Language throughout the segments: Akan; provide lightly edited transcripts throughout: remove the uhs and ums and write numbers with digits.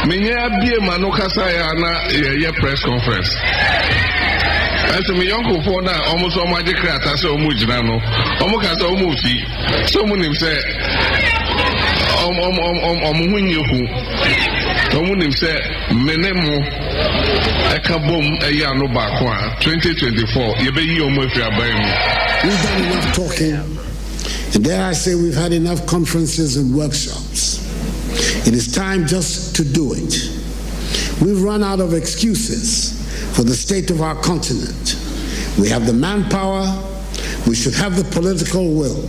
Minya bie manu kasa ya na ye press conference. As me uncle for na almost all my decrata so much no. Kasa omufi. So munim say hunyehu. Omunim say menemo ekabom eya no bakwa 2024 yebeyi omo efi aban. We've done enough talking, and dare I say we've had enough conferences and workshops. It is time just to do it. We've run out of excuses for the state of our continent. We have the manpower, we should have the political will.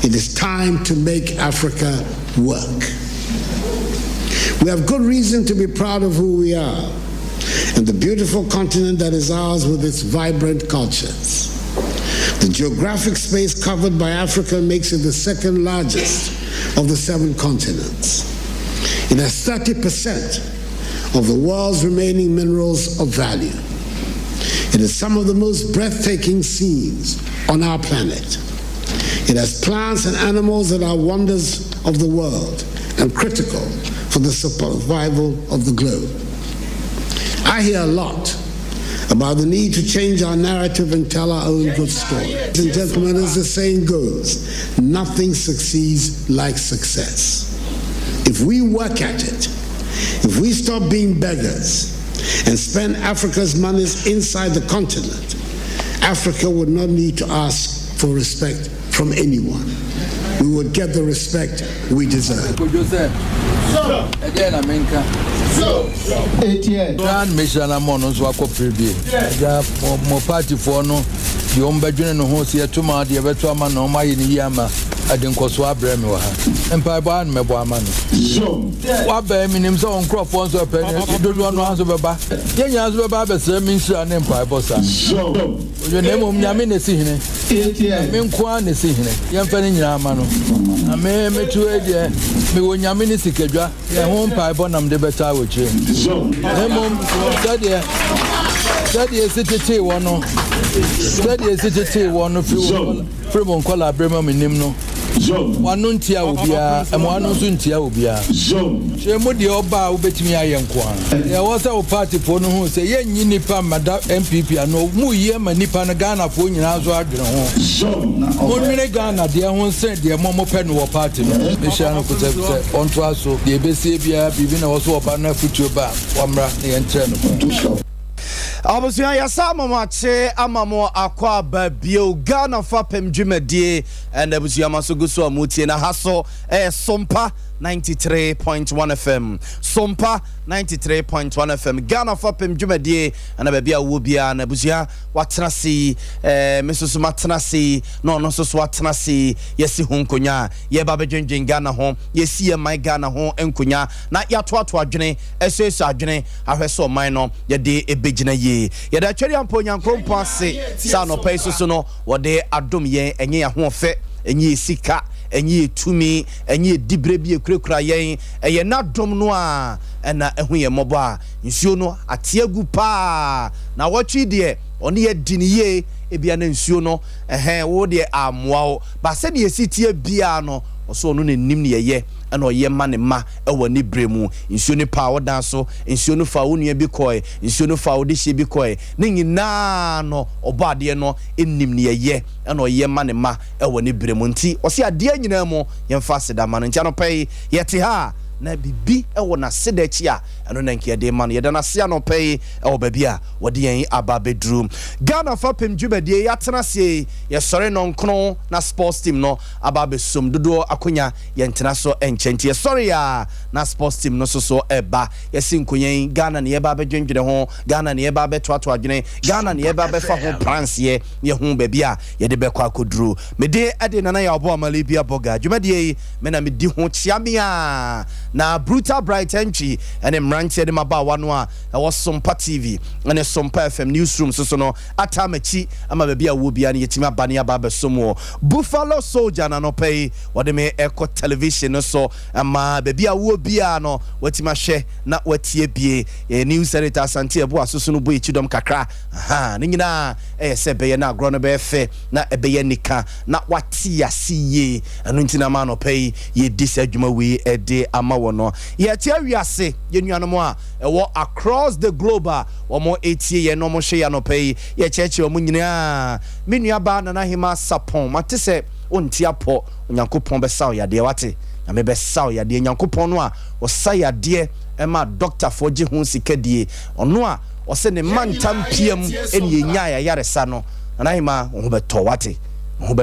It is time to make Africa work. We have good reason to be proud of who we are and the beautiful continent that is ours with its vibrant cultures. The geographic space covered by Africa makes it the second largest of the 7 continents. It has 30% of the world's remaining minerals of value. It has some of the most breathtaking scenes on our planet. It has plants and animals that are wonders of the world and critical for the survival of the globe. I hear a lot about the need to change our narrative and tell our own good story. Ladies and gentlemen, as the saying goes, nothing succeeds like success. If we work at it, if we stop being beggars and spend Africa's monies inside the continent, Africa would not need to ask for respect from anyone. We would get the respect we deserve. Again, America. Grand mission among us were preview. More party for no, the Ombajun and Hosia Tuma, the Abetuama, no, my in Yama, I didn't cause Wabremua, Empire Ban, Meboaman. What bear means on crop ones or penny, you don't want to be back. Then you answer about the same mission Empire Bossa. Your name of Yamina Sihine, Minquan is Sihine, Yamfani Yamano. I may make you a dear, me when Yamini Sikadra, your home pie bonum de better with you. Study a city one, study a city one of you from Oncola Bremer in Nimno. One nuntia will be and one nuntia will be a. Shemudi Oba will bet me a young one. There was our party for no who say, Yen Nipa, Madame MPP, and no Muyam and Nipa Ghana for you as well. One Ghana, dear one said, dear Momo Pen war party. Michelle could have on to us, so the BCBA, even also a banner for your back, Wamra, the internal. Abusia ya sama mache amamo akwa babio Ghana Fapim Jumedie and abusia masugusu amutie na haso SOMPA 93.1 FM SOMPA 93.1 FM Ghana Fapim Jumedie and abia wobia na abusia watrasi mesusu matrasi no so watrasi yesi honkonya ye babedwenjen Ghana ho yesi ye my Ghana ho enkonya na yatoato adwene esesu adwene ahweso man no ye de ebegina ye da tweri ampo nyankrompo ase sa no paiso so no wode adom yen enye ya ho fe enye sika enye tumi enye dibre bi ekurakura yen eye na dom no a na ehu ye mobo a nsuo no atiagu pa na wotwi de oni ye diniye ebia na nsuo no wo de amoa ba se de esitie bia no oso no nim ne ye and or ye man ma ewa ni bremu nsuo ni pa wodan so nsuo no fa wonua bi koe nsuo no fa wodehye bi koe ne nyina no obade no ennim ne ye and or ye man ma ewa ni bremu nti o se ade nyina mu ye mfa sedama no ntia no pai yete ha na bibi ewo na sedachi a eno na nke de man ye da na se anopai ewo ba bia wode yen aba bedroom Ghana Fapim Jumedie ya tena se ye sore no nkron na sports team no aba be som dodo akonya ye ntena so enchenti ye sore ya na sports team no so eba ye sinkoyen Ghana ne ye ba be dwendwene ho Ghana ne ye ba be toato adwene Ghana ne ye ba be fa ho France ye ho ba bia ye de be kwa koduru me de ade nana Yaw Boamah Libya Borga Jumedie me na me di ho chiamia na brutal bright entry and mranche de maba wano a was SOMPA TV and SOMPA FM newsroom so no atamachi ama bia wo bia na yetima bane aba besomo Buffalo Soldier na no pay wode me echo television so ama bia wo bia no watima hwe na watie bie news editor asante ebo asoso no bo ichidom kakra aha ni nyina se beye na agro no be fe na ebeye nika na watia siye anu ntina ma no pay ye disadwuma we ede ama wo no ye tie wiase ye nuanom a ewo across the globe a omo etie ye no mo hwe ya no pay ye cheche omo nyina me nua ba na hima sapon mate se onti apo onyankopon be saw ya de wate na me be saw ya de nyankopon no a o sa ya de ema doctor for je hu sikadie ono a o se ne mantam piam eni enya ya yaresa no na hima ho beto wate ho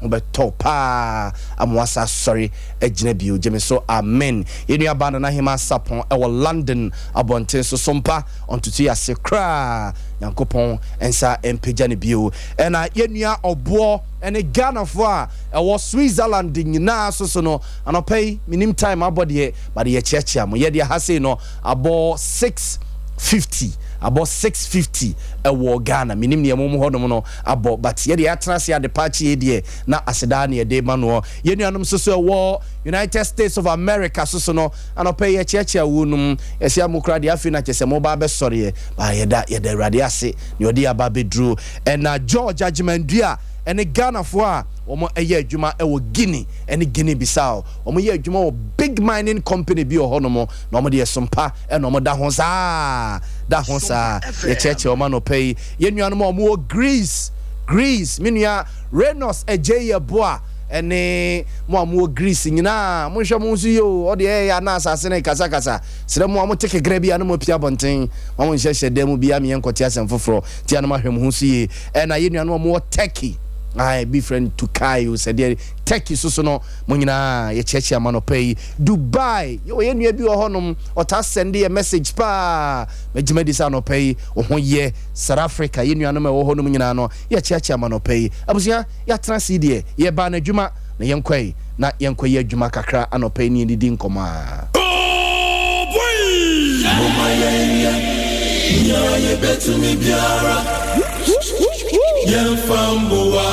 beto pa amwasa sorry ejina bio jeme so amen yenu abana na hima sapon e wo London abonten so sompa ontutu ya sekra yankopon ensa empeja ne bio ena yenua obo ene Ghana fo a e wo Switzerland nyina so no anopai minim time abode but ye chechia mo ye de ha sei no abo 650 about 650 ewo Ghana minim ne mo hodom no abo but ye de atrase ya de party ye de na aseda na ye de ma no ye nuanom so ewo United States of America so no anope ye chechia wonum ese amukra de afi na chese mo ba be sore ye ba ye da rade ase ne odi aba bedru na George Ajimandua ene Ghana fo a omo eye adwuma ewo Guinea ene Guinea Bissau omo ye adwuma wo big mining company bi ohonomo na omo de SOMPA ene omo da ho saa ye cheche omo no pay ye nuanom omo Greece minua Renos eje boa ene mo Greece nyina mo hwe mo nso yo o de ya na asase ne kasa sire mo teke grabi anu mo pia bonten mo hye dem bia me enkote asem foforo ti anu ma hwem ho so ye na ye nuanom mo Turkey I be friend to Kayo said Turkey so no mo nyina ye cheche amano pay Dubai yo ye nua bi ohonum ota send a message pa mejima disa no pay ohon ye South Africa ye nua no me ohonum nyina no ye cheche amano pay abusia ya transide ye ba na dwuma na yenkwai na yenkwai adwuma kakra anopay ni didi nkoma ye betu mi biara ye fambuwa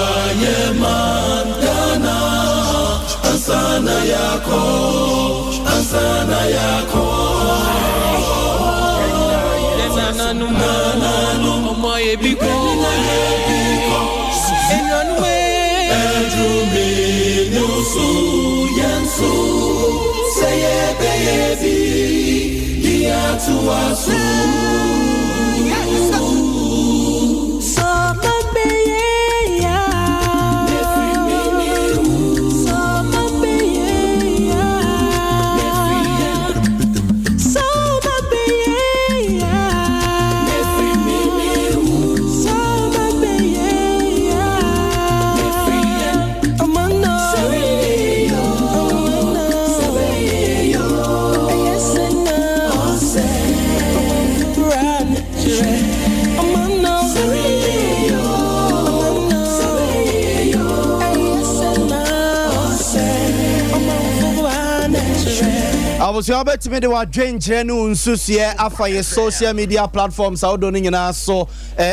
ye mangana asana yako nanu moye biko enanwe edrumi nusu yansu seye baby dia tuasu So I bet me they were drinking unsusie afa ye social media platforms out on nyina so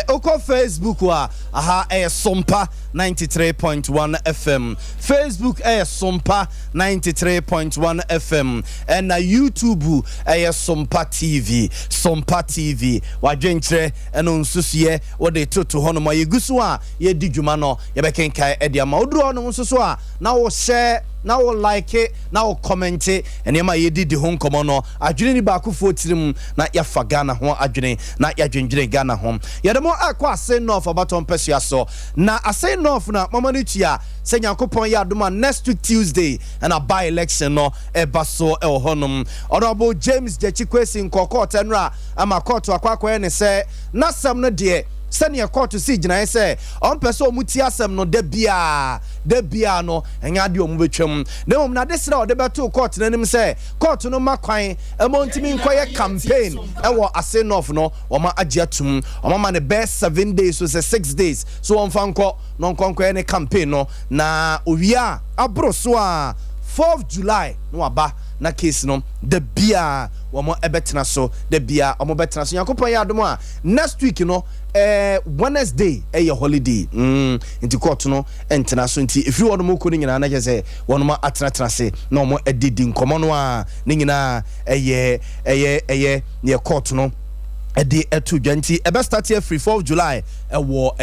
oko Facebook wa aha SOMPA 93.1 FM Facebook SOMPA 93.1 FM and YouTube SOMPA TV wa drinking unsusie what they toto hono ma yegusu a ye di dwuma no ye be kenkai e dia ma oduro no nsusu a na wo share now like it, now comment it, and yama yedi di home komono. Adwene ni ba kufo tirim na ya fa Ghana ho adwene na ya dwendwene Ghana ho. Ya demo akwa say no for baton pesia so. Na asay no na mama ni tia say Nyankopon ya adoma next week Tuesday and a by election no e baso e honum. Honorable James Jechikwesi nkoko tenra ama court akwa ne say na sam no de sani court to see jina say on person muti asem no de bia no enya de omu betwam na mum na de sra o de beto court na nim say court no makwan e mo ntimi nkoye campaign e wo ase nof no o ma agiatum o ma ne best 7 days so say 6 days so on fanko no nkonko ne campaign no na owia abro so a 4th July no aba na case no de bia wo mo ebetena so de bia o mo betena so Yakopon ya adom a next week no Wednesday a holiday into court no entena so nti if you want mo ko ni nyina na je say won ma atratra se na mo edidi nkomo no a ni nyina ne court no edi etu dwanti ebe start here free 4th July wo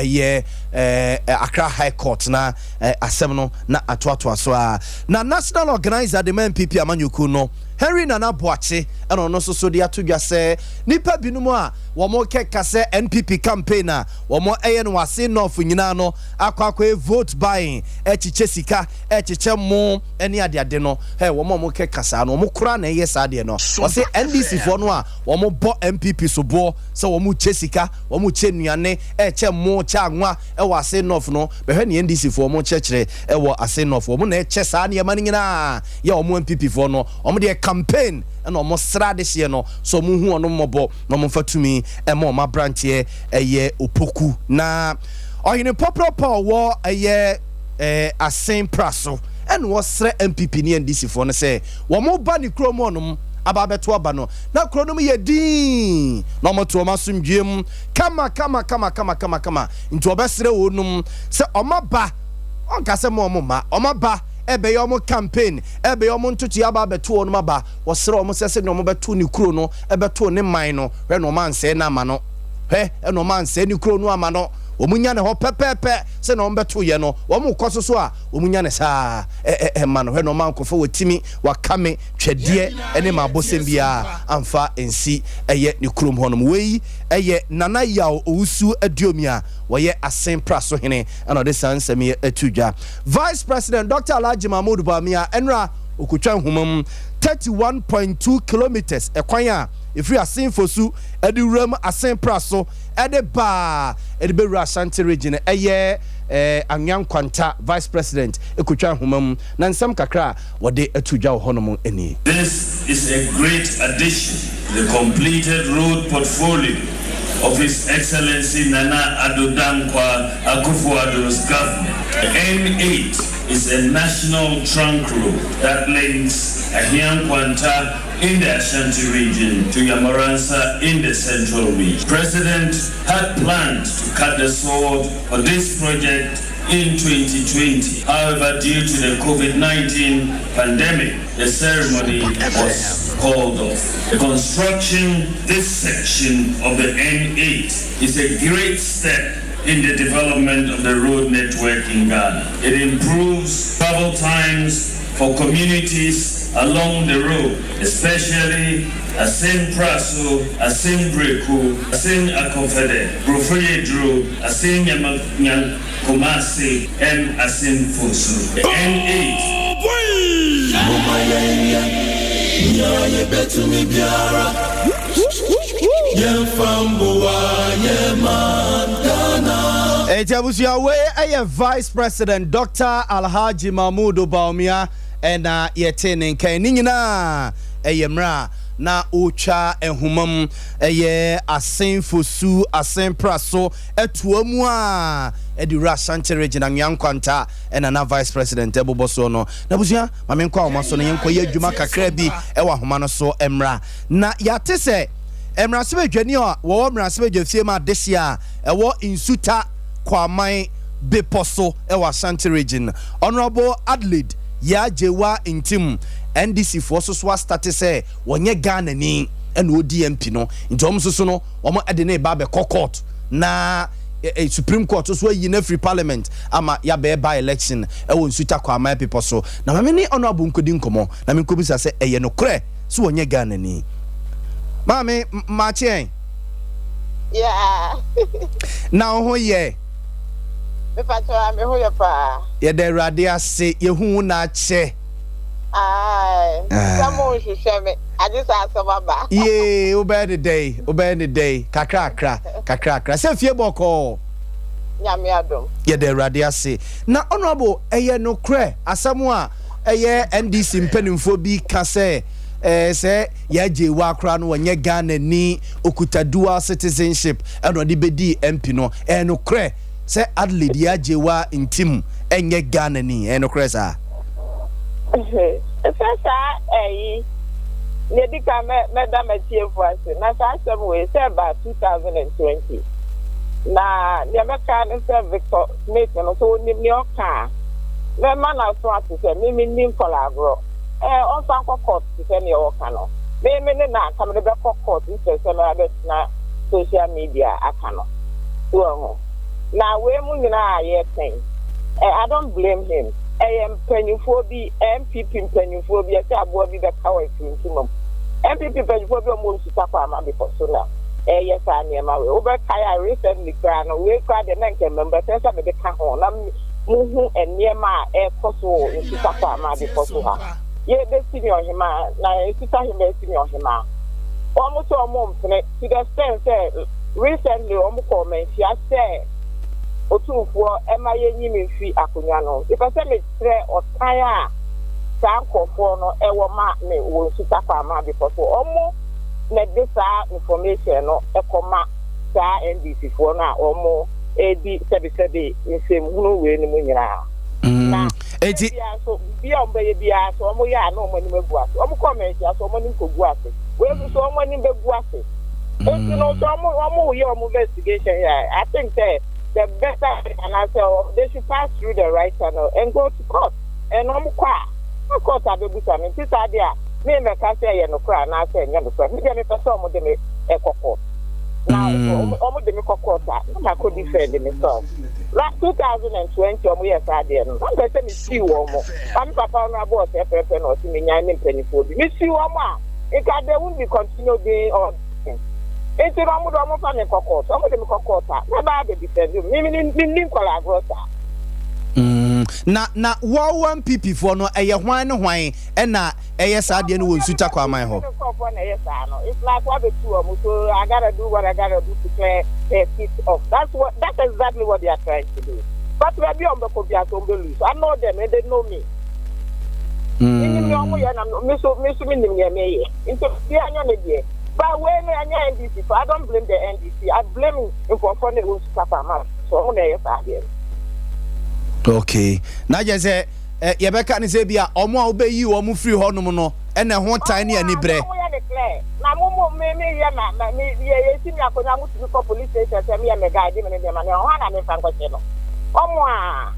Accra High Court na asem no na atoato so a na national organizer the MPP amanyuku no Henry Nana Boache and on also so dia to just say nipa binuma womo keka se NPP campaigner womo ayen wase no fu nyina no akwa vote buying echiche sika echiche mo ene ade no he womo keka sa no womo kura na yes ade no wase NDC fo no a womo bo MPP so bo se womo chesika womo che nuane eche mo cha anwa e wase no no be hwe ne NDC fo womo chekere e wo ase no fo womo na eche sa ne ma nyina ya womo MPP fo no womo de campaign and almost this year no so muhu ono mobo no mo fatumi e mo ma branch ye opoku na oyine popular power eye asen praso and was MPP ni NDC for no say wo mo ba ni kromo no aba beto aba no na krono mo ye din no mo to ma sumdwem kama nti obesere wonum se omaba onka se mo ma omaba ebe yomo campaign ebe yomo ntutu ya ba beto onu maba wosere omo sese no mo beto ni kuro no ebeto ne man no hwe no man se na ma no hwe no man se ni kuro no ama no omunya ne ho pepepe se no mbeto ye no wo mu koso so a omunya ne saa ma no hwe no man kofo wotimi wakame twede ene ma bosem bia amfa ensi eye ni kuro ho no wei eye nana yaw owusu aduomia woye asen praso hene ana de sansemi atudwa Vice President Dr. Alhaji Mahmoud Bawumia enra okutwa humam 31.2 kilometers ekwan a ifri asen fosu ediwram asen praso ede ba ede beru Ashanti region eye Anyan Kwanta Vice President ekutwa humam na nsam kakra wode atudwa honom eni. This is a great addition to the completed road portfolio of His Excellency Nana Addo Dankwa Akufo-Addo's government. The N8 is a national trunk road that links Anyan Kwanta in the Ashanti region to Yamaransa in the central region. President had planned to cut the sword for this project in 2020. However, due to the COVID-19 pandemic, the ceremony was called off. The construction this section of the N8 is a great step in the development of the road network in Ghana. It improves travel times for communities along the road, especially Asen Praso, Asen Breku, Asen Akofede, Brofeyedro, Asen Nyankomase, and Asen Fosu. The N8. Ejabusia we Vice President Dr. Alhaji Mahmoud Bawumia and yetene kan ni nyina mra na ocha ehumam asen fosu asen praso etuamu a edi Ashanti region Anyan Kwanta and na Vice President eboboso no na busia ma menkwa omaso no yenkwa ye adwuma kakra bi ewa homa no so emra na yate se emra se badwani a wo emra se badwafie ma desia ewo insuta kwaman beposo ewa Ashanti region Honorable Adelaide Yajewa intim NDC for so start say wonye Ghana ni and ODMP no ntom so no omo ade na ba be court na Supreme Court so yi na free parliament ama ya be by election e won suta kwa my people so na ma me ni honorable nkodi nkomo na me nkobisa say eye no kre so wonye Ghana ni ma me ma chen yeah na ho ye me patwa me ho ye pa ye de rade ase ye hu na che someone should share me. I just asked about yeah, obey the day. Kakra. Say fie boko. Nyame adom. Yeah, the radio say. Na honorable eye no kre asamo a eye NDC mpanimfo bi ka say say yaje wa kra no wonye Ghana ni okuta dual citizenship and odi bedi MP no no kre say Adelaide yaje wa intim enye Ghana ni no kre sa. Sasa Nedika Madam Etiefwase, na some way say about 2020. Na the American Victor Smith and so New York car. The man I saw to say, Mimi Colabro. On Sanko Court to send your cano. They may not come to the court in the social media. I cannot. Now, we're moving our thing. I don't blame him. mpanyinfoɔ MPP mpanyinfoɔ bi ɛsɛ aboa bi bɛka wɔ efintimam MPP mpanyinfoɔ bi ɔmo nsuta kɔ ama bepɔ so na ɛyɛ saa nneɛma wei wobɛka yɛ recently koraa no wei koraa de na nkɛ mmɛmba sɛ sɛ mede ka ho na muhu nneɛma a ɛkɔ so wɔ nsuta kɔ ama bepɔ so ha yɛbɛsi ne ɔhema na nsuta hema esi ne ɔhema ɔmo sɛ ɔmo mpene to the extent sɛ recently ɔmo kɔ ɔmanhyia sɛ otumfoɔ ɛma yɛnyi me mfi akonnwa no ɛpɛ sɛ mekyerɛ ɔtan a saa nkɔfoɔ no ɛwɔ ma me wɔ nsuta kɔ ama bepɔ so ɔmo na de saa information no ɛkɔma saa NDC foɔ no a ɔmo edi sɛbisɛbi nsɛmhunu wei no mu nyinaa na eti so bia ɔmbɛyɛ bia so ɔmo yɛ a na ɔmo anim agu ase ɔmo kɔ ɔmanhyia so ɔmo anim kɔgu ase wei so ɔmo anim bɛgu ase eti no so ɔmo yɛ ɔmo investigation yɛ I think that the better and I say they should pass through the right channel and go to court. And no court I be busy. This idea, me can say no cry, and I say no cry. Me me person mo dem e court. Now, omo dem court. I could defend myself. Last 2020, omo yes idea. No say me see omo. I'm papa no boss e pepe no see me nyan me penifo bi. Me see omo. It can they won't be continue being on. Enti omo do omo fa me kokota omo de me kokota na ba de defend me collaborata na wo one PP for no eye hwan ne hwan e na eye saa de no wo nsuta kwa man ho it's like what the two omo so I got to do what I got to do to clear a piece of that's exactly what they are trying to do but we be on the copia to lose I know them and they know me me omo ya na me so me nim ya me into be anya ne de. But when I NDC, I don't blame the NDC. I blame him for funding who's Fapim. So I'm there. Okay. Now just say, Yabeka ni say bia omo obey you omo free ho no no. E na ho tiny ani bre. Na mo me ya na me ye si mi akonya mo to police station say me me guide me na ho na me fan kwache no. Omo a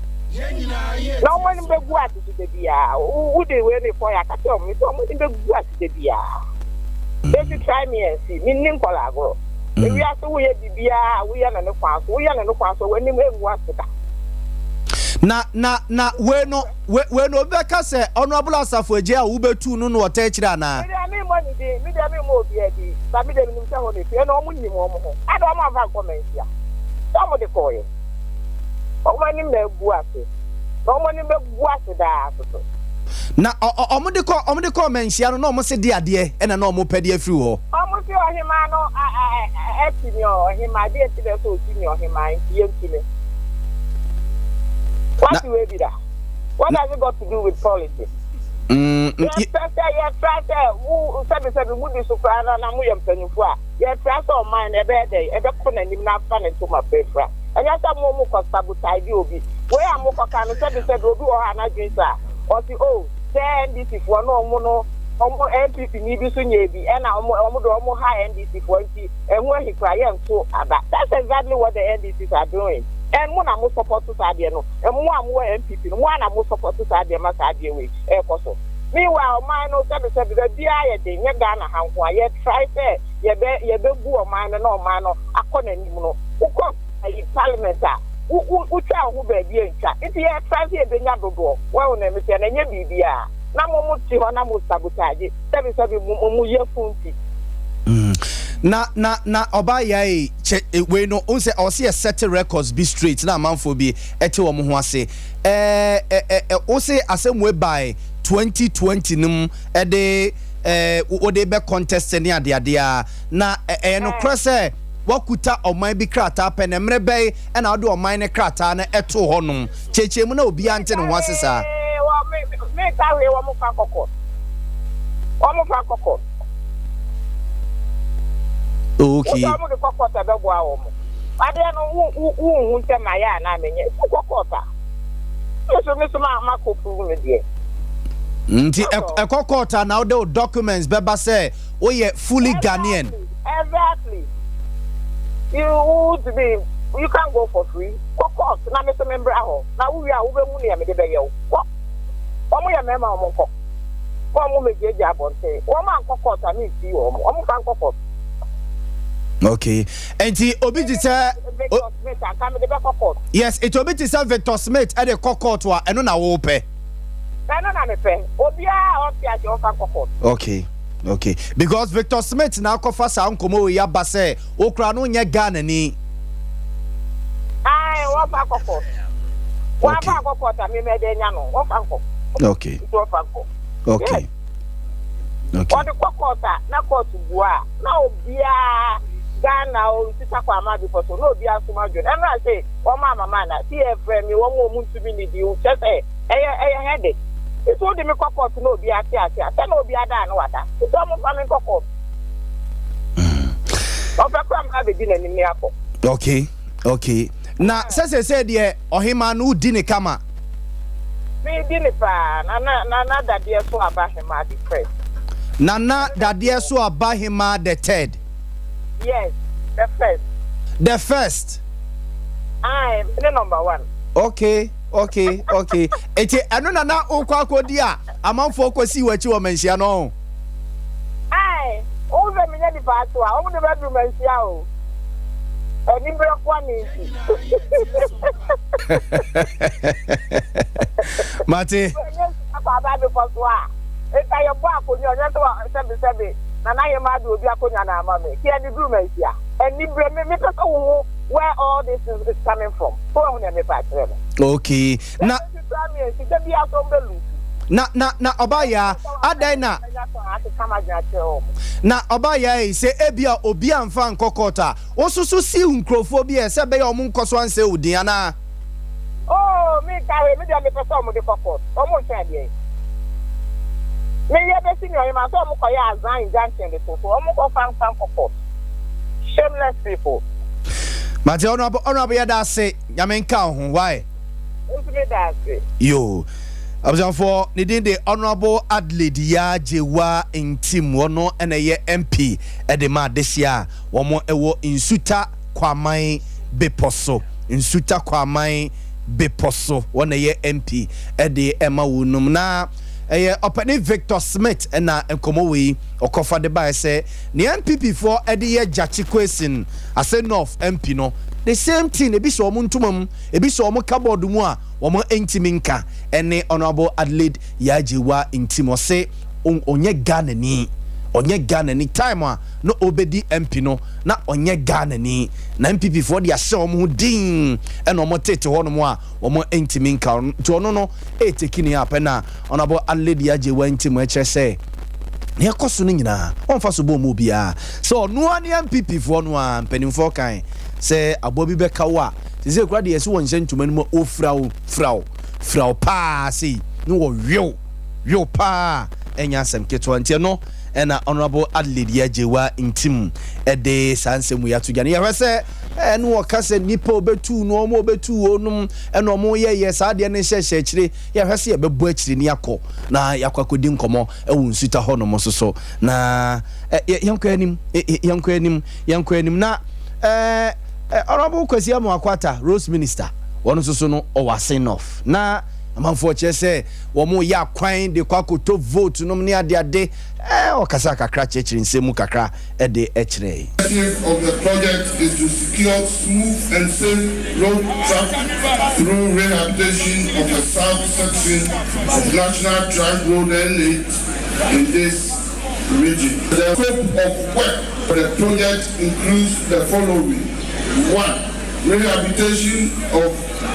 no mo ni be gu ati de bia. Who dey we ni for ya ka tell me so mo ni be gu ati de bia. They should try me and see. Me nim collabo. If we are so we bibia, we are no kwan. We are no kwan so when him want to. Na we no beka say honorable Asafo Eje a wo betu no no ota kire ana. Me money dey, me dey me mo bia di. Ba me dey nim say ho ne fi na omo nyim omo ho. Ada omo ava comment ya. Omo de koye. Omo nim na egu ase. Omo nim egu ase da so. Na omo de call mensia no omo se de ade e na omo pede afiri ho omo se ohima no epini ohima de ti de so otini ohima ntie ntime what do we be that what has it got to do with politics yes who said we do so for na mu yempanyufo a yes trust on mine e be dey e be ko na nim na fa ne to ma pefra anya sa mo ko sabotage obi we am ko kan said obi o ha na dwinsa or see NDC for no MPP ni bi so nye bi and omo do omo high NDC for nti ehun he cry so aba that's exactly what the NDCs are doing and mo na mo support to sadie no mo am wo MPP no mo na mo support to sadie ma sadie we e koso meanwhile man no said the bia ye de nye Ghana hanko a ye try say ye be gu o man no man no akona nim no ukọ parliament a ucha hu ba bi encha iti ye try say be nya dodo wo na me say na nya bibia na mo ti ho na mo sabotage sabi mo ye funti na oba yai we no on say o see set records be straight na manfo bi ete wo mo ho ase o say asem we by 2020 nim de o de be contest ni ade a na no krese wakuta oman bi krata pe na mrebe e na ode oman ne krata na eto honum chechemu na obi ante ne ho asesa me ka we wo mo fa kokko okay wo mo de kokko ta be bo awo mo ade no wu ntem ya na menye kokko ta so ma kopu me die nti ekokota na ode documents beba say o ye fully Ghanaian exactly you can't go for free kokot na me so member aho na wo wi a wo be mu ne me de be ye wo omo ya mema omo ko omo me jeje abonte wo ma kokota mi fi omo kan kokot Okay. And the obi to say yes, it obi to say Victor Smith at the court wa eno na wo pe. Eno na me pe. Obi a ofia je ofa court. Okay. Okay. Because Victor Smith na akofa sa nkomo ya ba say okra no nye Ghana ni. Ai, wo fa court. Wo fa court me me de nya no. Wo fa court. Okay. Wo fa court. Okay. Okay. What the court na court bua. Na obia Ghana or Sita Kwama because no be asuma jo. And I say, "Oh mama na see a friend me one more to be need you just say headache." It told me court no be ati. Tell no be ada no wada. It almost coming court. Okay. Okay. Na say there ohima no di ne kama. Me di ne pa na that there so abahima the first. Nana that there so abahima the third. Yes, the first. The first. I'm the number one. Okay. Eti anu nana okwa akodi a amanfo kwasi wachi wo menhia no. Ai, o ve me di pato a, o de bedroom menhia o. Oni bre kwa ni. Mate. Papa ba be pato a. Eta yo bo akoni onye to sebe. Nana ye ma do obi akonya na ama me. Ki any room menhia. Any bre me person where all this is coming from. Okay. Na obaya adena na obaya say ebia obi amfa nkokota osusu si nkrofo bi e se be ya omu nkoso anse udin ana. Oh, me carry me dey person omu dey kokot omu nse dey me ye be senior ma so omu koya azan junction dey so omu ko fan kokot. Shameless people. Mate honorable yada say yamenka ho why? Yo. Abjan for needing the honorable Adelaide Yajewa in team wono ene MP edema this year womo ewo insuta kwamai beposo insuta kwamai beposo wona ye MP ede ema wonum na openi Victor Smith na enkomowe okofa de ba say ne MPP for ede ye jachi question ase north MP no the same thing ebi so omo ntumam ebi so omo cupboard mu a omo entiminka ene honorable Adelaide Yajewa intimo say onye Ghana ni time a no obedi MP no na onye Ghana ni na MPP for the ase omo din ene omo tete ho no mu a omo entiminka to no no e tekini up na honorable Adelaide Yajewa intimo eche say ne akoso no nyina onfa so bo mu bia so no ani MPP for no a mpanimfo kan say abobi beka wa say kura de yesi won ntuma no frau pa say no wo yo pa enya asem keto ntia no ena honorable Adelaide Yajewa intim ede sansemu ya tugane ya hwese no wakase nipa obetu no omo obetu onum ena omo ye sa de ne hyehye akire ya hwese ya bebu akire ni akọ na yakwakodi nkomo ewu nsuta ho no mo so na yankọ anim na honorable Kwesi Akwata Rose Minister one so no owasin off na amanfo che say womo ya kwan de kwakoto vote no ne ade okasa kakra chechiri nsemu kakra ede echire. The objective of the project is to secure smooth and safe road traffic through rehabilitation of the south section of National Trunk Road N8 in this region. The scope of work for the project includes the following: 1. Rehabilitation of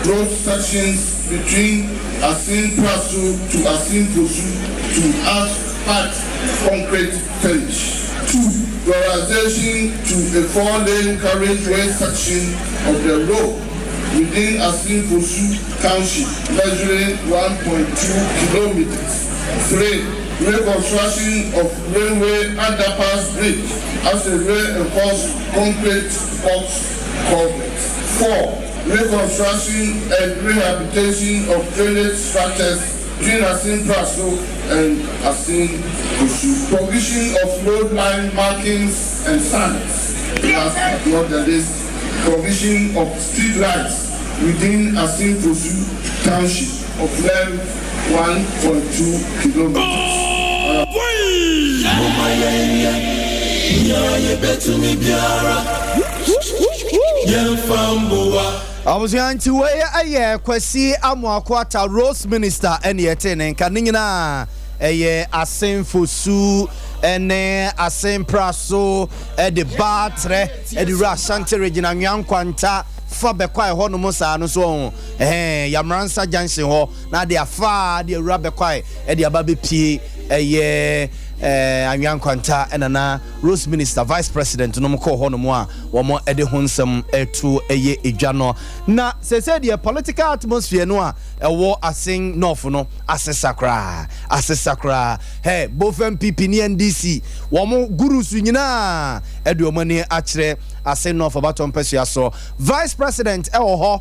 road sections between Asin Praso to Asin Posu to asphalt concrete finish. 2. Prioritization to a 4-lane carriageway section of the road within Asin Posu Township, measuring 1.2 kilometers. 3. Reconstruction of railway underpass bridge as a reinforced concrete box culvert. 4. Reconstruction and rehabilitation of drainage structures between Asin Praso and Asin Posu. Provision of road line markings and signs. Last but not the least, provision of street lights within Asin Posu Township of length 1.2 kilometers. I was going to wear a year, Kwesi Amwakwata, Rose Minister, and yet in Kanina, a year, a same for Sue, and a same praso, at the batre, at the Rashanti Regina Young Quanta, Fabequai Honomosa, and so on. Yamransa Jansen Ho, now they are far, the Rabequai, at the Ababi P, a year. Young Quanta and Anna Rose Minister Vice President no mko hono mo a wo mo ede honsam etu eye ejano na se the political atmosphere no a ewo asen north no asesakra hey both MPP ni NDC wo mo gurus nyina ede o mani akire asen north abaton pesia so Vice President ewo ho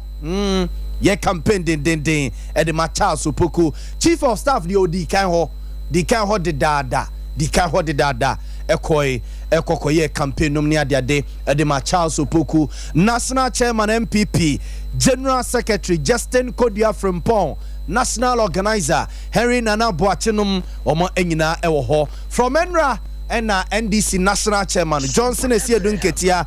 ye campaign den ede ma Charles Opoku Chief of Staff the odi kan ho di dada ekoye campaign nom ne ade ma Charles Opoku National Chairman MPP General Secretary Justin Kodia Frimpong National Organizer Henry Nana Boachenum omo enyina ewo ho from Enra ena NDC National Chairman Johnson Esiedun Ketia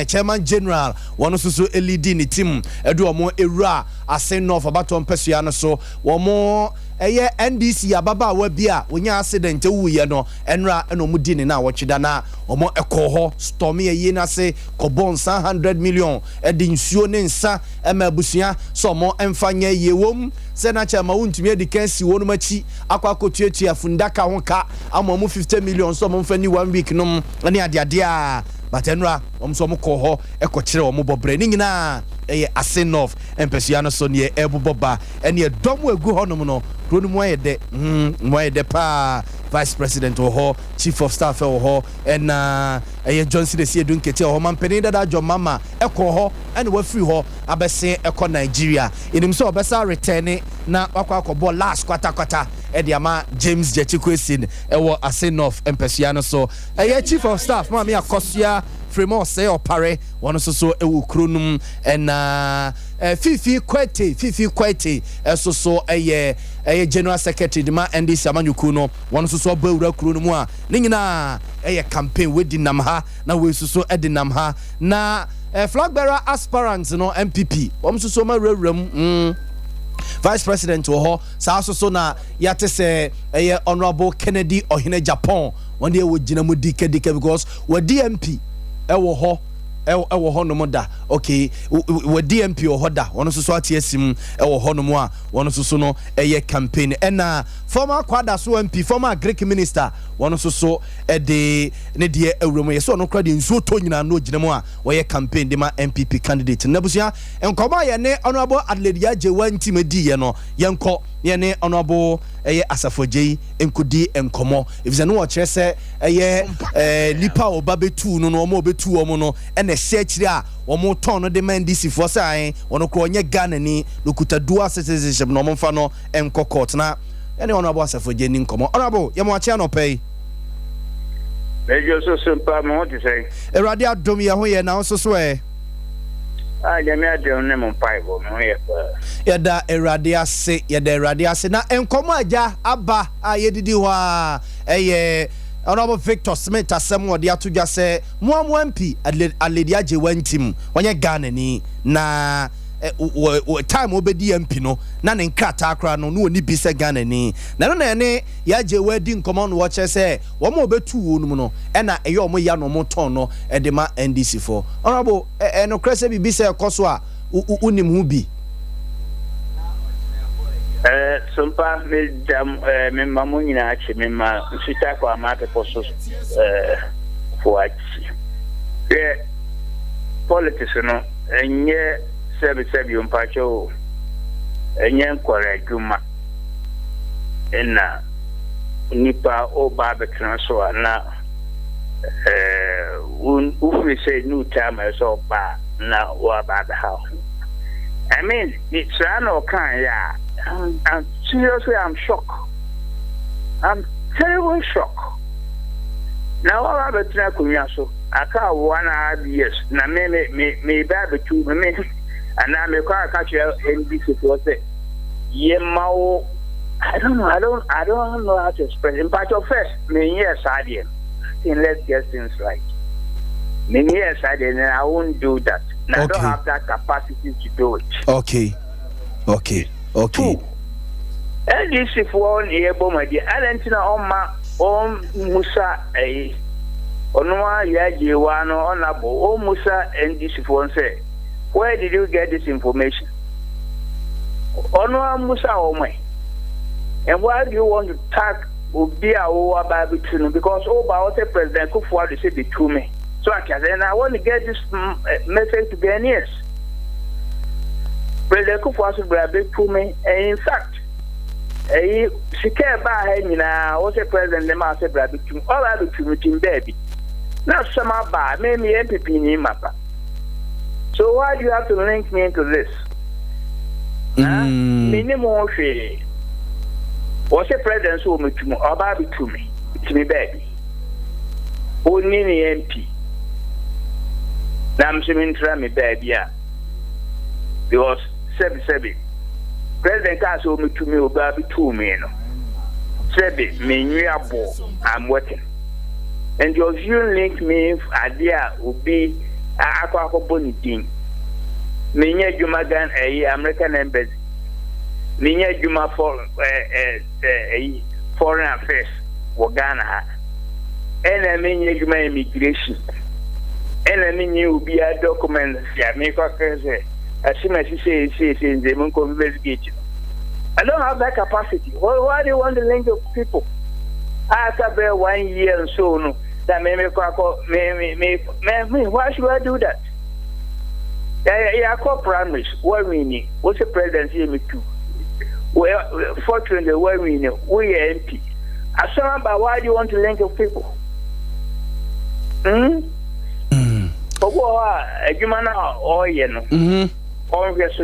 Chairman General one so LED ni team edu omo ewura asen north abaton pesua no so womo eye NDC ababa wa bia onya accident wuye no enra eno mudi ni na wochida na omo ekoho storm eye na se kobon 100 million edi nsuo ne nsa emabusua so mo emfanya yewom se na chama wuntumi edi kansi wonu machi akwakotuatua fundaka honka amamu 50 million so mo mfani 1 week nom ne ade a but enra omso mo koho ekokyere omo bobre ni nyina eye asen of empesua no so ne ebuboba ene dom egu honom no kronu mo yede pa Vice President ho Chief of Staff ho and eye Johnson Esiedun Ketia ho mampeni dada John Mama ekoho ene wa free ho abese eko Nigeria enim so obesa return na akwa last quarter ede ama James Jechikwesin ewo asen of empesua no so eye Chief of Staff ma me akosia Fremo say opare one so ewu kronum and Fifi Kwete so eye General Secretary de ma NDC amanyuku no one so bawura kronum a nyina eye campaign we dinam ha na we so edinam ha na flag bearer aspirants no MPP so ma rewrem Vice President ho sa so na yate se Honorable Kennedy Ohene Japan one day we gina mu dike because we DMP ewo ho no moda okay we DMP ohoda wono so atiesim ewo ho no mo a wono so no eye campaign ena former kwada so MP former Greek minister wono so de ne de awremo ye so no krade nsuo to nyina no ginamo a we campaign de ma MPP candidate nabusia enkoba ye ne honorable Adledia Jewanti medi ye no yenko ye ne honorable eye asafogei enkodi enkomo if no kire se eye lipa obabetu no mo obetu omo no ene search a omo ton no de mandisi for sai wono kro onye Ghana ni lokuta dual citizenship no mo mfa no enko court na ene honorable asafogei ni enkomo honorable ye mo achi anopay Mejo so SOMPA mo ti say erade adom ye ho ye na so jami adom ne mo pai bo mo ye yada erade ase na enkomo aja aba ayedidi ho a Honorable Victor Smith asem wo de atodwa se mo MP Adledia Jewantim onye Ghana ni na time obedi MP no na ne nkrata akra no no oni bi se Ghana ni na no na ne ya Jewadi nkomo no wo che se wo mo obetu wo no no e na eye omo ya no mo ton no e de ma NDC for Honorable no krese bi se ekoso a unim hu bi SOMPA me mamu nyina achi me ma nsita kwa amate poso for achi politics no enye sebi umpacho enye nkware juma ena nipa oba betena so na ufri say new time so ba na wa ba the house I mean it's no kind yeah I'm seriously, I'm shocked. I'm terribly shocked. Now, all I've been trying so I can't 1.5 years. Now, me bad between me, and now me can't catch you in this situation. I don't know how to express. In part of first, me yes, I did. thing, let's get things right. Many years I didn't, I won't do that. I don't have that capacity to do it. Okay. Two, and this if one Yaw Boamah, the on Musa a Onwa Yajiwano Onabo, Musa, and this if one say, where did you get this information? Onwa Musa Ome. And why do you want to tag Ubia or Babitunu? Because President Kufuor said it to me. So I want to get this message to Ghanaians. President Kufuor said it to me, and in fact, she can't buy him now. President Lema said Brabitum, all I do to baby. Now, some about maybe MPP in Mapa. So, why do you have to link me into this? Minimum fee. What's the president who me to me, or Baby to me, baby? Only MP. Now, I'm saying, try me, baby, because 7. President has told me to me about 2 men. Sebi, me I'm working. And your view link me idea would be a bonitin. Me Juma Gan American embassy. Me Juma for foreign affairs for Ghana. And I mean Juma immigration. And I mean you be a document. Yeah, me say. As soon as you say in the investigation. I don't have that capacity. Why do you want to link of people? After 1 year and so on, that may why should I do that? I call primaries. What we need? What's the presidency me too? Well, fortunately, what we need, we are MP. I saw about why do you want to link of people? But what? You man or you know? Or yes,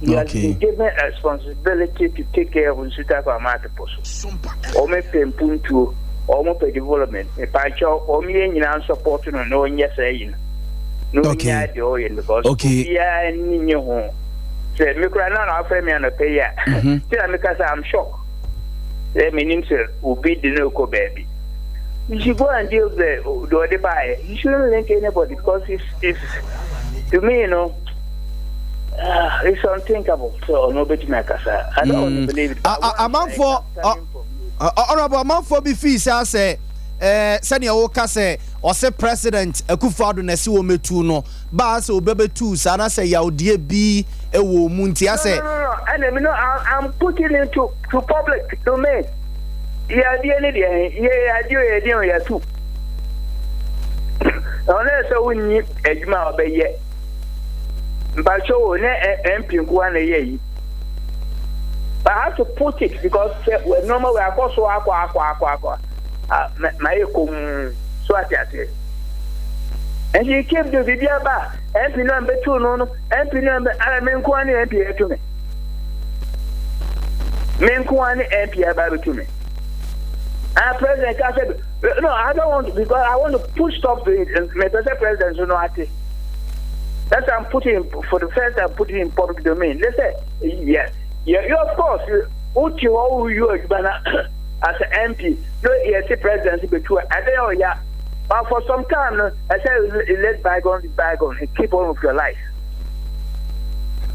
you have been given a responsibility to take care of Unsuta for Matapos. Or make Puntu, or more development. If I show or me and supporting or no yes, saying no, because yeah, in your home. Say, Mikran, I'll pay me on a payer. Because I'm shocked. Let me name sir, will be the local baby. You should go and deal with the buyer. You shouldn't link anybody because it's to me, you know. It's unthinkable. So nobody makes us. I don't want to believe it. A man for honorable man for be fees. I say, Senior Oka say, or say President Akufo-Addo nesi wo metu no. Ba say obebe tu. Sana say ya odie bi ewo munti. I say. No. And you know, I'm putting it to public domain. Yeah, too. Unless we need a juma obey. But so MP but I have to put it because normal we are also my so and he came to the bar MP number 2 no MP number I mean MP to me. MP about to me. And President I said no, I don't want to because I want to put stop to it and Mr. President that's why I'm putting for the first time putting in public domain. They say, yes. Yeah, of course, you as an MP, you presidency between but for some time, I said let bygone be bygone and keep on with your life.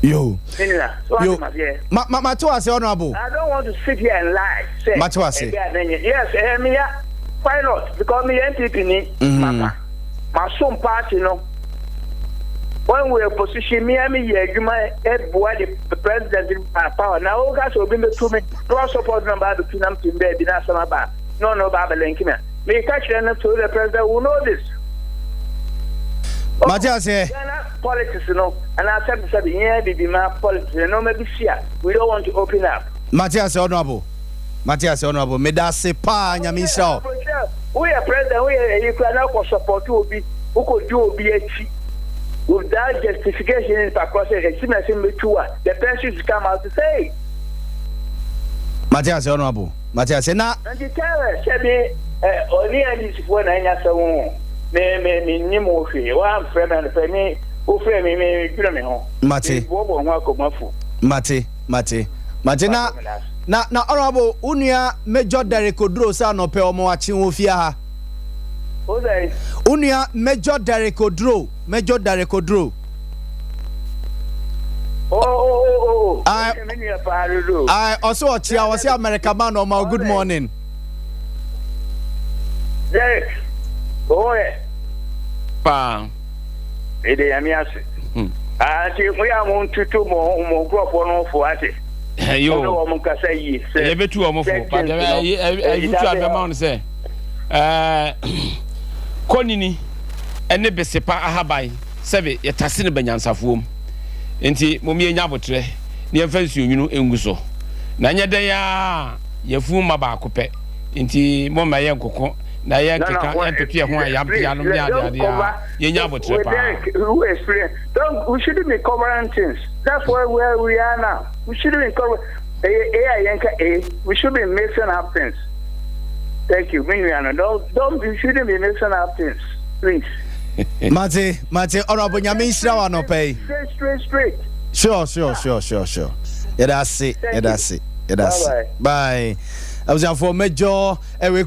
Yo. Matuase honorable. I don't want to sit here and lie. Say, Matuase. Yes, why not? Because me MPP Mama. My son party, you know. When we are position me, you might the president in power. Now, all guys will be to me. Don't support number between them to be not some about. No, Baba Linkina. Me catch them to the president who know this. Matias, politics, you know, and I said, yeah, be my politics, you know, maybe fear. We don't want to open up. Matias, honorable. Me da se pa, Nyamisha. We are president, we are you can support who could do BHC. With that justification in across the pensions come out to say. Matias, honorable. Matias, now. And you tell us, only and this one I know. Me, Nemo, one friend and me, who frame me, home. Mate, na honorable Unia Major Derek Odro sa no pe omo achi wo fia ha. Who's that? Unia Major Derek Odro. Oh. I also watch here. I was here American man on my good morning. Derek. Oh yeah. Pa. Ede yamiase. Ati we am to mo crop on for ati. Yo. No mo kasa yi. E betu omo fo. But I you to abema say. Konini ene besepa ahabai sebe yetase ne banyansafoom. Enti momi enya botre ne yemfansi onwunu enguso. Na nya den ya yafu ma ba akopɛ. Enti mo ma ye nkoko na ye keka entopie ho ayampia no me ade yenya botre pa. Who experience? We shouldn't be covering things. That's where we are now. We shouldn't be covering. We should be mixing up things. Thank you. You shouldn't be mixing up things, please. Mate, honorable Nyamisra no pay. Straight. Sure. Yeah, that's it. Bye. I was for Major Derek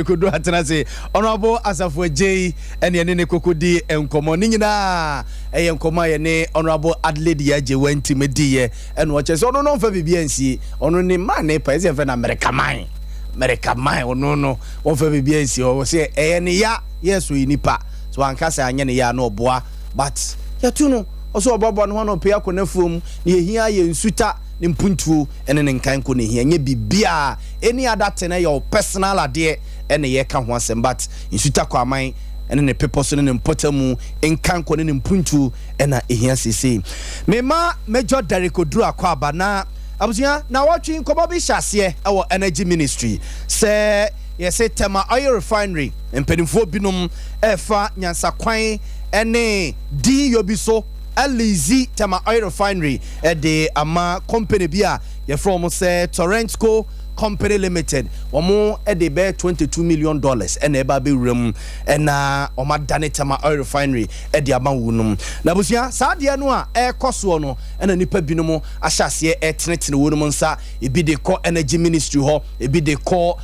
Kudu Atanase, Honorable Asafo J and Yanene Kokudi and Comonina, and Comayane, Honorable Adelaide Yaje went to Medea and watches on for BBNC, on only money, President America mine. Or no, one for BBNC or say, ya, yes, we nipa. So Ankasa and ya no bois, but Yatuno also about one of Pia Conefum, near here in Suta. Nimpuntu ene ne nkan ko ne hia nye bibia any other thing your personal ade ene ye ka ho asem but insuta kwa man ene ne people so ne mpotamu nkan ko ne nimpuntu ena ehia sese mema Major Derek Oduru akwaba na abusia na watwi nkomo bi hyase e wo energy ministry se yese tema oil refinery empedimfo binom efa nyansa kwan ene di yobiso Alizi Tama Oil Refinery the ama company bia ye from say Torrentco Company Limited omo the be $22 million and eba be room and oma dane Tama Oil Refinery the ama wunum na busia sa de no a koso no na nipa binom ahyase tenetene wonum nsa e bi de call energy ministry ho e bi de call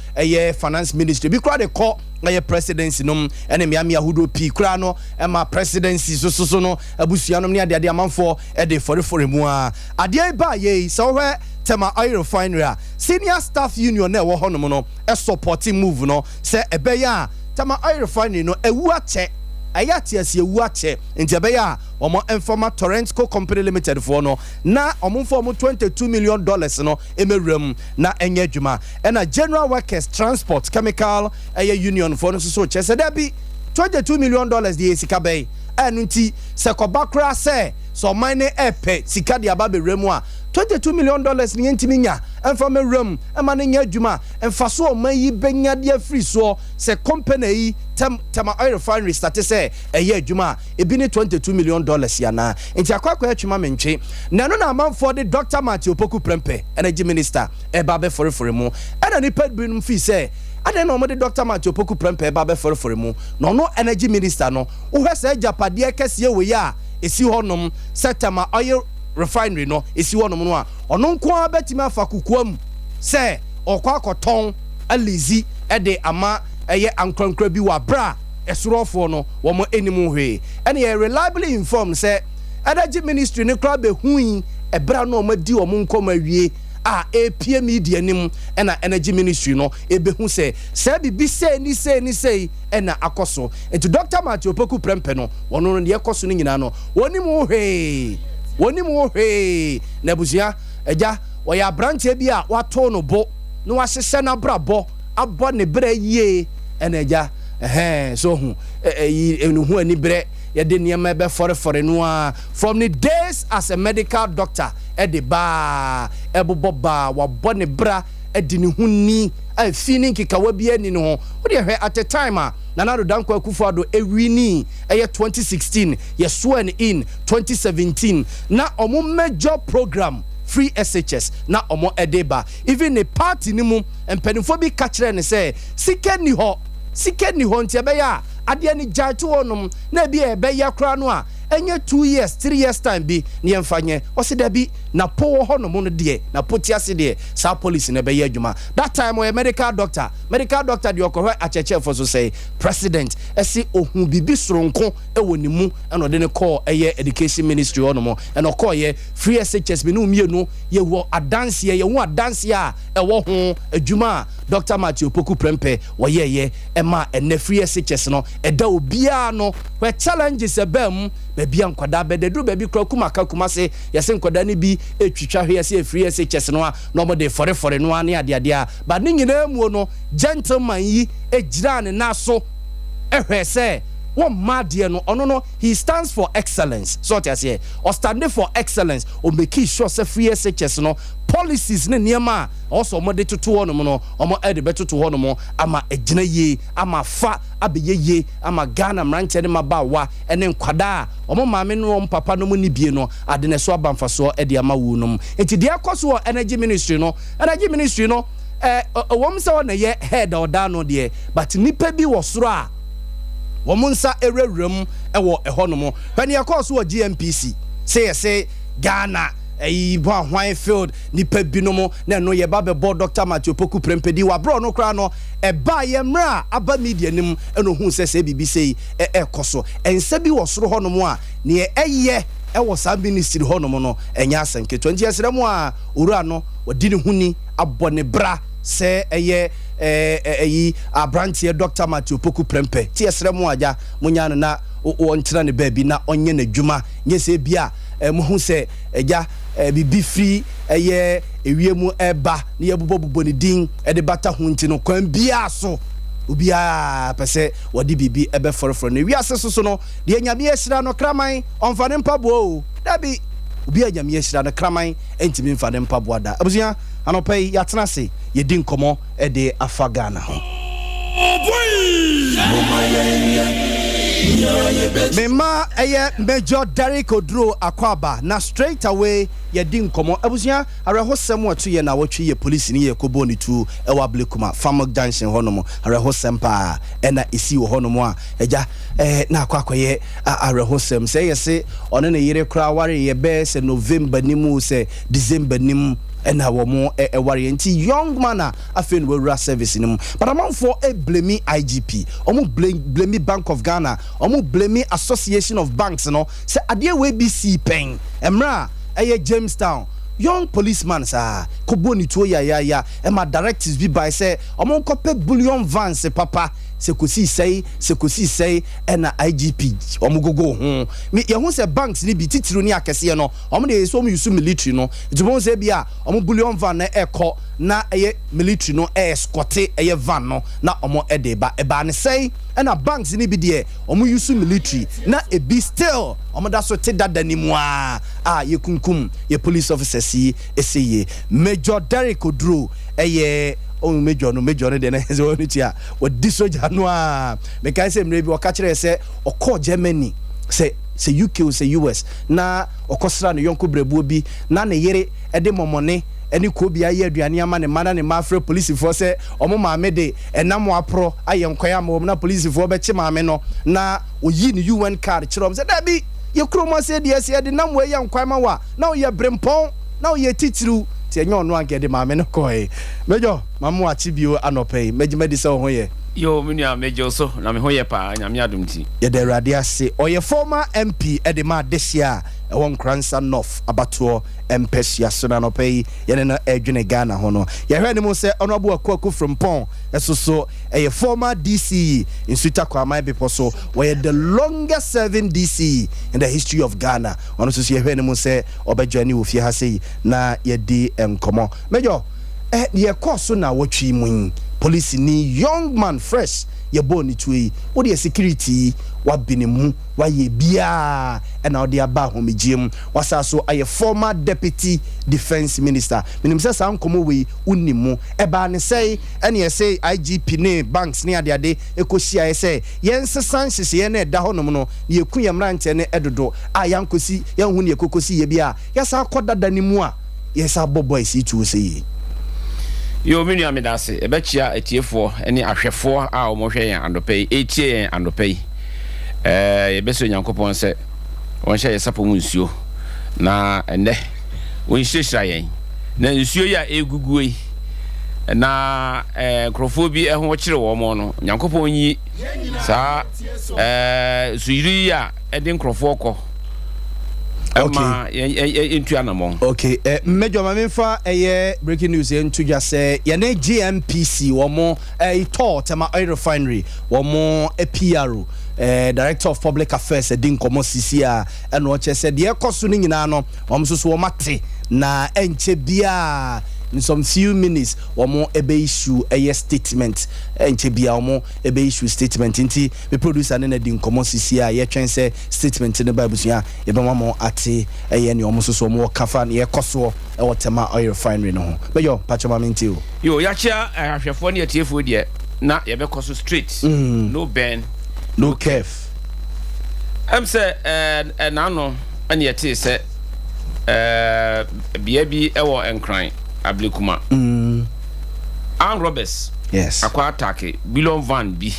finance ministry bi kra de call na presidency nom ene miami ahudo pi kra no ma presidency so no abusua nom ne ade amanfo de for mu a ade ba ye so hwe Tema Oil Refinery senior staff union na wo honom no supporting move no say ebeya Tema Oil Refinery no ewu ache ayati asi ewu ache nti ebeya omo informa Torrentco Company Limited for no na omo for $22 million no emerum na enye adwuma na General Workers Transport Chemical union for no so chese there be $22 million the sika bay anu nti se kobakra se so mine epe sika dia ba be remu a $22 million ni ntimi nya emfa me rem ema ne nya adwuma emfa so man yi benya dia free so se company yi Tema Oil Refinery start say eye adwuma ebi ne $22 million ya na nti akwakwa atwuma mentwe na no na amanfo de Dr. Matthew Opoku Prempe energy minister eba be forefore mu ena ni pad binum fi say ade no mo de Dr. Matthew Opoku Prempe eba be forefore mu no energy minister no wo hwese japade kese we ya esi honom Tema Oil Refinery no esi wonom no a ono nko abetima afa kukuam se okwa akoton alizi de ama ankrankra bi wa bra esorofo no wo mo enimu hwe ene ye reliably informed se energy ministry ne kra be huin ebra no ma di wo nkom awie a APM media nim ena energy ministry no ebehu se bibi se ni sei ena akoso etu Dr. Matthew Opoku Prempe no wono no de akoso no nyina no wonimu hwe na busia eja wo ya branche bi a wato no bo no wahyehye na brabo abo ne bre yie ena eja so hu enu hu ani bre ye de niam be for no a from the days as a medical doctor de ba ebobo ba wabo ne bra edi ne hu ni feeling kikawa bi ani no ho wo de hwe at a time a Nana Danko Akufo-Addo ewini 2016 ye sworn in 2017 na omo major program free SHS na omo edeba even the party ni mu empenifo bi ka kire ne say sika ni ho nti ebe ya ade ani jatu onom na bi ebe ya kra no a enye 2 years 3 years time bi ne yemfanye ose da bi na po ho no mo no de na potiase de sa police na be ye adwuma that time we medical doctor de okohwe acheche for so say president esi ohun bibi soronko e wonimu eno de ne call eye education ministry ono mo eno call ye free SHS bi no mienu ye wo adanse ye wo adanse a e wo ho adwuma Dr. Matthew Poku Prempe wo ye ema ene free SHS no e da obia no we challenges e bam ba bia nkwada bededu ba bi kra kuma se yese nkwada ni bi etwitwa hwe yese free SHS no no mo de fore no ane ade a ba ni nyina mu no gentleman yi ejira ne naso ehwe se one madie no ono no he stands for excellence so to say or standing for excellence o make sure say free SHS no policies ne niema also mo de toto ho no no omo e de betoto ho no mo ama ejina ye ama fa abeye ye ama Ghana mranche ne mabawa ene nkwada omo maame no papa no mo ni bie no ade ne so abamfa so e de ama wu no enti de akoso energy ministry no wom se wona ye head or down no de but nipa bi wo soro a womunsa erewrem ewo ehonomo when you call so GMPC say Ghana bo ahwan field nipa binomo na no ye ba be board Dr. Matthew Poku Prempedi wa bro no kra no e ba ye mra aba media nim eno hu se BBC ekoso ense bi wo soro honomo a ne eye ewo sa ministry honomo no enya asenke 20 years remu a owura no wadi ne huni abone bra se eye abrantie Dr. Matthew Poku Prempe ti esre mu aja munya no na o nkyira ne baabi na onye na dwuma nye se bia mu hu se eja bibi free eye ewiemu eba ne yebubo ne din de bata hu nti no kwan bia so ubia pese wadi bibi ebe foroforo ne wiase so no de nyame yesira no kraman onfane mpabo dabi ubia nyame yesira no kraman entimi mfane mpabo da abusia anopai yatena se yedi nkomo e de afagana ho Mema eye Major Derek Odro akwaba na straight away yedi nkomo abusia arehosem watu ye na wotwe ye police ni ye kobo ni tu ewa blekuma Famok Junction honomo arehosem pa ena isi wo honomo a eja na akwakoye arehosem se yese one ne yire kra ware ye be se November nimu se December nimu ena wo mo warranty young man afen we rura service nim but among for blame IGP omo blame Bank of Ghana omo blame Association of Banks no say ade we BC pen emra Jamestown young policeman sa kobo ni to ya ema directives bi by say omo kope bullion vans papa se kosi sei ena IGP omo gogo ho me ye ho se banks ni bi titiro ni akese no omo de so mo use military no jibon se bia omo bullion van na eko na military no escort van no na omo de ba ne sei ena banks ni bi de omo use military na ebi still omo da so te dada ni mu ye kunkum ye police officers yi eseye Major Derek Odro Major de na ze wonu tia wo disoja no me kai se mre bi o ka kire se o call Germany se UK se US na okosra no yonko brebuo bi na ne yere de momone eni ko bia ye aduane ama ne mana ne mafre police for se omo maame de enam apro ayenkoya ama na police for be che maame no na oyi ni UN card kire om se da bi ye kromo se de se de nam we yankwa ma wa na o ye brempon na o ye titiru ti enyo no anke de maame no koe Major mamu achibio anopei megimedi se ho ye yo munia Major so na me ho ye pa nyame adumti ye de radia se oye former MP edema desia ewon Kransa North abato empesia so na nopei ye na edwene Ghana ho no ye hwe ni mo se onobo akwaku from pon eso a former DC in Suita Kwamai Bepo so were the longest serving DC in the history of Ghana ono so ye hwe ni mo se obejani wo fie ha sei na ye di enkomo Major ye course na wotwi mun police ni young man fresh ye boni tui wo de security wa binimu wa ye bia na ode aba homegiem wasa so aye former deputy defense minister minim se san komo we unimu eba ne sei ene ye sei IGP ne banks ne ade ekosia ye sei yen sesan hye ye na da honom no ye ku ye mrante ne edodo a yankosi ye hu ne ekokosi ye bia ye sa kodada ni mu a ye sa boboy si tu sei yo mini amidase ebechia etiefo ene ahwefo a omohwe yan andopei etie yan andopei ebeso nyankopon se on share sapo nsuo na ene won hyehyra yen na nsuo ya eguguei na krofo bi ho kire wo mo no nyankopon yi sa suyiri ya edin krofo ko okay mejo mamfa breaking news into just say ya na GMPC wo mo ito tema oil refinery wo mo APRO director of public affairs edin komo sisi a eno che se de ekoso ni nyina no wo so wo mate na enche bia in some few minutes womo ebe issue a statement enche bia womo ebe issue statement nti the producer na di nkomo sisi a ye twen say statement ne babusua ye be mamo ate eye ne womo so womo kafa ne ye koso e wotema oil refinery no ho be yo pacho mamenti o yo ya chia ahwefo ne atiefo de na ye be koso straight no ben no kef am say na no ane yete say bia bi e wo enkran Ablikuma. Armed robbers. Yes. Akwa attack billion van bi.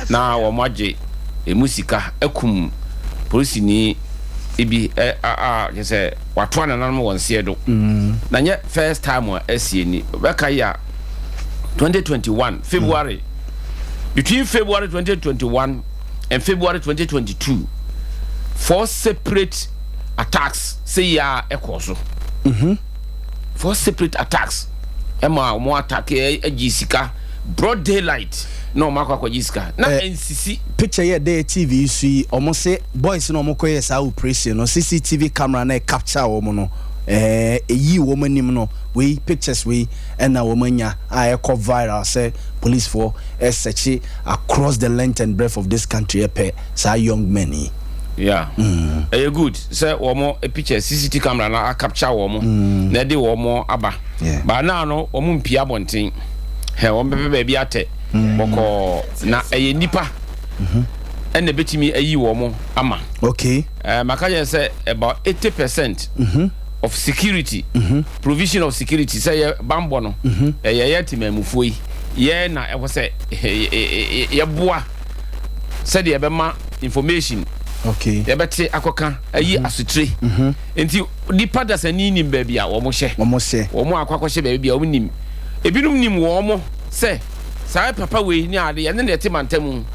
Na wo maje emusika ekum police ni ebi you say watu na nan won se do. Na nye first time wa asie ni. Beka ya 2021 February. Between February 2021 and February 2022 4 separate attacks say ya ekoso. For separate attacks. Emma mo attack Jessica broad daylight. No makwa kwa Jessica. Na NCC picture here there TV see almost say boys no mo koye sa operation no CCTV camera na capture wo no eyi wo manim no we pictures we and na wo manya a viral say police for search across the length and breadth of this country sa young men. Yeah. Good. Say womo a picture CCTV camera na capture womo. Na de womo aba. Ba na no womo mpia bonten. He wo bebe bia ate. Boko na nipa. And betimi ayi womo ama. Okay. Makaje say about 80% of security. Provision of security say bambo no. Ye timamufoi. Ye na e wo say ye boa. Say de be ma information. Okay. Yebete akoka ayi asutre. Enti nipa da sani nim ba bia wo mo hye. Wo mo akwa hye ba bia wo nim. Ebinum nim wo mo se sa papa we ni ade ye ne ete mantam.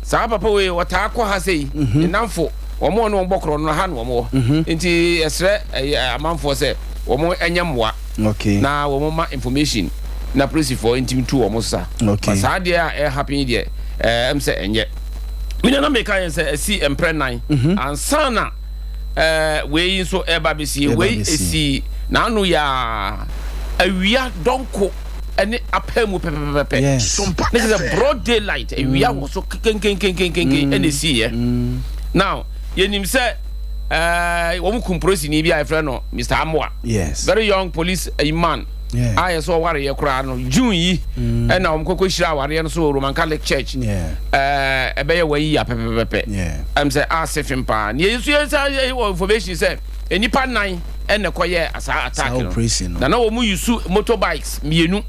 Sa papa we wata akwa ha sei. Namfo wo mo no gbokro no ha no mo. Enti esre amanfo se wo mo enyamwa. Okay. Na wo mo ma information na police for intim tu wo mo sa. Okay. Sa de a happen de em se enye. We don't make I say see emprenai and sana we so eba be see we see na no ya awia donko ene apemu pepepepe. SOMPA. This is a broad daylight awia was so ken ene see now yenim say wo mu kumprosi ni bia friend no Mr. Amwa. Yes. Very young police man. Yeah. I saw ware ye kra no June yi and na omkoko hira ware no so Roman Catholic Church. Yeah. Ebe ye wayi ya pepepepe. Yeah. I'm say asefim pa. Ne yesu information say enipa nan and koye asa attack no. Na wo mu use motorbikes mienu.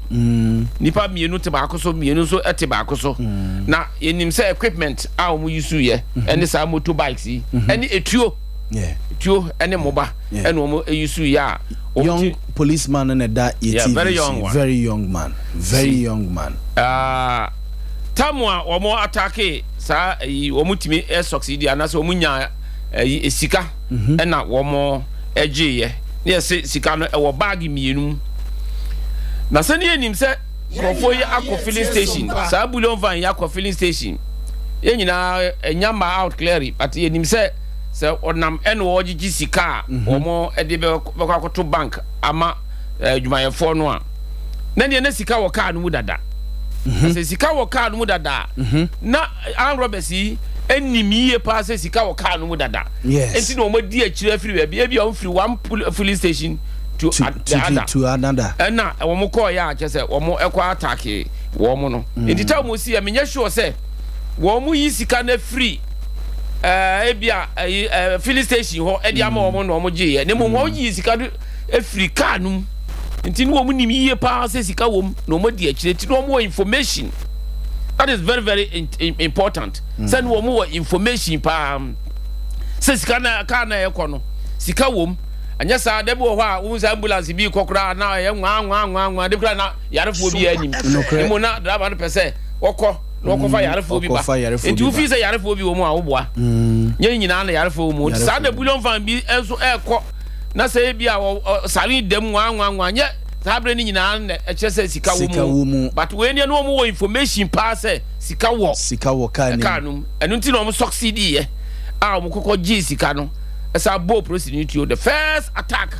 Nipa mienu te ba akoso mienu so ete ba akoso. Na yenim say equipment a wo mu use ye and say motorbikes yi. Any etuo. Yeah. Etuo and moba and wo mu use ya. Young policeman and that very young one. Very young man. Very young man. Tamwa omo attack sa omo timi succeed anase omo nya esika na omo eje ye na se sika no e wo bag mienu na se ne enim se krofo ye akọ filling station sa bullion van ye akọ filling station ye nyina enyama out clearly but ye enim se onam eno ogigi sika omo ede be akoto bank ama dwumayefo no a na ne na sika wo car no mu dada se sika wo car no mu dada na an robesi enimiye pa se sika wo car no mu dada enti no mo di akire afiri bia bia on free one filling station to another na wo mo call ya che se wo mo ekwa attack wo mo no enti ta mo si ya menye sure se wo mo yi sika na free ebia filling station ho edi ama wo mo no mo je ye ne mo wo yi sika do efiri car no nti no mo nimi ye pa se sika wo no mo di akire ti no mo information that is very very important send wo mo information pa se sika na car na ekɔ no sika wom anya sa de bo ho a wo sa ambulance bi kokora na ye nwa de kura na yarefo bi anim emo na driver no pese wokɔ na wokɔfa yarefo bi ba enti wo fi se yarefo bi wo mu a wo boa nye nyina na yarefo mu sa de bullion fan bi enso ekɔ na se bi a sari dem nwa nye sabre ni nyina na ekyese sika wo mu but we ne no mo information pa se sika wo kanum enu nti no mo succeed ye a mo kokɔ gi sika no esa bo prosecution the first attack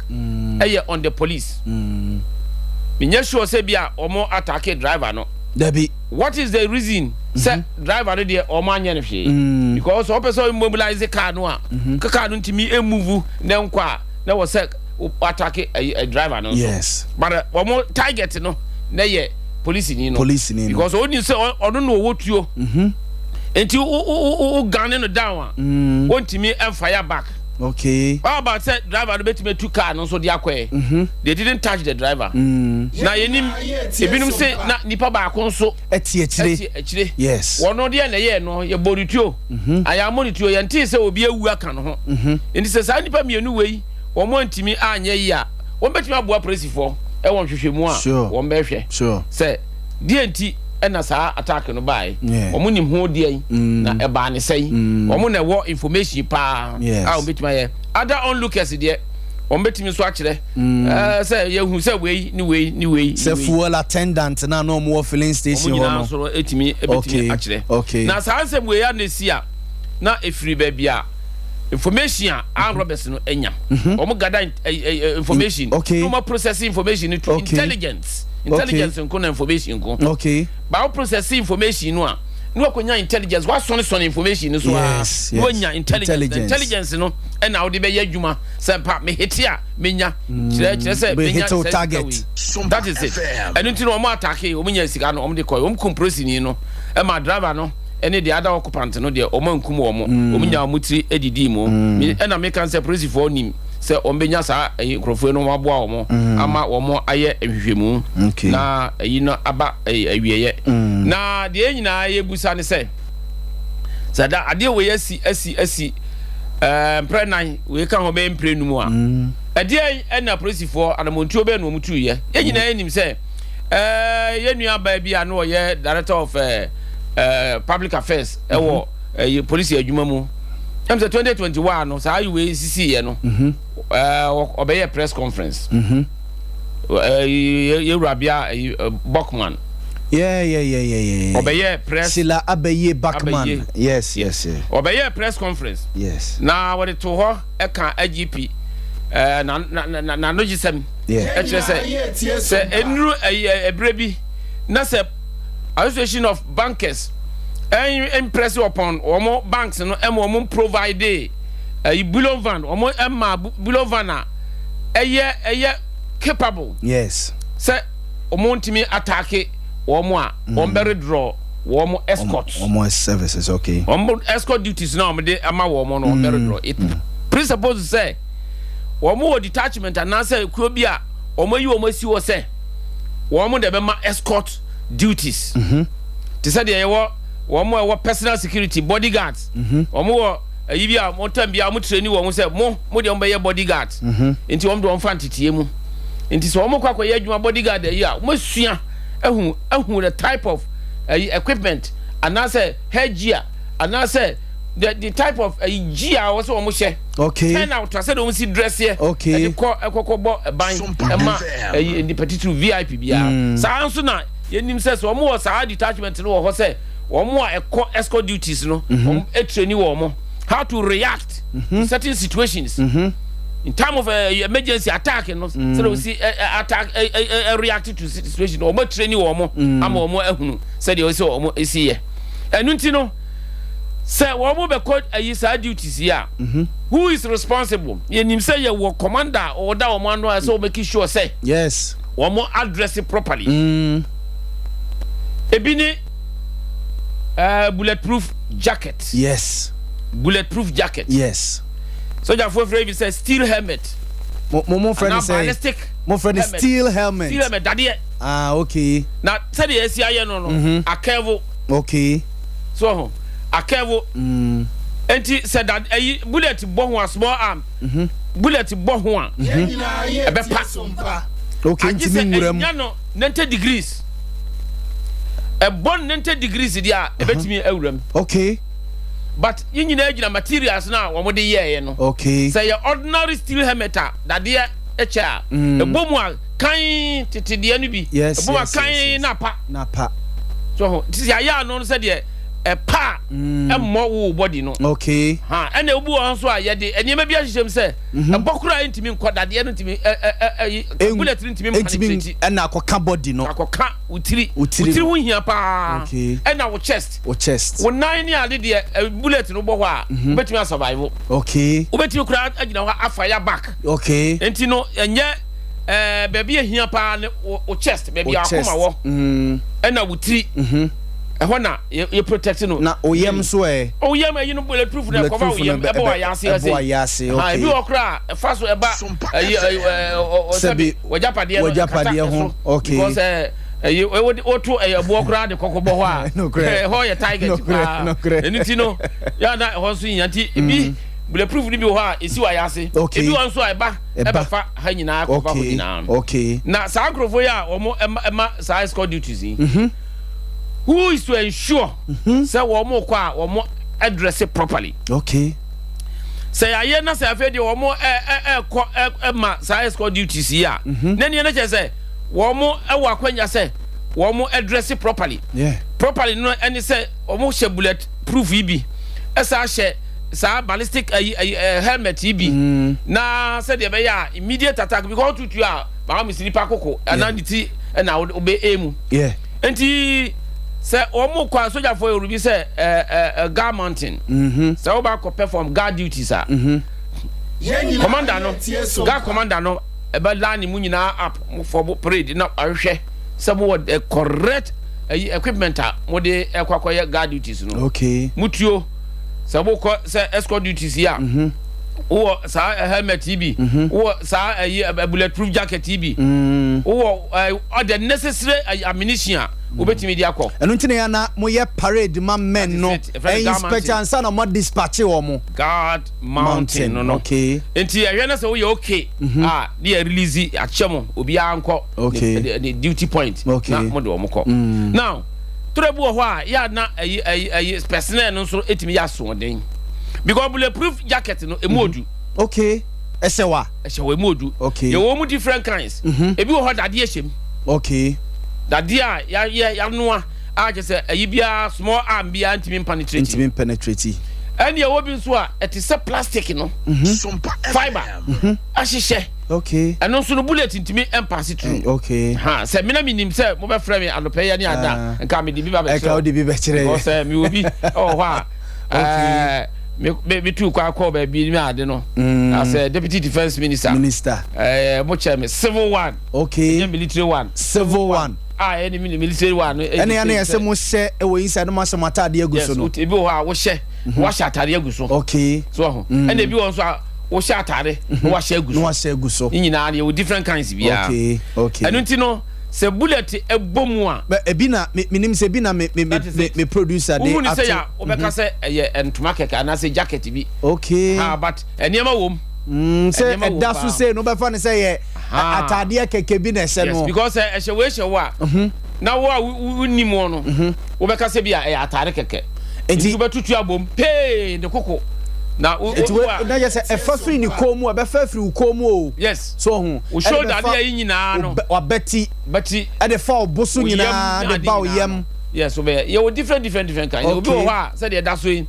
on the police me sure say bia omo attack driver no Debbie, what is the reason say driver no dey omo anya ne hwe because o person mobilize the car no a car no ntimi move na nkwa na wo say attack a driver no yes but omo target no na ye police ni no because only say ono no wotuo enti o gun no down won timi fire back. Okay. How about say driver no betime two car no so dey akwa they didn't touch the driver na yenim ebinum say na nipa ba ko so etiechire yes wono dey na ye no ye borituo aya monituo ye nti say obi awu aka no ho enti say sa nipa mienu wei wo mo ntimi anya yi a wo betime aboa presifo e won hwehwemu a wo mbehwe say die nti ena sa attack no bai omo nim ho die na e ba ne sei omo na wo information pa a o betima ye other onlookers die omo betimi so akire say ye hu say wei ni wei say fuel attendant na no mo filling station ho no so etimi ebetimi akire na sa ansem wei ya na si a na efiri ba bia information a Roberts no enya omo gather information no more processing information to intelligence nko na information nko ba processing information no a no akonya intelligence wa son information so a no nya intelligence no e na wo de be adwuma say pa me hiti a menya kire say menya target that is it and until no more attack o menya sika no o de koy o compressing no e ma driver no any the other occupant no de o man kum o mo o menya mutiri edidi mo e na me kan say police for nim say o mbenya sa nkrofo no maboa o mo ama o mo aye ehwehwemu na yi no aba awieye na de enyina ye busa ne say sada ade we asi prenan we kan ho be mprenu mu a ade na police for anamontuo be no mutu ye enyina enim say ye nua ba bia no ye director of public affairs ewo police adwuma mu em say 2021 no say we CC ye no obeye press conference ye Rabia Bachman obeye press Sila Abeye Bachman yes obeye press conference yes na what to ho e kan IGP na no gisem say enru ebrebi na say Association of Bankers impress upon omo banks no emo provide bullion van omo emma bullion van eye capable yes say omo ntimi attack omo a ombe draw omo escort omo services okay omo escort duties na omo de ama omo no ombe draw it principles say omo detachment and say kuo bi a omo yi omo si wo say omo de be ma escort duties to say there wo personal security bodyguards wo ayi bia mo tambia mo training wo say mo de mo be bodyguard enti wo do mfa ntetie mu enti so wo kwakwa ye adwuma bodyguard ayi a mo sua ehun the type of equipment and I say headgear and I say the type of gear wo so wo she okay turn out to say do see dress here okay e kokko ban ema in the particular VIP bia sa anso na yenim say so mo sa detachment no wo ho say wo mo escort duties no e train wo mo how to react in certain situations in time of emergency attack no so we see attack react to situation wo mo train wo mo ama wo mo ehunu say dey say wo mo esi ye enu nti no say wo mo be code sa duties here who is responsible yenim say ye wo commander or da wo mo ando say wo make sure say yes wo mo address it properly ebini bulletproof jacket yes bulletproof jacket yes so just for free say steel helmet mo friend say ballistic mo friend steel helmet daddy okay na say the sia ye no akevo okay so akevo enti said that a bullet bo small arm bullet bo ho a ebepa okay ntimi wuram no 90 degrees a bon 90 degrees dia ebetimi awuram okay but yin nyina agina materials na wo mo de ye no okay say your ordinary steel helmet that there echa ebomu a kan tete no bi ebomu a kan na pa so this ya no say de a pa emmo wo body no okay ha ena obu on so a ye de enema bi ahyehyem say ebokura ntimi nkoda de no ntimi bullet ntimi manipulate ena akoka body no akoka utiri wo hia pa ena wo chest wo nine ni ade de bullet no bo ho a betimi survive okay obetimi kura agina ho afire back okay enti no enye baby ehia pa ne wo chest baby akoma wo ena wutiri ehona you protect no na oyem so oyem ayi no bulletproof na cover oyem ebo ayase ha ebi okra faso eba sebi wajapade ho okay because oto ebo okra de kokobo ho a ho ye tiger no eniti no ya na ho so yanti ebi bulletproof ni bi ho a esi ayase ebi won so eba fa ha nyina cover ho nyina okay na sa akrofo ya omo ema sa escort duties who is to ensure say womo kwa womo address it properly okay say aye na say afedi womo ma say escort duties here na ne na say womo wa kwanya say womo address it properly properly no any say womo she bullet proof ibi esa she sa ballistic helmet ibi na say de be ya immediate attack because tutu a ba mi silipa koko na nditi na obe emu enti say omo kwa soldier for Yorubi say guard mountain say oba ko perform guard duties commander no guard commander no ebe land mu nyina up for parade na ahwe say mo correct equipment mo de ekwakoye guard duties no okay mutuo say mo ko say escort duties ya wo sa helmet ibi wo sa bulletproof jacket ibi wo the necessary ammunition obetimi di akọ enu ntine ya na mo ye parade ma men no inspector ansa na mo dispatch wo mo guard mountain no okay enti ehwe na se wo ye okay dey release achemo obi anko the duty point na mo de wo ko now trebu ho a ya na personnel no so etimi ya so den because bulletproof jacket no emodu okay esewa emodu okay ye wo mu different kinds ebi wo ho dade ehiem okay dadia ya noa a je say ayibia small arm bia ntimi penetrate ene wo bi nso a etise plastic no SOMPA fiber ahihye okay eno nso no bullet ntimi pass through okay ha say me na minim say mo be frame anope ya ni ada nka me di bi ba be eka odi bi be kire o say me obi ho a me tu kwa ba bi mi ade no as a deputy defense minister mo chairman civil one okay military one civil one any military one ene ya na yese mo hye e wo inside no masem atade aguso no ebi wo ha wo hye wo hye atade aguso okay so ho ene bi won so wo hye atade wo hye aguso nyina na wo different kinds bia okay enu nti no se bullet ebomu a ebi na minim se bi na me producer dey at say ya obeka say entuma keka na say jacket bi okay but enema wom say edasu say no be fa ne say ye atade keke bi na ese no yes because ehye we hye wa na wo ni mo no obeka say bi atade keke enti betutu abom pe de koko na na yes e fa free ni komu e be fa free komu o yes so hu o show that dey nyina no wa beti e dey fa obosu nyina dey ba oyem yes o be you different kind obi o ha say dey da so yi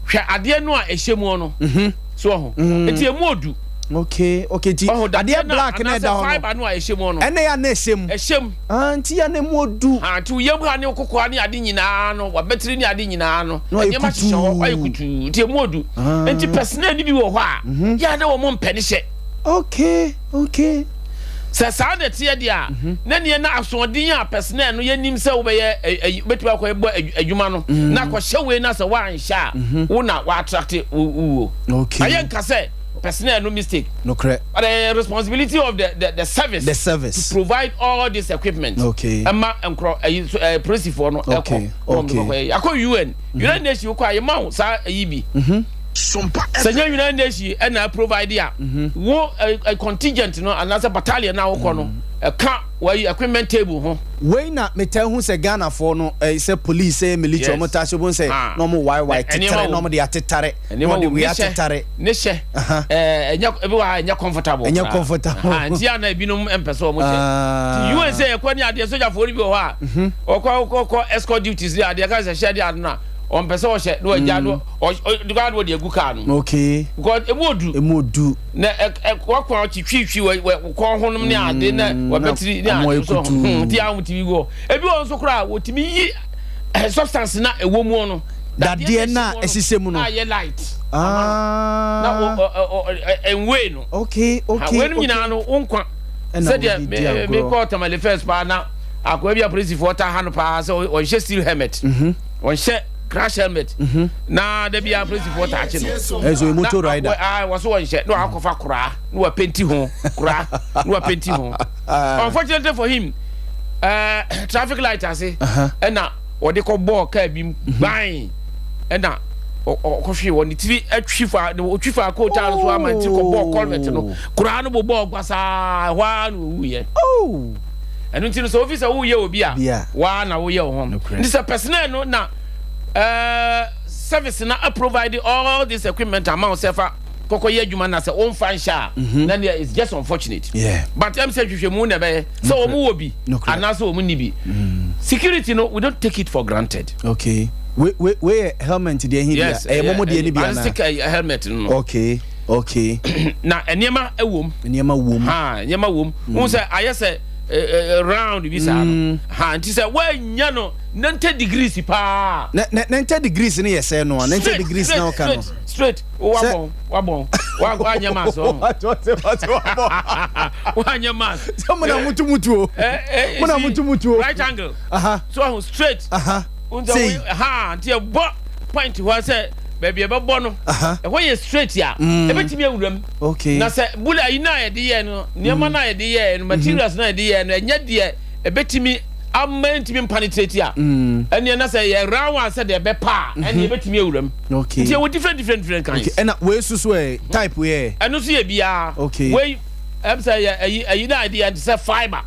hwe ade no a ehyemu no so hu enti emu odu okay ti ade black na da ho fiber no a ehyemu no ene ya na ehyem anti ya na mu odu tu yem ha ne kokko ne ade nyina no wa betri ne ade nyina no ene ma hye ho wa ekutu ti emu odu enti personnel ni bi wo ho a ya na wo mo mpene hye okay sa de tie dia na ne na asodin a personnel no yanim se wo be ye betu akwa ebo adwuma no na kwa hyewe na se wa ansha wo na wa attract wo okay ayen ka se personnel no mistake no correct but the responsibility of the service to provide all this equipment okay ama enkro principal no okay akọ UN United Nations kwa ye ma sa ayi bi SOMPA senya United Nations and I provide ya wo a contingent no another battalion na wo no ka why equipment table ho we na metan hu se Ghana for no say police say military mo ta so bon say no mo why tetare no mo de atetare no de we atetare ne she enya ebi wa enya comfortable nti ana ebinom empeso mo che USA ekwani ade soldier for bi ho a okọ escort duties dey ade ka se share dey na on person o she no agya do the guard wo dey egu car no okay because emodu na kwakwa twitwi we ko honum ne ade na wa battery ne ade so ti am ti go ebi won so kra wo timi yi substance na ewo mu no that dey na esisemu no ye light na enwe no okay when nyina no onkwa said me call tamale first pa na akwa bia police for ta hanu pa so on she steel helmet on she crash helmet na da bia police for ta chi no ezo motor rider was one she no akofa kura no wa penti ho kura no wa penti ho unfortunately for him traffic light ase na odi ko ball car bi ban na okofie woni tiri atwifa otwifa ko ta so amanti ko ball culvert no kura no bo ball gbasa hwa no wuye enu ntino so officer wuye obi a wa na wuye ho this a personnel no na service na provide all this equipment amount sefa koko ye adwuma na se on fan sha na is just unfortunate but am say hwehwemu na be so omu wo bi anaso omu ni bi security no we don't take it for granted okay we helmet dey here momo dey ni bi na helmet no okay na enema ewom enema wom won say ayese round bi sa no nti say wanya no 90 degrees pa 90 degrees ni yese no 90 degrees na o ka no straight wabon wanya mas so wanya mas muna mutu right angle so straight nti bo point wa say baby ebe bo no e ye straight ya e betimi awuram na say bula ina ye de ye no niema na ye de ye no materials na ye de ye no enya de e betimi amantimi penetrate ya ene na say ye rawa say de be pa ene e betimi awuram nti we different kinds and we susu e type we eno so ye bia we am say ye na idea to say fiber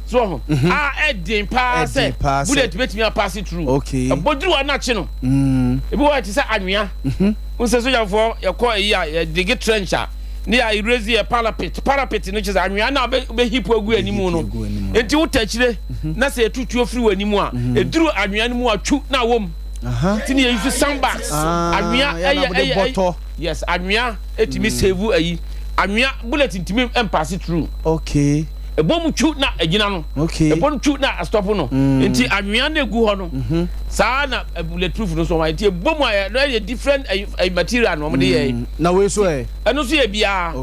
so edin pass bullet betimi pass it through bodru na che no ebi wa ti say anwea unse so for ye call e dig trencher ne ya erase ye parapet no che anwea na be hip agu animu no enti utachire na say tutu ofiri wanimu a eduru anwea no mu atwu na wom tini ye use sandbags anwea yes anwea etimi save ayi anwea bullet intimi pass it through ebom chu na agina no ebom chu na stop no enti anwea na egu ho no saa na bulletproof no so enti ebom a different material no mo de ye na we so eno so ye bia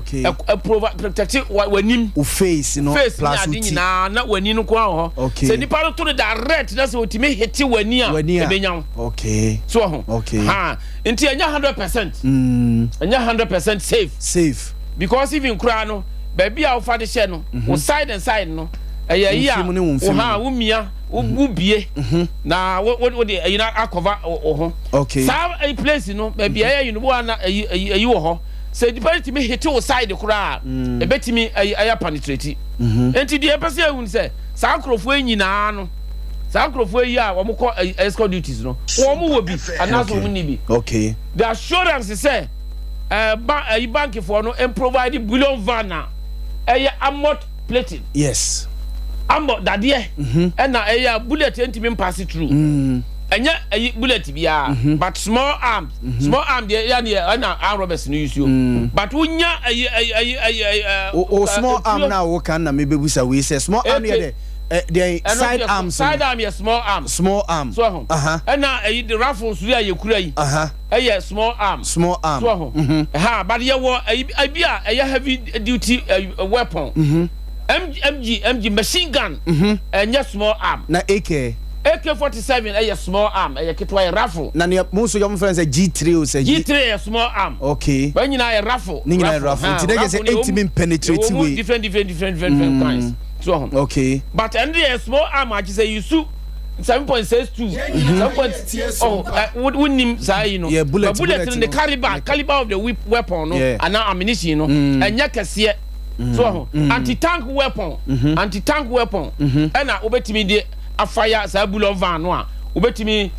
protect wanim o face no plus na wani no ko ho se nipa no to direct na se otimi hiti wani a ebenyam so ho enti enya 100% safe because even kura no baby a ufa de share no o side and side no eya wo mia wo bie na wo de you know cover ho sa a place no baby eya you know na eyi wo ho say the me hit o side kura e betimi eya penetrate enti de pese ehun say sa krofo enyina no sa krofo eyi a wo ko escort duties no wo mo wo bi anaso wo ni bi the assurance say bank for no and provide bullion van armored plating. Yes. Armored that year. And now bullet entiment pass it through. And yeah, a bullet bia, but small arms. Small arm and arm robbers use you. But when ya small arm now can maybe we say small arm here. The side arms. Side arm, yes, small arm. Small arm. So, and now the raffles we are you cray. Small arm. Small arm. So, but you were a heavy duty weapon. MG machine gun. And yes, small arm. Na AK-47 a small arm. A kitwa raffle. Na most of your friends say G3 or say G3 a small arm. Okay. When you know a raffle. Today say 80 penetrate way. Different kinds. So, okay. But and the small arm I just say you sue 7.62 wouldn't him say you know bullet in the caliber of the weapon no and ammunition no and yakase so anti-tank weapon and obetimi de afire say bullet van no a obetimi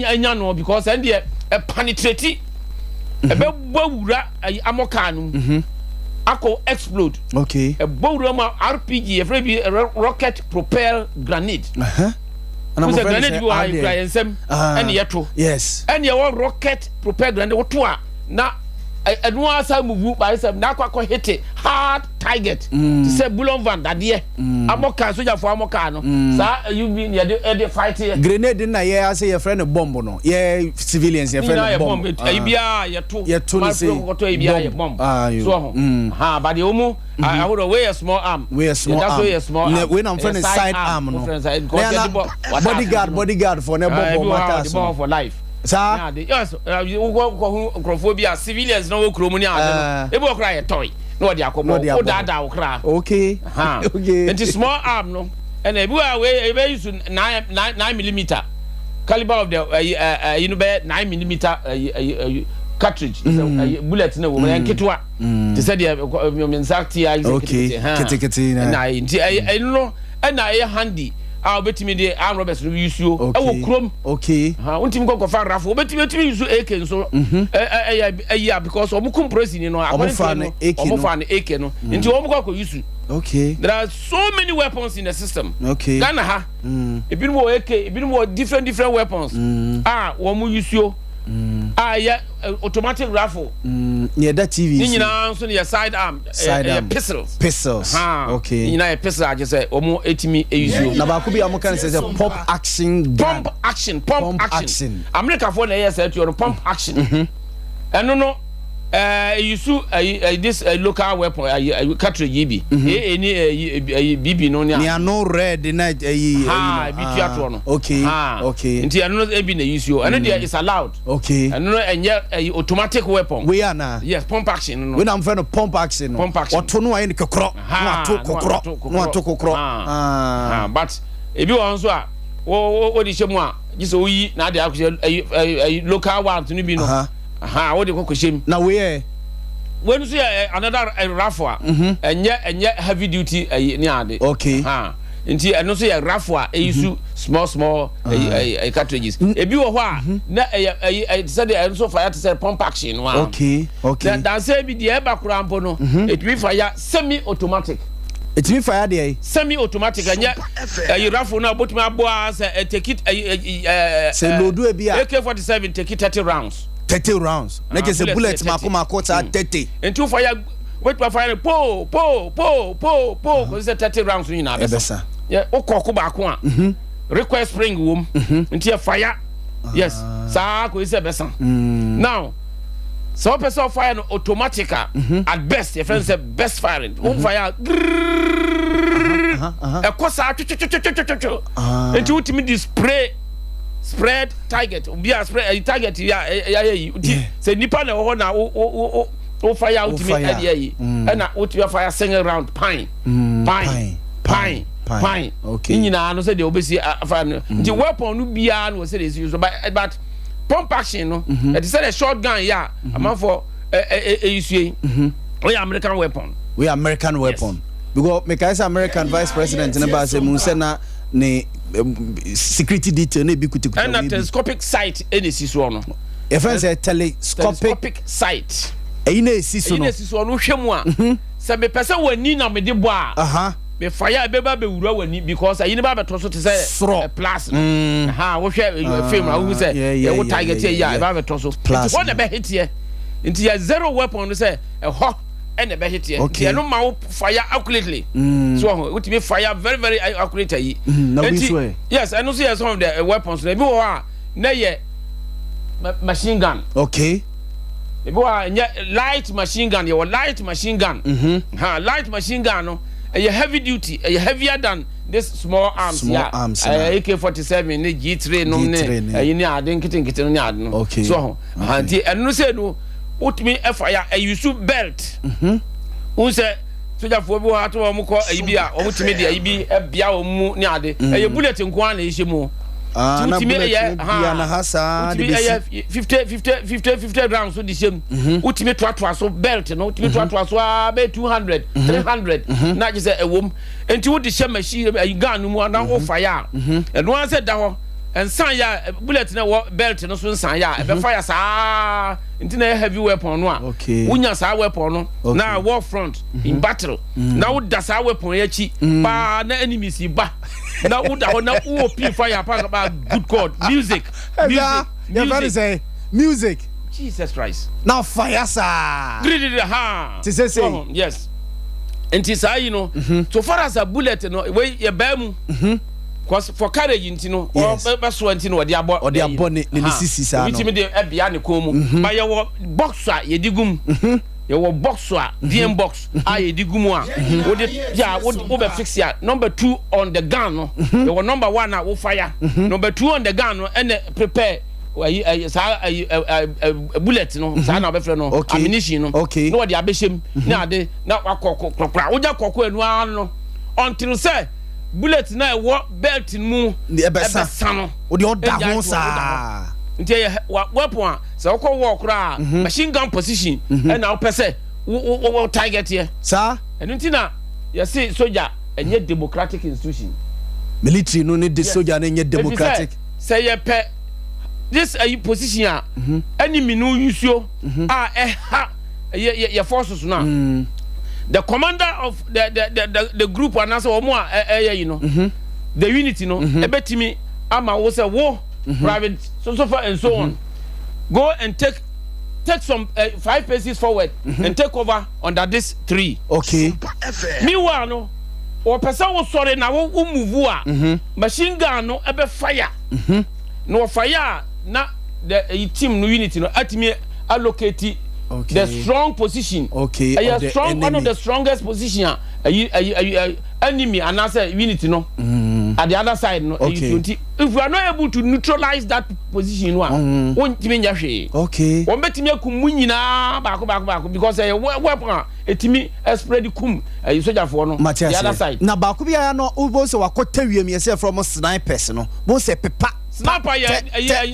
anya no because and dey penetrate ebe bawura amoka no Ako explode. Okay. A Borama RPG, a rocket propelled grenade. And I'm a grenade you are and yet. Yes. And your rocket propelled grenade. What now? I don't want to move by some now. Hit it hard target. To say Bulon Van that year. Amoka soldier for Amokano. Sir, you mean you're fighting grenade in a year? I say your friend a bomb no. Yeah, civilians. Your friend a bomb. You're two. Bomb. So but the Omo, I would wear a small arm. Wear a small arm. That's a small arm. When I'm friend side arm no. Bodyguard for never bomb for life. Sir, yes, you go chromophobia civilians no chromia. They will cry a toy. No, they are come. Oh, dada will cry. Okay. Okay. It is small arm, no, and a very soon 9mm caliber of the 9mm cartridge. Bullet no and kitwa. They said exactly. Okay. I know, and I handy. I'll bet me the arm robbers will use you. I will chrome. Okay. One team go for raffle, but you use AK so. Yeah, because Omukum pressing, you know, I'm fan AK no. Into Omuko use you. Okay. There are so many weapons in the system. Okay. Ghana ha. If you more AK, if you more different weapons. Womu use you. Yeah, automatic rifle. Yeah, that TV. You know, so your side arm. Pistols. Okay. You know, a pistol. I just say, Omo 80 use. Now, I could be a more kind of a pump action. Pump action. America for the year said you pump action. And no. You sue this local weapon, cartridge BB. Any BB no near. No red in night. Okay. Until I know they be the issue. And then it's allowed. Okay. And no, and yet automatic weapon. We are now. Yes, pump action. When I'm friend of pump action. What to know any kokro? No to kokro. But if you answer, what is your one? Just we now they a local one to be no. What do you call him? Now we when you see another rifle and yet heavy duty okay. Until I know say a rifle issue small cartridges. If you are I said I also fire to say pump action. Okay. Then say be the background no. It will fire semi-automatic. It will fire the semi-automatic and yet you rifle now but my boy take it say load do be AK-47 take it 30 rounds. 30 rounds. Like a bullet, Makota 30. And two fire, wait for fire, po, because it's 30 rounds in Abessa. Yeah, Okokubakwa. Request spring room until fire. Yes, Sako is a besan. Now, so person fire automatic at best, your friend said best firing. Fire. A cosa and you ultimately spray. Spread target be a spread target say nipa na ho na o fire out me and na o to fire single round pine okay nyina no say the obesi fire the weapon no bia no say dey use but pump action no it is a shotgun am for use we American weapon because make us American vice president na say mun say na ne security detail na bikuti and a telescopic sight any siso no your friend say telescopic sight na siso no hwemu a say me pese wani na me de bo a me fire beba be wura wani because ayi ne ba beto so te say plus wo hwe film a wo say wo target ya ba beto so what na be hit here into your zero weapon say ho and the hit here. Okay. No ma fire accurately. So it be fire very accurately. Yes, I know see some of the weapons. Maybe na ye machine gun. Okay. Maybe light machine gun. Your light machine gun. Light machine gun. No, a heavy duty. A heavier than this small arms. AK-47, G3, no, ne. Okay. So, and no say no. Put me fire a use belt. Who say soja fo bi wa to mo ko ayi a o mutimi de ayi bi bia o mu ni ade e bullet nko an na ehye mu na bullet bia na hasa de 50 rounds so di shem utimi toa so belt no utimi toa so be 200 300 na je say ewom enti wo di shem machine ayi gun mu na o fire e no an say da ho ensan ya bullet na wo belt no so ensan ya e be fire saa enti na heavy weapon no a unya saa weapon no na war front in battle na wo da saa weapon ya chi ba na enemies ba na wo da ho na wo p fire pa ba good god music say music Jesus Christ now fire sa grid ha to say yes enti saa you know so far as a bullet no we ye ba mu cause for carriage intino or so intino odi abo ne sisi sa no bitimi de ebia ne komu ba ye wo boxer ye digum ye wo boxer DM box ye digum a wo de ya wo be fix ya number 2 on the gun no ye wo number 1 na wo fire number 2 on the gun no and prepare sa bullet no sa na be fre no ammunition no no wo de abeshem na ade na wakoko kropra wo ja kokko enu an no until say bullet na wo belt mu ebesa no o de oda ho sa nti weapon so ko wo kra machine gun position and now pese wo target here sa enu nti na you see soldier enye democratic institution military no ne de soldier na enye democratic say ye pe this position a enemy no usual ye forces na the commander of the group and also you know the unity no ebetimi ama wo say wo private so far and so on go and take some 5 paces forward and take over under this 3 okay meanwhile no or person wo sorry na wo move a machine gun no ebe fire no fire na the team no unity no atimi allocate the strong position strong one of the strongest position enemy and as unity no at the other side no if we are not able to neutralize that position one won't mean yahwe one betimi akum nyina baako because weapon etimi spread kum soldier for no the other side na baako bia no ubo se wakota wiem yese from snipers no bo se pepa sniper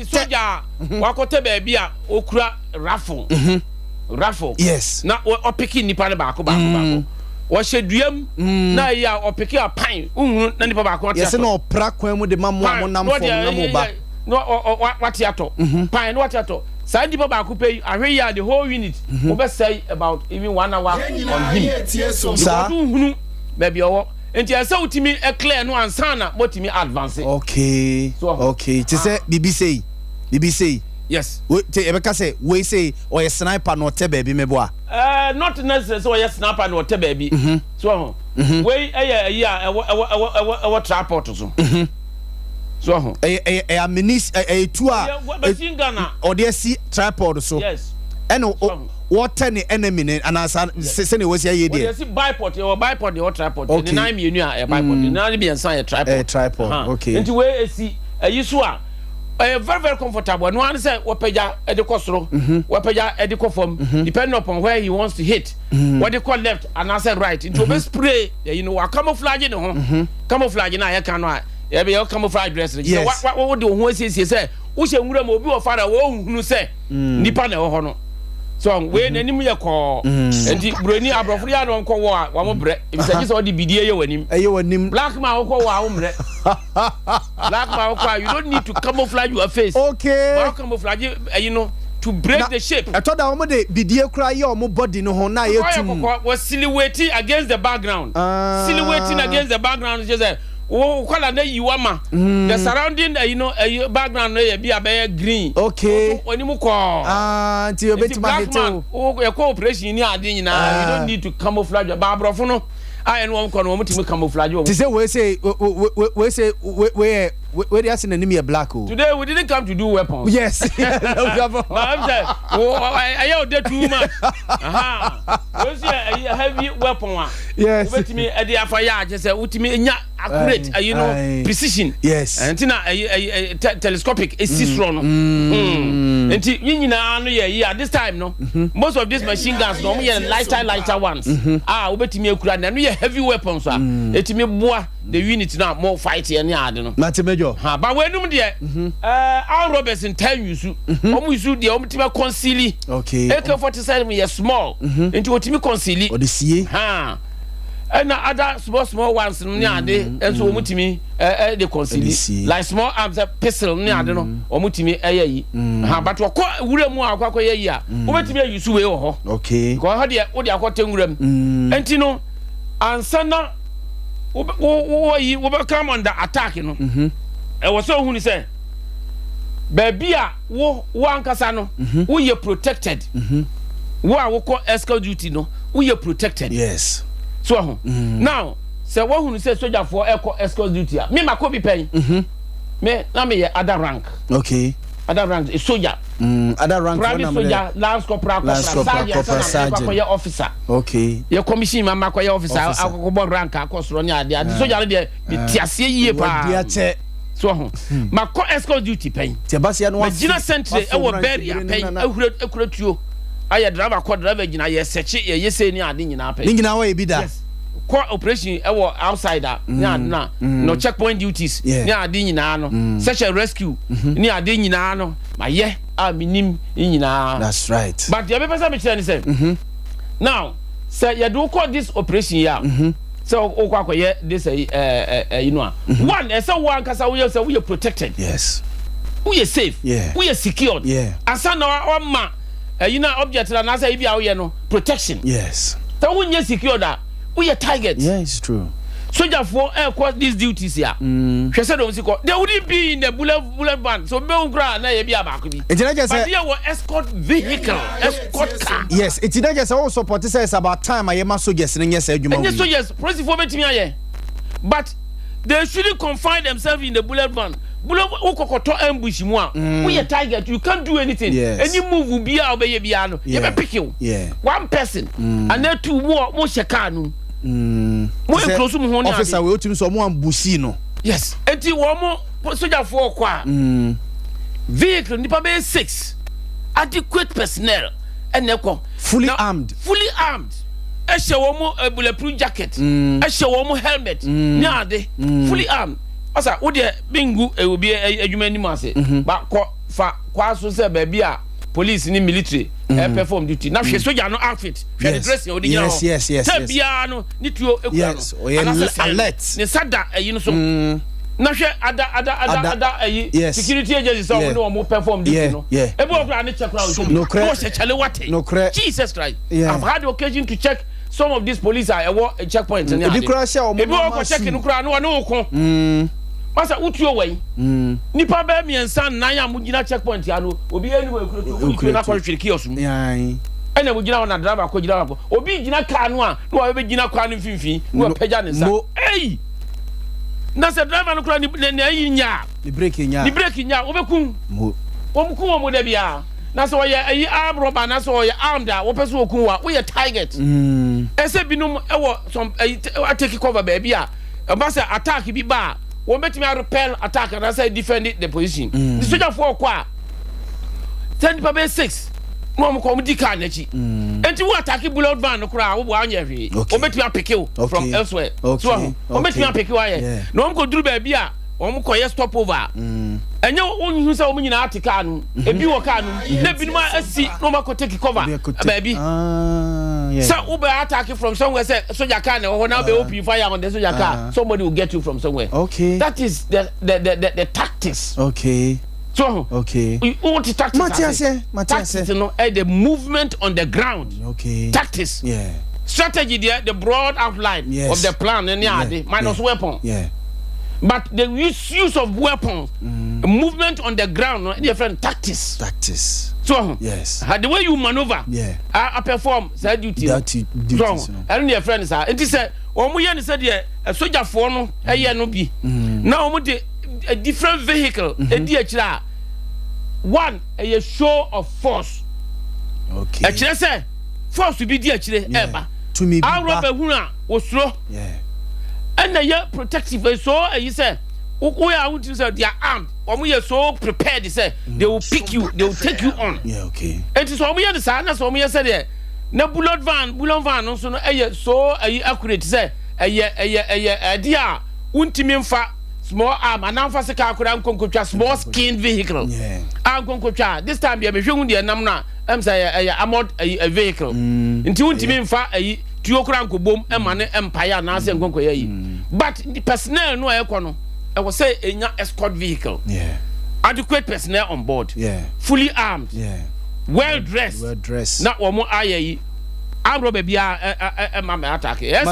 soldier wakota ba bia okura rifle yes na o picking nipa ne baako o hyeduam na ya o picking a pine unhunu na nipa baako yes na opra kwan mu de mamu nam fo na mu ba no wati ato pine no wati ato sa nipa baako pay ahwe ya the whole unit we be say about even 1 hour on him so unhunu maybe owo enti asa utimi clear no ansana botimi advance okay to say BBC yes te ebeka say we say or a sniper no te baby meboa not necessarily so a sniper no te baby so we a tripod so so a minis a tour machine gun or there see tripod so yes and what any enemy and as say we say here there see bipod or tripod the 9 million a bipod na be ensan a tripod okay enti we see ayiso a very very comfortable no one say wapeja edikosoro wapeja edikofom depending upon where he wants to hit what they call left and I said right into be spray you know camouflage no camouflage na ya kan no e be your camouflage dress what do ho say say wo she nwura ma obi wo fara wo hunu say nipa na ho no so we nanim ye ko enti broni abrofo ya no nko wo a wa mo bre e bisa ji so di bidie ye wanim black man wo ko wa wo mre black man ko you don't need to camouflage your face but camouflage you know to break the shape I thought that omo de bidie kura ye omo body no ho na ye tum was silhouetting against the background silhouetting against the background just say oh kwala na yiwama the surrounding you know background no ye bia be green onimu ko nti obetima hete o ye ko operation ni ade nyina you don't need to camouflage your babrofo no I and one ko no mutimi camouflage ti say we say where they asking enemy black. Today we didn't come to do weapons. Yes. I'm saying, I know that too much. What's a heavy weapon? Yes. Wait me at the fire. Just say, ultimately accurate. Precision. Yes. And telescopic. It's run. And this time no. Most of these machine guns no me lighter ones. Wait me and we heavy weapons. It me boa the unit now more fight here near no. Not major. But when no there our robbers in time you so almost the ultimate conceal. Okay. AK-47 is small. Into what me conceal. Or the CA. And other small ones near there and so mutimi they conceal like small arms pistol near there no or mutimi but what wure mu akwa ya mutimi use we ho. Okay. Ko ha de wo de akwa tenguram enti no ansana wo come under attack no e was so hunu say baby a wo ankasa no wo ye protected wo a wo ko escort duty no wo ye protected. Yes. So now say what who say soldier for escort duty me mako bi pen me na me other rank. Okay. Other rank is soldier. Other rank private soldier, lance corporal, sergeant, officer. Okay. Your commission mama kwa officer akoko rank akosoro ni ade ade soldier dey be tiasie yie pa. So mako escort duty pen. Tiabasia no wa. Gina centre e wo barrier pen akura tuo. Aye driver call driver gina ye search ye say ni ade nyina pen. Ni nyina wa e bi da. Yes. Core operation e wo outsider no checkpoint duties ni ade nyina no search and rescue ni ade nyina no ma ye minim nyina. That's right. But the person me tell ni say now say you do call this operation here so o kwa ye this you know one say one kasa we say we are protected. Yes. We are safe. Yeah. We are secured. Yeah. Asa na o ma you know object na say bia we no protection. Yes. So we are secured that we are target. Yeah, it's true. Soldier for these duties here. She said, they wouldn't be in the bullet band. So, Belgrade, na be about to be. But here was escort vehicle, escort car. Yes, it's not just also support. It's about time I am a soldiers and yes, you and soldiers, press for me. But they shouldn't confine themselves in the bullet band. Bullet Okokoto ambush moi. We are target. You can't do anything. Yes. Any move will be out by piano. You may pick you. Yeah. One person and then two more shakanu. Officer we ultimate someone busi no. Yes. Enti wo mo soldier for kwa. Vehicle nipa be 6. Adequate personnel and fully armed. Fully armed. Ehye wo mo bulletproof jacket. Ehye wo mo helmet. Nyade. Fully armed. Asa wo de bingu obi adwuma ni ase. Ba kwa so say ba bia police ni military perform duty. Na hwe soldier no outfit. Hwe dress odi nyina. Yes. Say bia no ni tuo ekura no. Yes. Alert. Ni sada no so. Na hwe ada security agencies so no mo perform duty no. Ebo okura ni check out. No credit. No chale wate. No credit. Jesus Christ. I've had the occasion to check some of these police are a checkpoint. Ebi kura share omo. Ebi okwa check no kura no no okon. Masa utuo wei nipa ba miensa nan ya mugina checkpoint ya no obi anyway kuro na kwa hwere kiosk mu yan ena mugina na driver ko gina ko obi gina car no a no be gina kwa no mfimfi no pagya ne sa ei na se driver no kura ni ayi nya ni break nya obekun omukun omo da bia na so ye ayi arm robber na so ye armed a wo person okun wa we target ese binum e wo some take cover baby a basa attack bi ba we met me repel attack and I say defend the position. The soldier for kwa 10 per 6 no mo ko di car na chi enti we attack bullet van no kra wo bo anya hwe we met me pick you from elsewhere so we met me pick you aye no mo ko duru ba bia o mo ko ye stop over enye onyu say o mo nyina attack car no ebi wo car no na binuma asi no ma ko take cover baby yes. So Uber attack you from somewhere. Say soldier car now be open fire on the soldier car. Somebody will get you from somewhere. Okay. That is the tactics. Okay. So okay. You want to tactics? Tactics, you know, the movement on the ground. Okay. Tactics. Yeah. Strategy there, the broad outline of the plan. Minus weapon. Yeah. But the use of weapons, movement on the ground, different tactics. So yes, the way you maneuver, I perform that duty. So and your friends are. It is a omu yen said a soldier for no no be. Now omu a different vehicle one a show of force okay actually say force to be di actually eba to me our rubber huna osro and they are protective so you say we are want to say they are armed or we are so prepared say they will pick you, they will take you on. Okay. And so we understand that's what we say there. Na bullet van no so no so accurate say dia untimi mfa small arm and now fast car could am small skin vehicle. This time be me hwe de nam na am say armored a vehicle. Nti untimi mfa tuo kura nkobom ema ne empire na say nkonkoya yi. But the personnel no ekono I will say a escort vehicle. Adequate personnel on board. Fully armed. Well dressed. Not one more aye. I'm baby attack. Yes,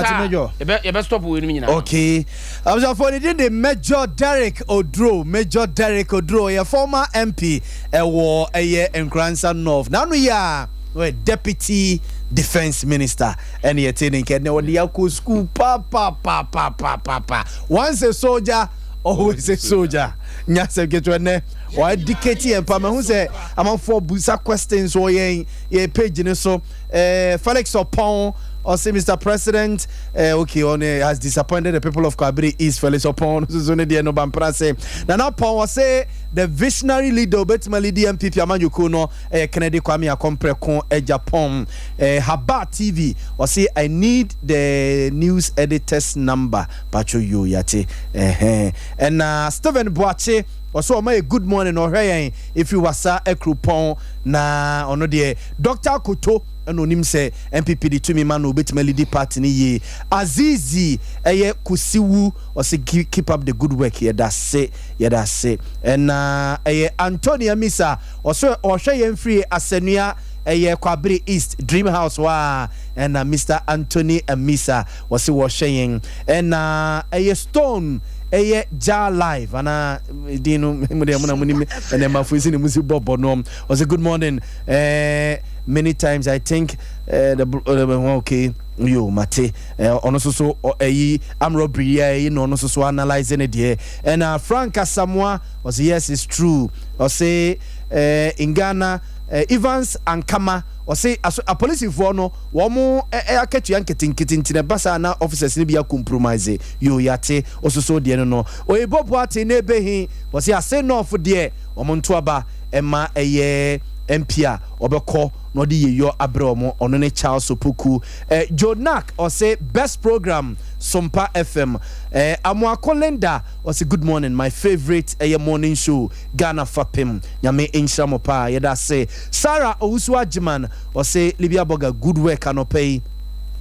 you best stop with me now. Okay. I was for the Major Derek Odro, a former MP, a war a year in grandson North. Now we are deputy defense minister and he attending the school once a soldier always a soldier. Nyasa get one why dictate and Pama who say among 4 busa questions or ye page so Felix Opon or say Mr. President okay on has disappointed the people of Kabiri East. Felix Opon zone de no bamprase na na Opon was say the visionary leader Betimali DMP Amanjuku no Kennedy Kwame Akompreko Japan Haba TV or say I need the news editor's number pacho you yate and Stephen Boache also my good morning or if you was a croupon na ono de Dr. Kuto anonim say MPP di to me man obetimali di party ni ye Azizi kusiwu or say keep up the good work here that's say and Antonia Misa also or shey free asenua Kwabiri East Dream House wa and Mr. Anthony Misa was sheying and Stone Ja live and dino and my fuzzy music bob was a good morning many times I think okay yo mate ono so am robbery no so analyzing it here and Frank Asamoah was yes it's true or say in Ghana Evans and Kama or say a police for no womo catch you anketin na basa na officers ni bia compromise yo yate also de no o ebobo ate na ebehin was say say no for there omonto aba ema MPA obeko no de yo abromo ono ne Charles Opoku Jonak or say best program SOMPA FM Amwa Kolenda or say good morning my favorite morning show Ghana Fapim nyame inshamopa yeda say Sarah Owusu Ajiman or say Libya Borga good work anopay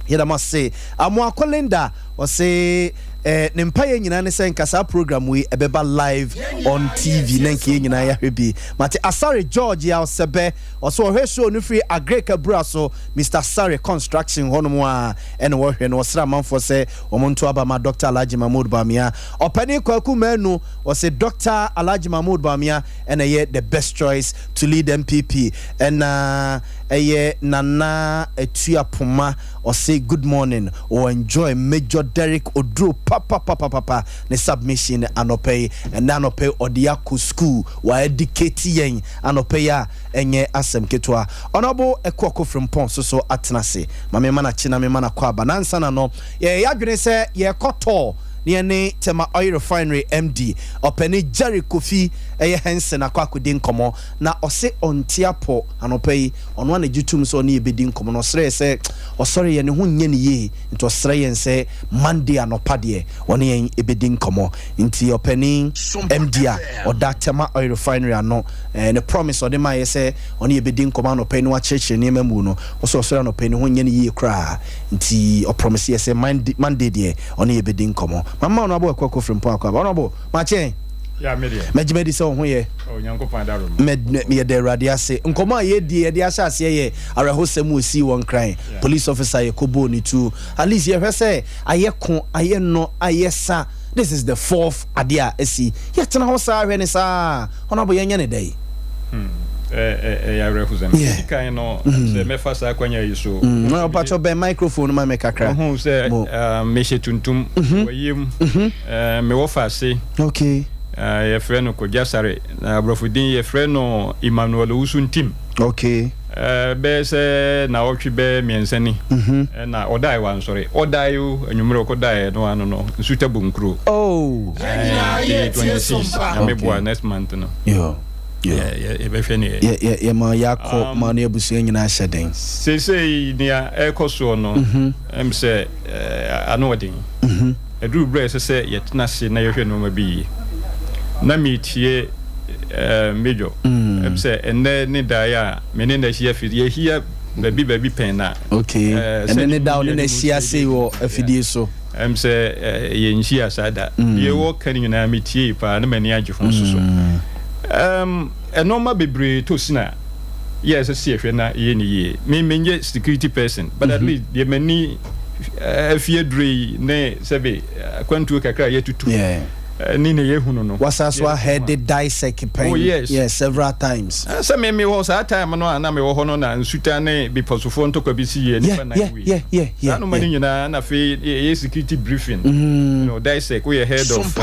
yeda must say Amwa Kolenda or say Nempaye nyina ne sen kasa program we ebeba live on TV nenke nyina ya hwebi mate Asare George ya osebe oso hwe show no free agreka braso Mr. Sare Construction hono a ene wo hwe no osra manfo se omonto aba ma Dr. Alhaji Mahmoud Bamia opani kwaku manu o se Dr. Alhaji Mahmoud Bamia ene ye the best choice to lead MPP and Nana Etua Puma or say good morning or enjoy Major Derek Odro papa ne submission anope and nanope odiaku school wa educate yen anope ya enye asem ketwa honorable ekoko from pon so atenase mame mana china me mana kwa banansa na no ye yadwene se ye koto ne tema oil refinery MD openi Jerry Kofi Hensen akwakudi nkomo na ose ontiapo anopai ono na gitum so ne ebedi nkomo no sre se osore ye ne ho nye ne ye nti osre ye se Monday anopade one ye ebedi nkomo nti openi MD a oda tema oil refinery ano ne promise ode ma ye se one ebedi nkomo anopai no acheche ne mamu no osore anopai ne ho nye ne ye kra nti o promise ye se Monday de one ebedi nkomo mama no abo ekoko from pon akwa honorable mache ya medie so ho ye o nyankopan daro me de radia se nkoma ye die de asase ye arehosem osi won kran police officer ye kobo ni tu at least ye hwese ayeko ayeno ayesa this is the fourth adia esi ye tena ho sa hwe ni sa honorable ye nya ne dai ya refusem kan no se me fa sa kwanya yiso no pacho be microphone ma me kakra se me she tuntum wayim me wo fa se okay Your friend no Kojasare, Brofudin, your friend no Emmanuel Usuntim. Okay. Bese na ochibe mienseni na odai one sorry odayu enyumro kodai no ano no suitable nkru 26 amebua next month no yeah ebefeni ma yakọ ma no abusu nyina hyeden sese nia ekoso no emse anodin edu bre sese yetna se na yehwe no ma bi na metie major say enne ni daya meni na hia fidie hia baby pen na okay enne ni down na hia say wo afidie so say ye nhia sada ye wo kan nyina metie pa na mani agye fon so enoma bebre to sina yes see hwe na ye ni ye me menye security person but at least ye mani afie dre ne sebe kwantu kakra ye tutu Nina Yehuno no. Wasaswa had the dissect pain. Oh yes. Yes, several times. Some me was that time no na me wo hono na nsutane be posofo ntokwa bi si ye nipa na we. Yeah. No mani nyina na fe ye security briefing. You know, dissect we head of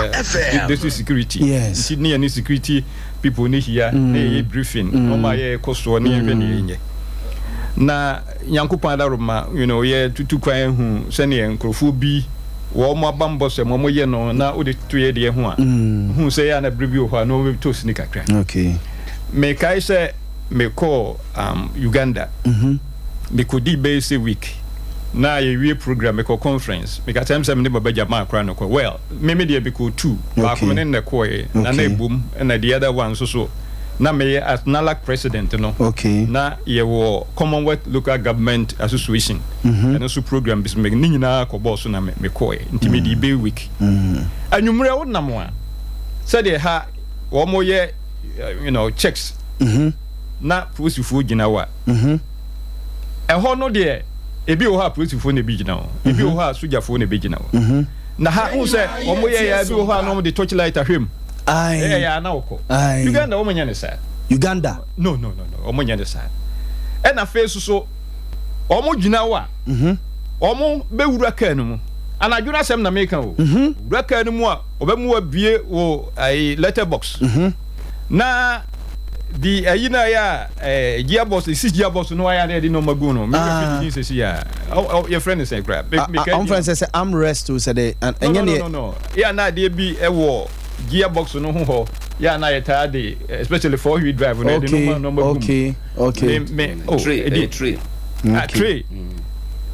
this security. Yes. Sydney any security people ni here na briefing. No ma ye koso na ye ni nye. Na Yankupa Daroma, you know, ye tutu kwan hu se ne nkrofo bi wo mo bambo se mo ye no na odi tuye de ho a hu se ya na bribi ho a no to sini kakra. Okay. Me kai se me call Uganda. Me kodi base week na ye wie program me call conference me ka time se me ne baba jama akra no ko well me de be ko 2 ba ko ne ne ko ye na na ebum na the other one so na me as NALAC president no okay na ye wo Commonwealth Local Government Association and also program bis me nyina ko boss na me ko ye nti me di be week anwumre wo na mo a said they ha wo mo ye you know checks na prosifo gina wa ho no de ebi wo ha prosifo na bi gina wo ebi wo ha sojafo na bi gina wo na ha hu se wo mo ye ya bi wo ha no de torchlight ahwem yeah, na oko. Uganda wo manya ne sa. Uganda. No. O manya ne sa. E na face so o mo gina wa. O mo be wura kan mu. Anadwuna sem na meka wo. Wura kan mu a obemu abie wo ai letterbox. Na di ayina ya gearbox is gearbox no ya na di no magu no. Me be say ya. Your friend is a grab. I'm friend say armrest to say the no. Yeah na dey bi e wo gearbox no ho ya na yeta de especially for wheel drive no de no okay tree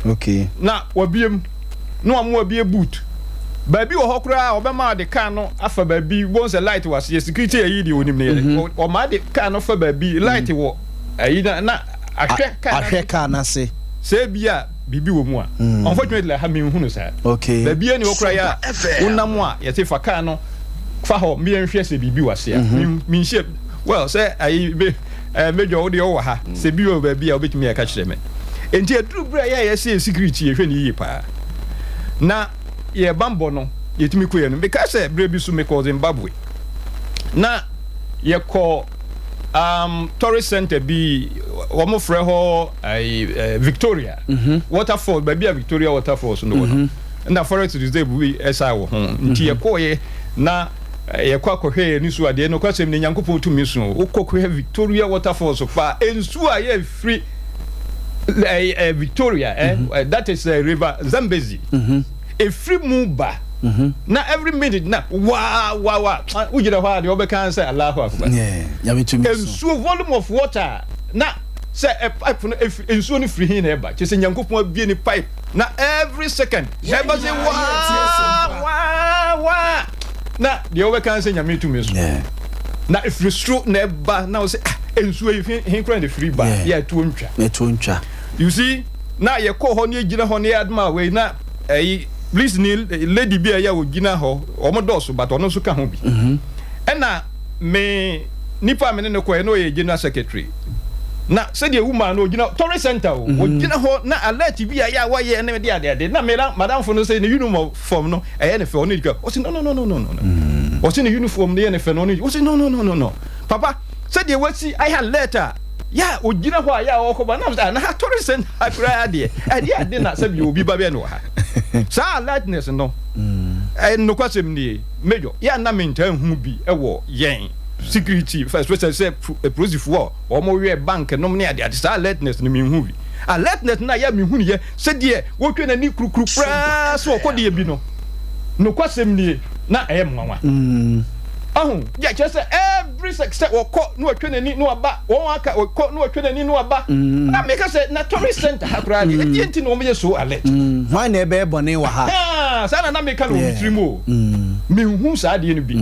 okay na wabiem no am wabie boot baabi wo hokra obema de car no afa baabi won se light was security ayi de onim ne o ma de car no fa baabi light wo ayi na ahwe car na se bia bibi wo mu a unfortunately ha me hunu sa okay baabi ani hokra ya wonam a yete fa car no fa ho me nhwe se bibi wase a me nhye well say I major wo de wo ha se bi wo baabi a obetimi aka kire me enti aduru bra ya say security ehwe ni yi pa na ye bambo no yetimi ko ye no because bra bi su me ko Zimbabwe na ye ko tourist center bi wo mo frɛ ho Victoria waterfall baabi a Victoria waterfall so no na forest reserve bi esa wo ho nti ye ko ye na ye kwa kohwe ni su ade no kwasem ne Nyankopɔn tumi su wo kokwe Victoria waterfall so fa ensu a ye free Victoria that is river Zambezi a free muba na every minute na wa ujira hwa de obeka say Allahu Akbar ya tumi ensu volume of water na say a pipe no ensu ni free hin na eba che say Nyankopɔn abie ni pipe na every second eba say wa na the over can say nyame to me so na if you stroke na eba na say ensu hin kran the free bar ya to ntwa you see na ye ko ho ne gina ho ne adma we na please ni lady bi ya wo gina ho o mo doso but ono so ka ho bi na me nipa me ne ko no ye general secretary na said the woman no gina tourist center o gina ho na alert bi ya wa ye ne de ade na me madam for no say the uniform no e ne fe onu dika o say no o say the uniform ne ne fe no o say no papa said the wasi I had letter ya o gina ho ya o ko ba na tourist center akra ade na say bi obi ba be no ha sa alertness no no kwasem ni major ya na mentan hu bi ewo yen security first we say explosive war o mo we bank no me ade sa alertness no me hu bi alertness na ya me hu ye se de wo twe na ni krukru pra so ko de bi no kwasem ni na mwanwa ya just every success wo ko no atwe na ni no aba wo aka wo ko no atwe na ni no aba na make say na tourist center hakura de enti no mo ye so alert why na ebe bone wa ha sana na make no trimo me hu sa de no bi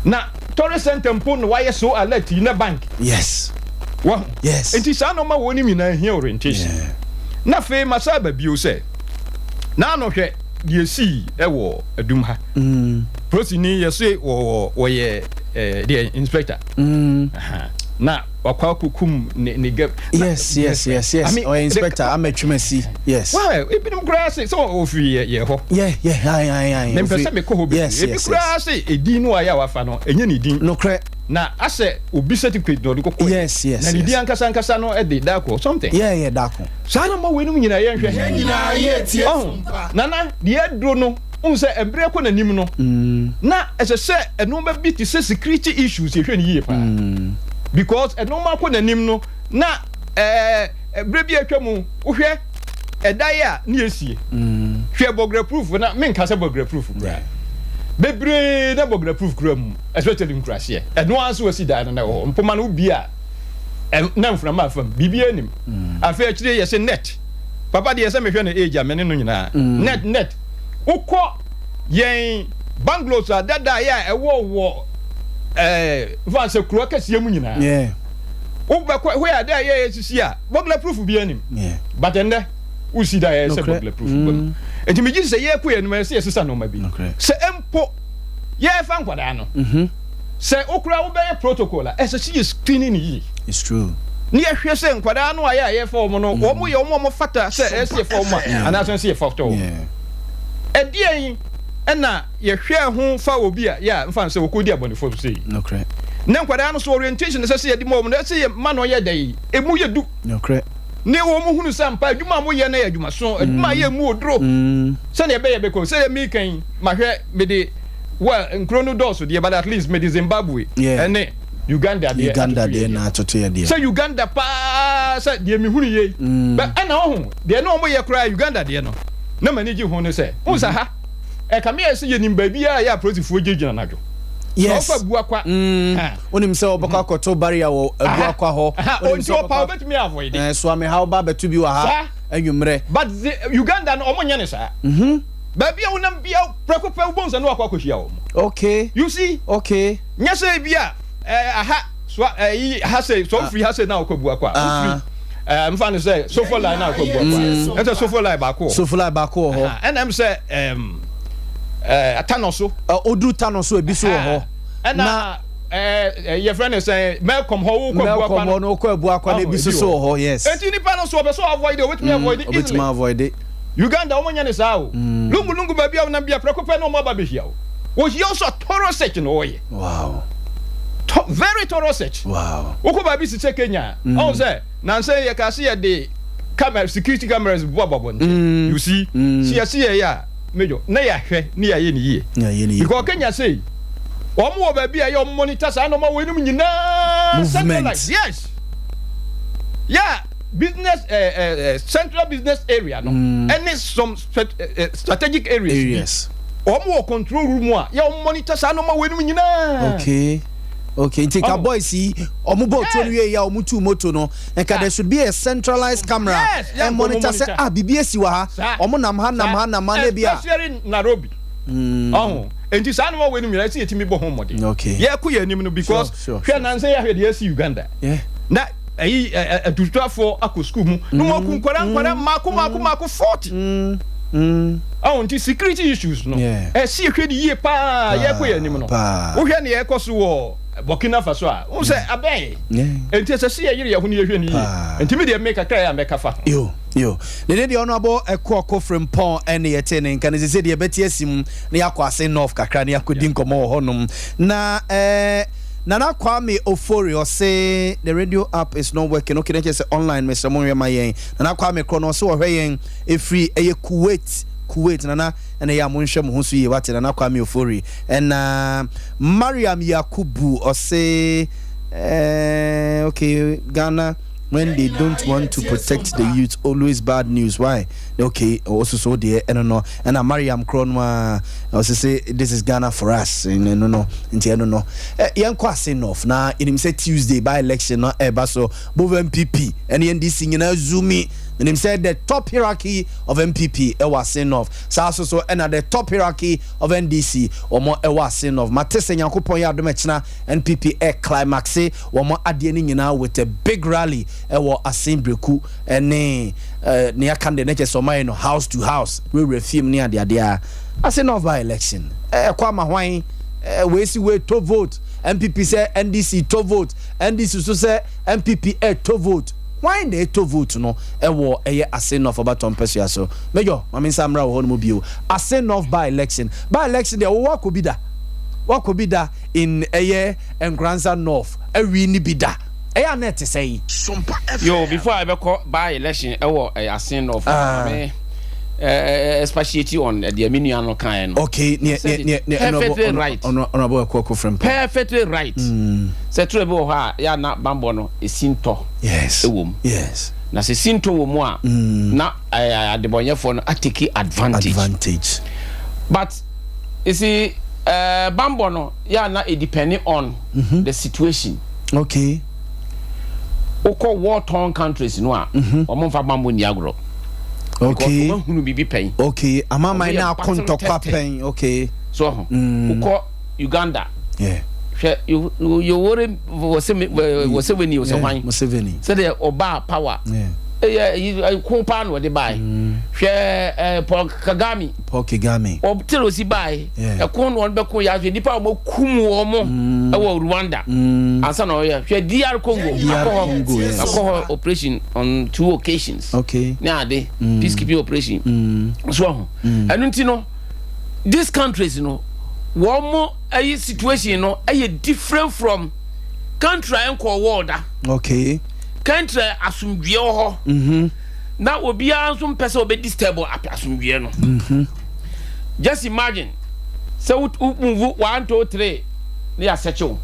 na tourist center mpo no why so alert in a bank yes wow yes enti sa no ma woni mi na here orientation na fe masaba bio say na no hwe de si ewo adum ha prosini yese wo ye the inspector na wakwa kukum ne gap yes I mean, inspector ametwemasi yes why ebinum grass so ofi ye ho yeah nem pese me ko ho bi ebi grass edin no aya wafa no enye ne din no kre na ase obi certificate do ko yes na ne din ankasa no e de dako something yeah dako sana ma wenum nyina ye hwe nyina ye tie nana de adro no unse embre ko nanim no na ese se enoma bi ti se security issues ye hwe ne yie pa because enoma ko nanim no na embre bi atwamu wo hwe edai a ne esie hwe bogra proof na me nka se bogra proof bra bebre na bogra proof kram especially in crash eno anso wasi da na ho mpoma no bi a na mfra ma fam bibi anim afa akire ye se net papa de ye se me hwe na age amene no nyina net ukọ yen bungalows adada ya ewo vanse kuro kase mu nyina yeah ubekwa we ada ya esisi a burglar proof bi anim but ende usi da ya se burglar proof enti me gisi se ye ku ye no se esisa no ma bi se empo ye fa nkwada no se okura wo be protocol a esisi screening yi it's true ni ehwe se nkwada no aya ye fa omo no omo ye omo fata se ese fa omo ana so se fa to edien ena ye hwe ho fa obi a ya mfa se wokodi abonefo sei no kre na nkwada no so orientation se ye di mo na se ye ma no ye dai emu ye du no kre ne wo mu hunu sampa adwuma mo ye na ye adwuma so adwuma ye mu odro se na ye be ko se ye mi kan ma hwe me de well nkrono dos de but at least me de Zimbabwe ene Uganda de na atoto ye de se Uganda pa se de mi hunu ye but ana ho de no mo ye kra Uganda de no na manage ho no se unsa ha e ka me ese ye nim ba bia ya protifo gigina najo yes so fa buakwa onim se obaka koto barrier wo buakwa ho onim se pa obet me avoid so am how ba betu bi wa ha anwumre but Uganda no omo nyane sa ba bia wonam bia prekopa ubonza no akwa kohia wo okay you see okay nyase bia aha so ha say so free ha say na akwa buakwa free mfano say sofa line na akwa buakwa enta sofa line ba ko ho and am say atanoso odu tanoso ebi so ho na your friend is saying welcome ho ko buakwa na ebi so ho yes enti ni pa no so be so avoid it with me avoid it easily avoid it Uganda omonya ne saa o lungu ba bia na bia prekopa no mo ba be hia o wo hia so thorough search no ye wow very thorough search wow wo ba bi si che Kenya on say na say ye ka se ye de camera security cameras bobo you see see ya mejo na ya hwe ni ya ye ni ye because Kenya say omo ba bia ye monitor sa no ma we num nyina movement yes yeah business central business area no any some strategic areas omo control room a ya monitor sa no ma we num nyina okay take a boy see omo bo to no ya omo tu moto no and there should be a centralized camera and monitor say bibi esi wa ha omo nam ha na ma bia especially Nairobi enti sa no we num nyina esi etimi bo ho mode okay ya ku ya nim no because hwe nan say ya hwe de esi Uganda na ayi atutwafo akọ school mu no mo ku nkwara mako 40 nti security issues no si hwe di ye pa ye ko ya nim no wo hwe ne ye koso wo Burkina Faso a wo se abai enti se ye yire ye ho ne ye hwe ni enti me de make akra ya make fa yo ne de honorable ekoko from pon ene ye tene nka ne se de beti asim ne yakwa north kakra ne yakodi nkomo ho nom na Nana Kwame Ofori say the radio app is not working. Okay, say online Mr. Monre Mayen. Nana Kwame Krono so yen e free e Kuwait Kuwait nana and ya munhwe mo ho so ye wate nana Kwame Ofori and Mariam Yakubu or say okay Ghana when they don't want to protect the youth, always bad news. Why? Okay, also so there, and no, and Mariam Kronwa also say this is Ghana for us. No, no. Young question off now. In him say Tuesday by election, not so both MPP and NDC in a Zoomy. And him said the top hierarchy of MPP was sin off. So and at the top hierarchy of NDC or more was sin off. Matese Nyankopon ya domechna NPP climax or more adiening now with a big rally or assembly coup and near candidate so my house to house. We refuse near the idea. I say no by election. Kwama wine we see way to vote. MPP say NDC to vote. NDC so say MPP to vote. Why they to vote no ewo eye asenof about Tompesia so major mami samra wo no bio asenof by election there what could be that in eye and grandson north ewi ni bida eye net say SOMPA yo before I call by election ewo asenof especially on the Aminiano kind. Okay, perfectly right. Honorable Kwako from perfectly right. Say trouble ha ya na bambono is sinto. Yes. Yes. Na se sinto wo mo a na adebonyefo no atake advantage. But you see bambono ya na it depending on the situation. Okay. Oko war-torn countries no a omo fa bambo ni agro. Okay. Okay. Amama na kontokwa pen. Okay. So, uko Uganda. Yeah. You worry was when you was wine. Museveni. So the Oba power. Yeah. You compound what they buy. Share Paul Kagame. Or Terosi buy. A corn one beko ya the power mo kumu omo. Rwanda. And son of ya. Share DR Congo. Operation on 2 occasions. Okay. Now they peacekeeping operation. So and you know these countries, you know, one more a situation, you know, a different from country and water. Okay. Country asumdwe ho na obi ansum pese obe disturb asumdwe no just imagine so move 1 2 3 na asecho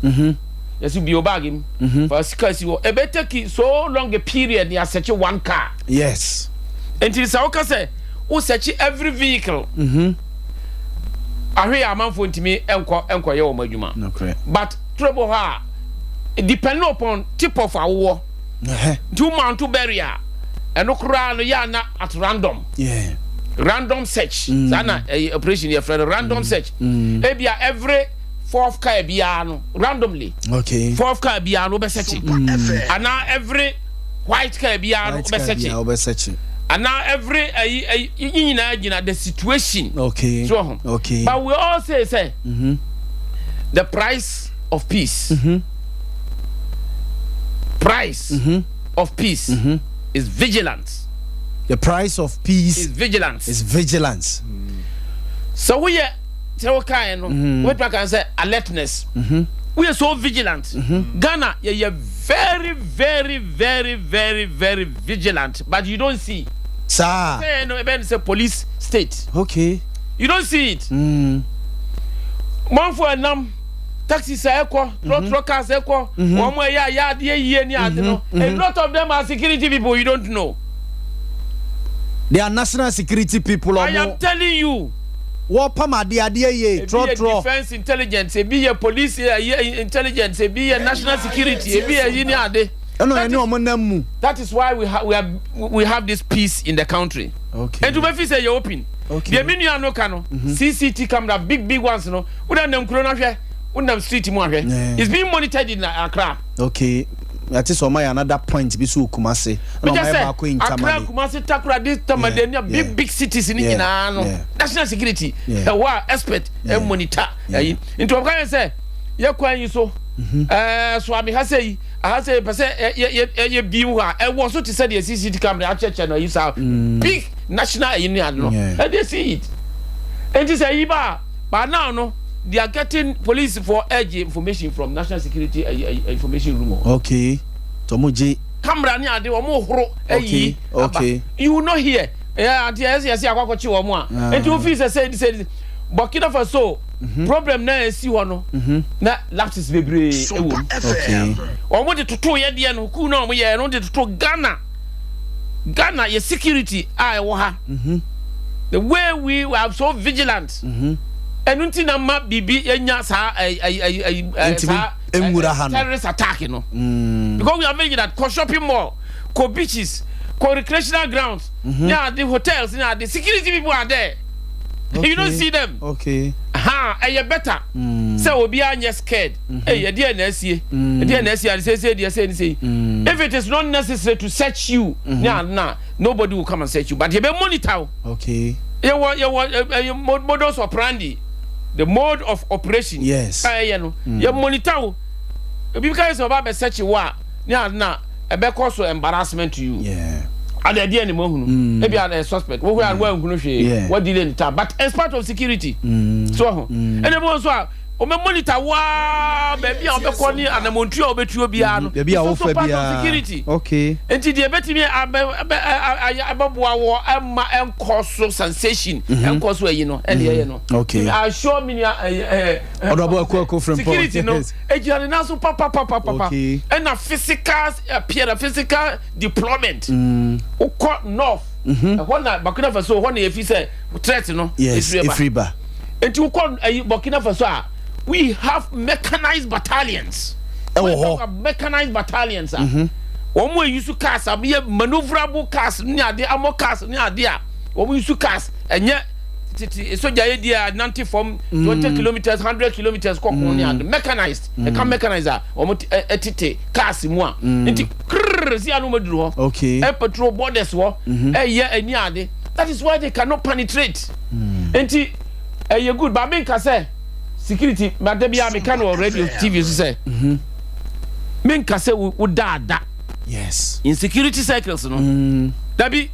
yes bi obagim for scarcity e be take so long a period na asecho one car. Yes, until so ka say o search every vehicle ahwe amanfo ntimi enko ye o madwuma no correct, but trouble ha depending upon tip of our 2 months to barrier and okra no ya na at random. Yeah, random search sana operation here for random search ebia every 4th car bia no randomly. Okay, 4th car bia no be search and now every white car bia no be search and now every the situation. Okay, so okay, but we all say the price of peace of peace is vigilance. The price of peace is vigilance. So we are what I can say alertness. We are so vigilant. Ghana, you're very, very, very, very, very vigilant, but you don't see. Sir, it's a police state. Okay, you don't see it. Man for a num. Taxis echo, truckers echo, one way a lot of them are security people you don't know. They are national security people. I am telling you. What pama dia ye defense intelligence, be a police intelligence, be a national security, be a uniade. That is why we have this peace in the country. Okay. And to make say you open. Okay. The menu no cano. CCT camera, big ones, no. We don't them corona here. Street it's being monitored in Accra. Okay, that is my another point. Be so Kumasi. Accra, Kumasi, Takra, this time big cities in national security. Expert and monitor. Into a guy say, "You're quite so." Swami has say, I say, "You be what I was to say the CCTV camera church and you saw big national union. And they see it. And this is but now no. They are getting police for edge information from national security information room. Okay. Tomoji. Camera ni ade omo horo. Okay. You will not hear yeah yes akwakochi wo mo a enti wo fi say Burkina Faso problem na esi ho no na lapses bebre ewo okay omo de toto ye de no ku na omo ye no de toto Ghana your security I wo ha the way we were so vigilant enunti na ma bibi enya sa terrorist attack no because we are making that co shopping mall, co beaches, co recreational grounds, yeah, the hotels, yeah, the security people are there. Okay. You don't see them. Okay. You better. So we be scared. Hey, dear Nessie, dear Nessie, I say, if it is not necessary to search you, nobody will come and search you. But you be monitor. Okay. You want modus operandi, the mode of operation. Yes. You monitor. Because of about search you what, a be cause embarrassment to you. Yeah. And the idea anymore, maybe are a suspect. What we are what dealing in time, but as part of security. So, and then also, monitor wow, baby, I'll be calling and a Montreal betuo biano. Baby, I'll part of security. Okay. And the betting me, I cause sensation and cause where you know, and you know. Okay. I show me security, no, and also papa. Okay. And a physical deployment. North. One Burkina Faso, one if he said threat, you know, yes, Ifriba. And to call Burkina Faso, we have mechanized battalions. Mechanized battalions. One way used to cast a maneuverable cast near the ammo cast near there. One we used to cast and yet so the idea 90 from 20 kilometers, 100 kilometers, mechanized. I can mechanize a cast more. Okay. A patrol borders war a year and yard. That is why they cannot penetrate. And you good, but I say security, but there be a mechanical radio TV say. Men say would that. Yes. In security cycles, no. That be.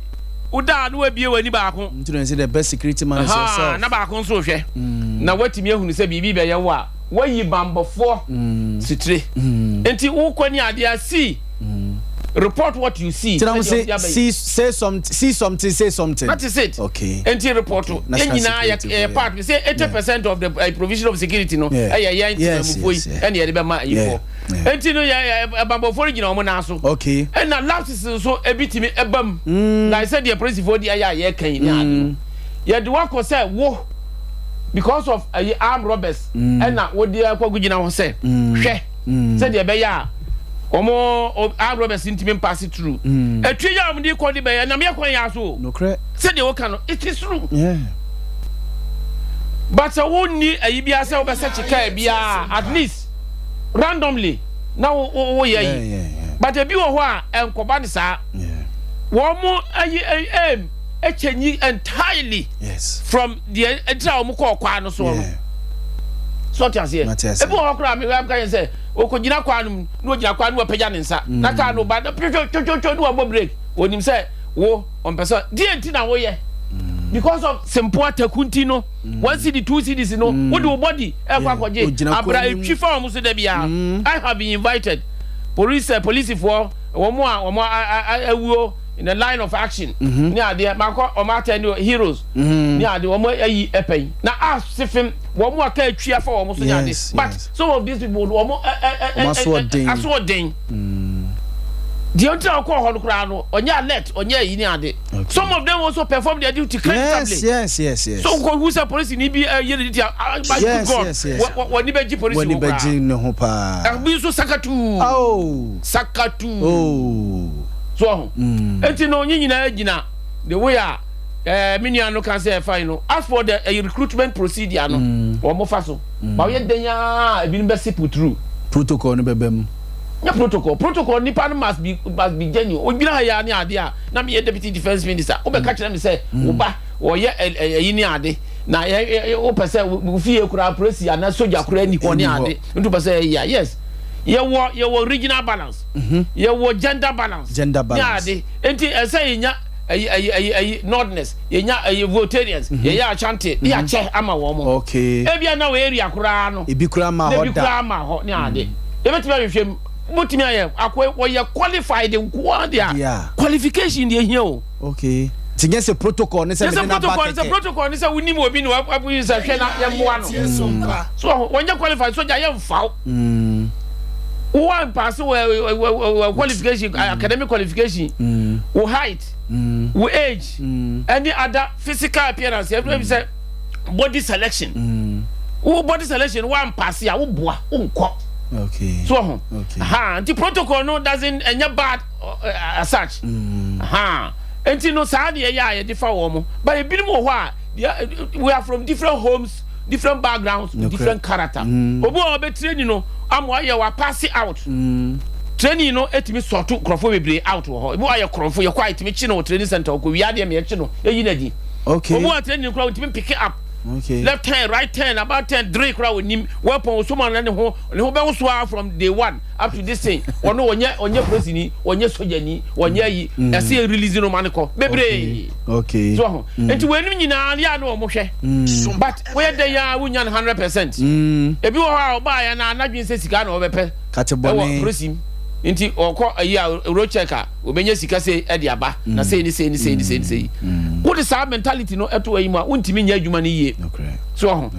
Uda no ebie wani ba ko ntino say the best security man yourself na ba ko so hwe na watimi ehunu say bibi be ye wo a wayi bambofo sitire enti wo kwani ade asi report what you see say something that is it okay enti report enyina ya part we say 80% of the provision of security no yes and ye be ma yifo enti no ya bambofo regina omo na so okay and na lapses so ebitimi ebam like said the principal dia ya kan ni ade ye de wako say wo because of armed robbers and na wo dia kwa gugina ho say hwe said the be ya omo armed robbers intimi pass through etwe ya omdi ko di be ya na me kwan ya so no cre said the work no it is true yeah but wonni ayi bia say obe search car bia at least randomly now yeah. But a bill and Kobanisa, one more aim a change entirely from the entire Moko Quano so as here. A book I say, Okojina Quanum, no Jaquan Pajanisa, Nakano, but the Picho break when him say, oh, on person, dear Tina Way. Because of Sempoata Kuntino, 1 city, 2 cities, you know, what do body? I have been invited. Police for one more in the line of action. Near the Marco or Martin heroes. Near the one more epe. Now ask if him one more cheer for almost but some of these people one more as what ding. The entire call Holocrano on your let on your iniade. Some of them also perform their duty creditably. Yes. So who's a police in Libya? Yes. What Nibeji police? When Nibeji no hopa. Abiso Sakatu. Sakatu. So, etino nyina gina the way Miniano can say final. As for the recruitment procedure, no, or more fast. But yet, they are being best put through protocol. No bebem. Yeah, protocol. Nipa must be genuine. We be here ni adia. Na me deputy defense minister. Obe catch them say, "Oba, or ye yini ade." Na ye o pese we fie kura presi ana soldier kura ni ho ni ade. Ntu pese yes. Ye wo regional balance. Ye wo gender balance. Ni ade. Enti say nya nordness. Ye nya votarians. Ye ya chante. Ye che ama wo mo. Okay. E bia na we area kura no. E bi kura ma ho da. E bi kura ma ho ni ade. E beti ba hwehwem Mutimi aye akwe we qualified nko dia qualification dey here o okay Tinye se protocol ne se me na ba keke. Protocol ne se woni mo obi no abu yin se hwe na ye moa no. So when you qualify so ja ye mfao. One pass qualification, academic qualification, height, age, any other physical appearance. Every say body selection. Body selection one pass here. Okay. So the protocol no doesn't any bad as such. And you know, sadly, yeah, different woman, but a bit more why we are from different homes, different backgrounds, different character. Obo training, you know. I'm why you are passing out. Training, you know, it me sort to crofo out. Why you crofo, you're quite me chino training center. We are the me chino. Okay. Obo training crowd to pick it up. Okay. Left hand, right hand, about 10 3 crowd with him. Weapon someone and who be from day one up to this thing. Or no on your president, on your sojani, on your I see a releasing of manico. Baby. Okay. So and to when you know, no moshe. But where they are, we 100%. If you are buy and I'm not being said cigar or pepper, Catabone, pressing. Inti or a year road checker, Ubenya Sika say Ediaba, na say. What is our mentality no at way ma untimi nya adwuma ne ye. So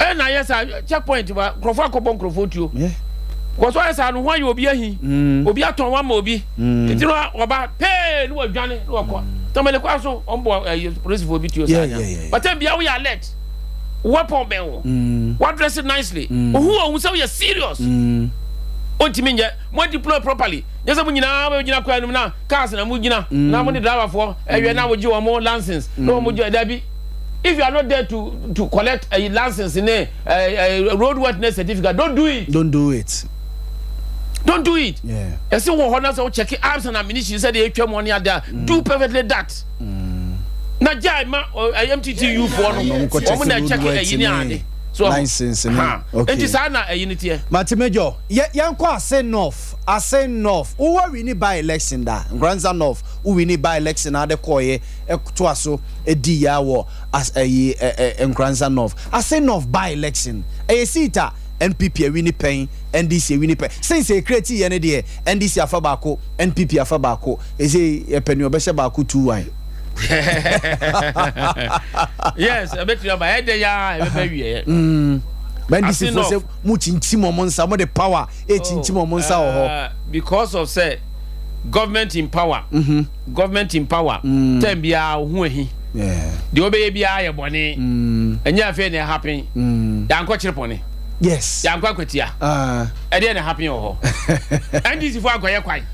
and I yes checkpoint wa crofo akobon crofo tuo. Yeah. Because why say no why you obi ahi. Obi aton wa ma obi. Inti no oba pay no adwane no akọ. Tamale kwa so ombo police for obi tuo say. But then bia we alert. Weapon ben wo. What dress it nicely. Who say you serious? Ontimi nya mo deploy properly. Yes, I'm going to na cars na mugina na money driver for you now with you more license. No more Debbie. If you are not there to collect a license in a roadworthiness certificate, don't do it. Don't do it. Yeah. I see what honors or check arms and ammunition said they came money there. Do perfectly that. Na jai ma MTTU for no check a so license okay. It is ana a unity. Matimejo, yanko ase north. Who we need by election da. Granza north. Who we need by election ade koye to aso edi yawo as a Granza north. Ase north by election. Sita NPP we need paying, NDC we need pay. Since a create yene de NDC afa bako, NPP afa bako. Ese e penny obesha bako 2-1. Yes, I bet you are by when this is much monster, more the power, monster because of say government in power, ten be our yeah, the obey be our bonny, and you're fair happy, young coach pony. Yes, young quaquetia, and then happy or and this is for quite.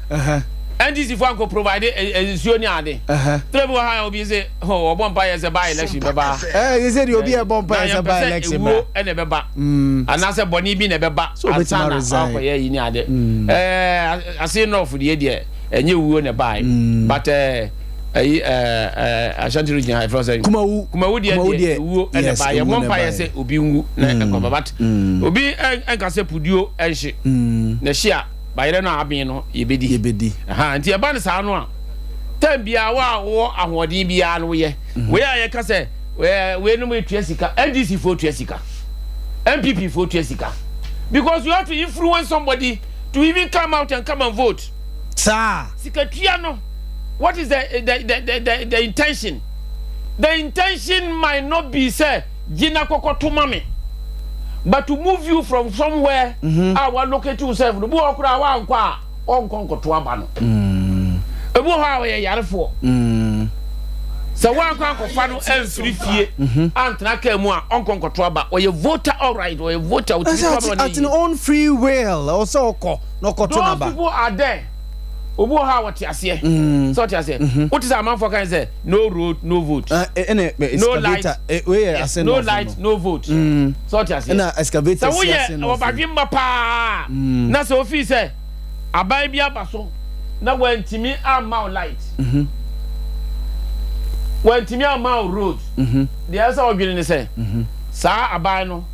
And this is what go provide a Zioniade. Treble high will be say, oh, Bompire as a by election. You said you'll be a Bompire as a by election and a beba. And as a bonny being a beba, so it's not I say no for the idea, and you won't buy. But I shan't read your first Kumaudi and buy a Bompire say Ubi and Comabat. Ubi and Cassa Pudio and she. Nashia. By then I be no yebedi nti eba ne sa no a tem bia wa wo ahodi bia no ye we aye ka se we no metua sika NDC for tua sika MPP for tua sika because you have to influence somebody to even come out and come and vote sir sika tua no what is the intention? The intention might not be say jina kokoto mame, but to move you from somewhere our locate yourself no bo okura wa nkwa onkonkoto aba no ebu ha we yare fo so wa nkwa nkofa no emfiri fie antra ka mu a onkonkoto aba or you voter all right or you voter at an own free will also okọ no koto na ba people are there obu ha what ase so what ase what is a man for can say no road no vote no light no light no vote so what ase na excavator so we obadwemba pa na so office say abai bia baso na wantimi ama light wantimi ama road the answer obwini ne say sa abai no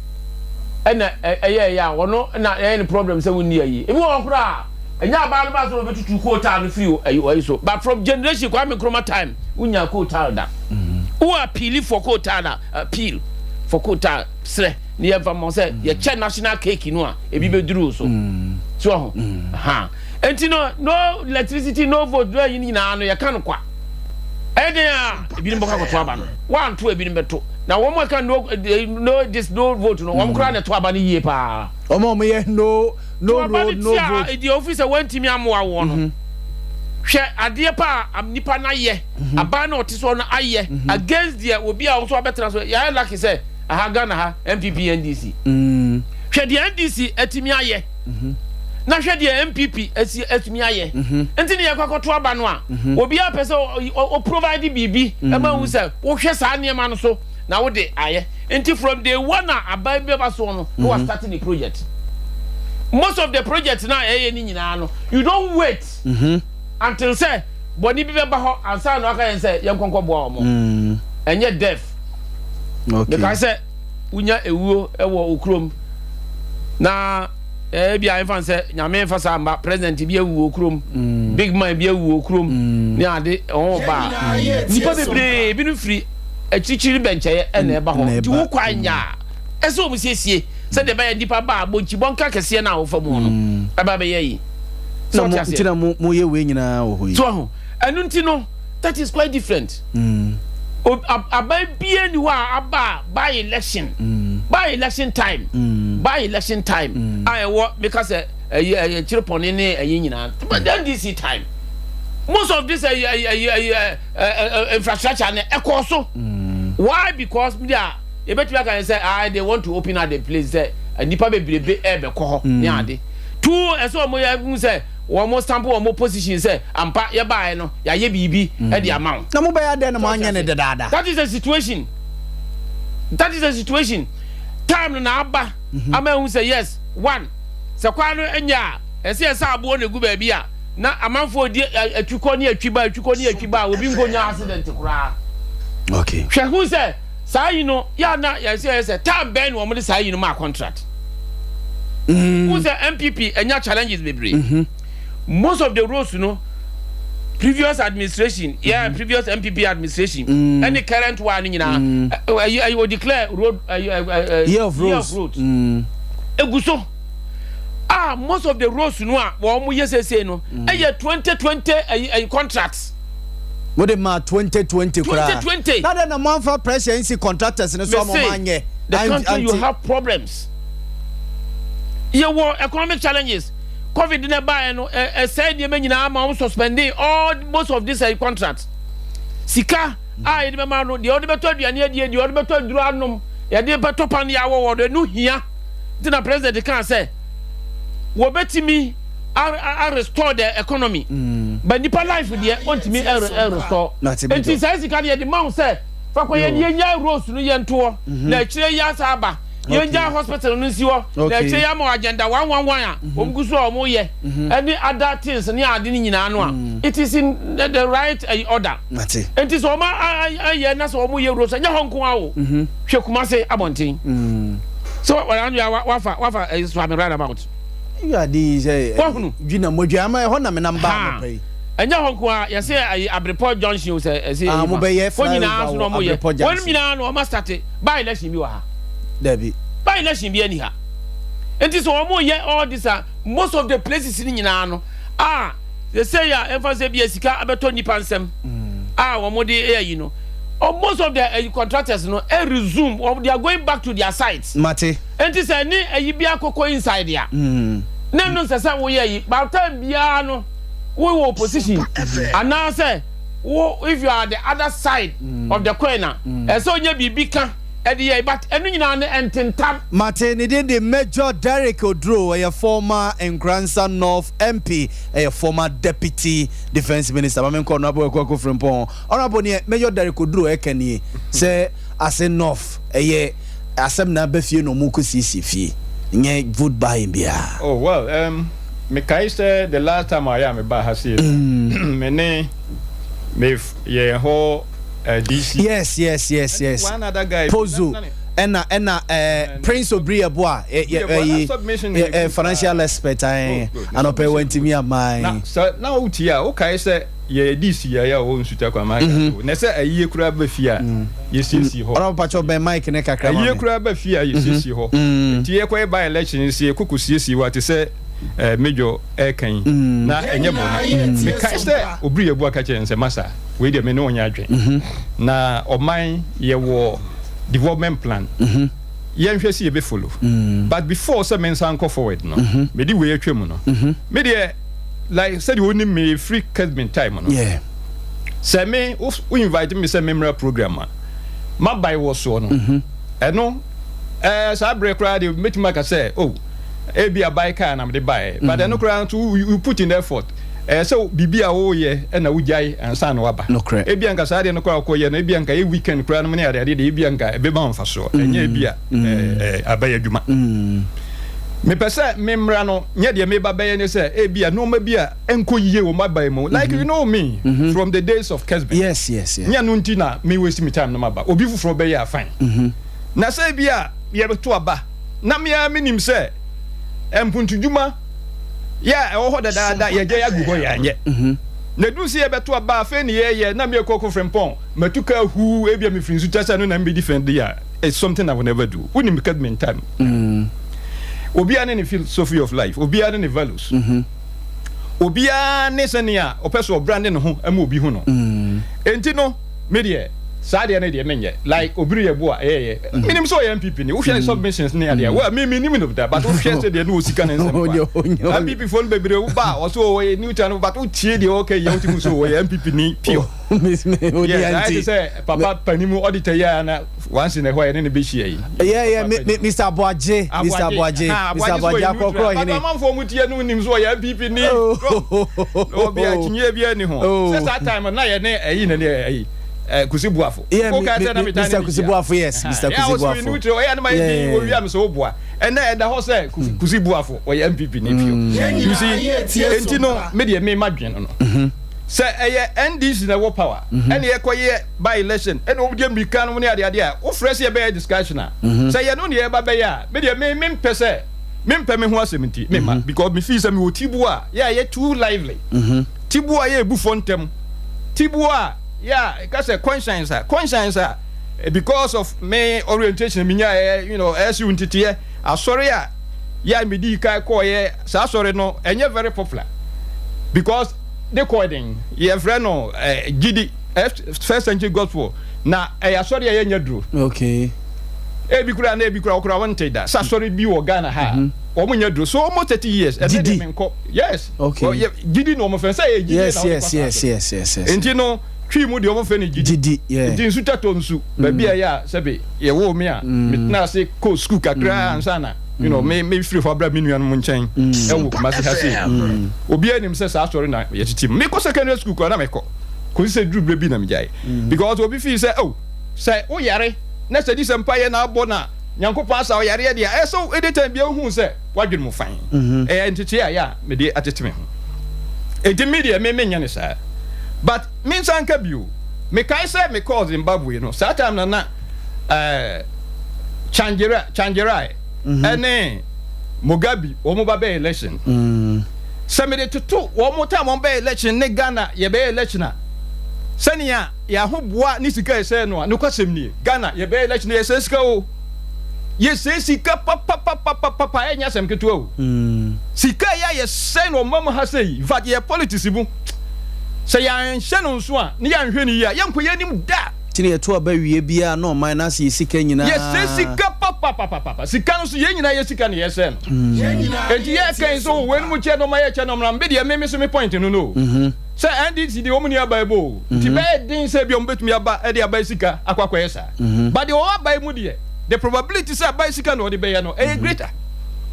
na ya wono na any problem say wonni ayi ebi won kura enya ba no ba so betutu quota no free ayi so but from generation kwa me chroma time unya quota da who appeal for quota na appeal for quota sre ni eva mo say ye che national cake no a ebi be duru so so ha enti no electricity no vote do yin na no ye kan kwa Eden ebinim boka to aba no one to ebinim beto na wo mo ka no vote no wo mo kra na to aba no yie pa omo ye no road no vote the officer wantimi amoa wo no hwe ade pa nipa na ye aba na otiso no aye against the obi a wo so abetra so ya like say aha Ghana ha MPP NDC hwe the NDC atimi aye na hwe the MPP atimi aye enti ne yakwakoto aba no a obi a pese o provide bibi e ma hu say wo hwe sa ne ma no so na wo de aye enti from day one aba be ba so no we starting the project. Most of the projects now ni nyina no you don't wait until say boni bi be ba ho ansa no aka yen say yen konko bo omo enye deaf okay because say unya ewuo ewo okrom na bia infan say nyame fa sa mba president bi ewuo okrom big man bi ewuo okrom ni ade o ba nipa bebre bi no free achichiri bencheye ena eba ho ti wo kwanya eso mu siesie se de ba nipa ba bonchi bonka kese na wo famu no aba be yi so ntina mu ye we nyina wo hoyi so ho enu ntino that is quite different aba bie ni wa aba by election time I wo because chirpon ni nyina but then this time most of this infrastructure na ekoso why because media e betu can say they want to open up the place say nipa bebrebe e be ko ni ade two eso mo ya gun say one more stamp one more position say ampa ye bae no ya ye bibi e de amount na mo ba ya de na mo anya ne dada that is the situation time na aba ama hu say yes one se kwa no enya ese abo na gu ba bia na amanfo di atwiko ni atwiba obi ngonya accident kura okay hwe hu say say no ya na ya say time ben wo mo de say no ma contract who say MPP enya challenges bebre most of the roads previous administration previous MPP administration any current one you will declare road year of roads eguso most of the roads no a wo mo yesese no 2020 contracts what dem 2020 2020 na na man for presidency contractors no so mo manye the country you have problems economic challenges COVID na buy no said you nyina am suspending all most of these contracts sika e de ma no de o de beto aduane de o de beto aduru anom ya de beto pan ya wo de no hia the president can say wo betimi restore the economy but nipa life there want me restore and this sika de man say fa ko ye nya rose no ye nto na kire ya sa aba yenja hospital no nsiwo na che ya ma agenda 111 a omguso omo ye any other things ni ade ni nyina no a it is in the right order it is oma ye na so omo ye rose nya honko awo hwe kumase abonten so wafa so am right about you are these jina modwa ma ho na me namba no pay enya honko a ye say abreport junction say mo be ye fo nyina so no mo ye won nyina no o ma start by election bi wa ha Debbie. By election be any ha. And this one year all this most of the places in Yinano. They say emphasis be a sika abeto nipa nsem. One more day you know. Most of the contractors resume or they are going back to their sites. Mate. And this ni be a cocoa inside there. No say we ye by time biano we will position. And now say if you are the other side of the corner, so you be bigger. But Martin, the Major Derek Odro, a former and grandson of MP, a former deputy defense minister. I'm going to from Pon. Honorable Major Derek Odro, Ekeni, say, as enough, a year, as I'm not befu no mukusi fi. Nye vote by him. Oh, well, Mekai said the last time I am a Bahasi, many, ye ho. DC. Yes. One other guy. Pozo. Prince Obria Boa. Financial expert. And I went to me a mine. So now, Tia, okay, say, ye DC, ya own Sutaka, my Nessa, a year crab befia. You see, or patch by Mike and a year crab befia, you see, Tia by election, you see a cuckoo, see what to say. major aircan na enye bona me kai say obri ebu aka che nse masa we dey me no onya adwen na oman ye wo development plan yen hwese ye be follow but before say men san go forward no me di we atwam no me dey like said we need me free Kesman time no yeah say me we invite me say memorial program ma buy was so no eno sa break crowd dey make me say oh ebi a buy car na me dey buy but eno crowd you put in effort so bibia wo ye na wujai ansa na waba ebi anka sa de no crowd ko ye na ebi anka e weekend crowd no ne ade de ebi anka e be ma mfa so enye ebi a abaya adwuma me pese memra no nya de me babaye ne say ebia no ma bia enko yiye wo mabai mu like you know me from the days of Kesman yes nya no ntina me waste me time no maba obi fufuro be ya fine na say bia ye beto aba na me a minim say empuntudwuma ya e wo ho dada ye je ya gugo ya anye na du si ye beto aba afa ne ye na me ekoko frempon matuka hu ebia me frinzu tasa no na me defend ya it's something I will never do we need Kesman time Obia ne philosophy of life obia ne values obia ne senia opeso branding ho ama obi ho no enti no me de saade ne de menye like obiri ye bo a minim so ye MPP ni wo hwe submissions ne ade well me nim no that but wo hwe se de no osika ne nsem MPP phone bebre wo ba wo so wo ye new channel but wo tie de okay ye wo so wo ye MPP ni pure I say papa panimu auditor ya na once in a while ne be share yi Mr. Aboaje akokro hene but man for mutie no nim so ye MPP ni obi a kinye bia ni ho say that time na ye ne ayi ne Kusibuafo. Mr. Kusibuafo, yes. Mr. Kusibuafo. And then the horse said Kusibuafo or MPP nephew. You see, Entino media may imagine. Say a NDC in the power. And ye quiet by election. And Obian become one the idea. Oh, fresh a bear discussion. Say you know near Babaya. Media may per se. Mimpe me ho 70 mema because me feel say me Tibua. Yeah, ye too lively. Tibua ye bufontem. Tibua yeah, because conscience because of me orientation minya you know as you ntiti sorry yeah me di kai call ye sa sorry no enye very popular because they coding ye friend no gidi first century gospel na sorry ye nya duro okay bi kura wanted that sa sorry bi wo Ghana ha o mo nya duro so almost 30 years and then yes okay gidi no mo say yes and you know twi mu de omo fe ne gidi yeah din su tato nsu ba bia ya sebe ye wo me a na say ko school kakra ansana you know me free for bra minu an nchen e wo kuma se hase obi anim se sa story na ye titi me ko secondary school ko na me ko se dru bra bi na me jai because obi feel say oh say o yare na se dis empire na abo na nyankopon asa o yare dia e so anytime bia hu se wadwin mu fan entiti ya me de ateteme ho enti media me nya ne sa but means anka biu me kai say me cause Zimbabwe no that time na Changirai ene Mugabe o mo ba be election se me de tutu o mo time on be election ne Ghana ye be election a senia ya ho boa ni sika ese no no kwasem ni Ghana ye be election ye se sika o ye se sika papa enya sem ketu o sika ya ye se no mama ha sei va ye politics bu say yan hye so a ne yan hwe ni ya yanko yanim da tini eto aba wie bia no minus ye sika nyina yes sika papa sika no so ye nyina ye sika ne ye se no enti ye kan so we no che no ma ye che no mra mbe de me so me point no say NDC de omuni aba ebo ti be din say bi ombetumi aba e de aba sika akwakwa ye sa but the aba mu de the probability say aba sika no de be ye no e greater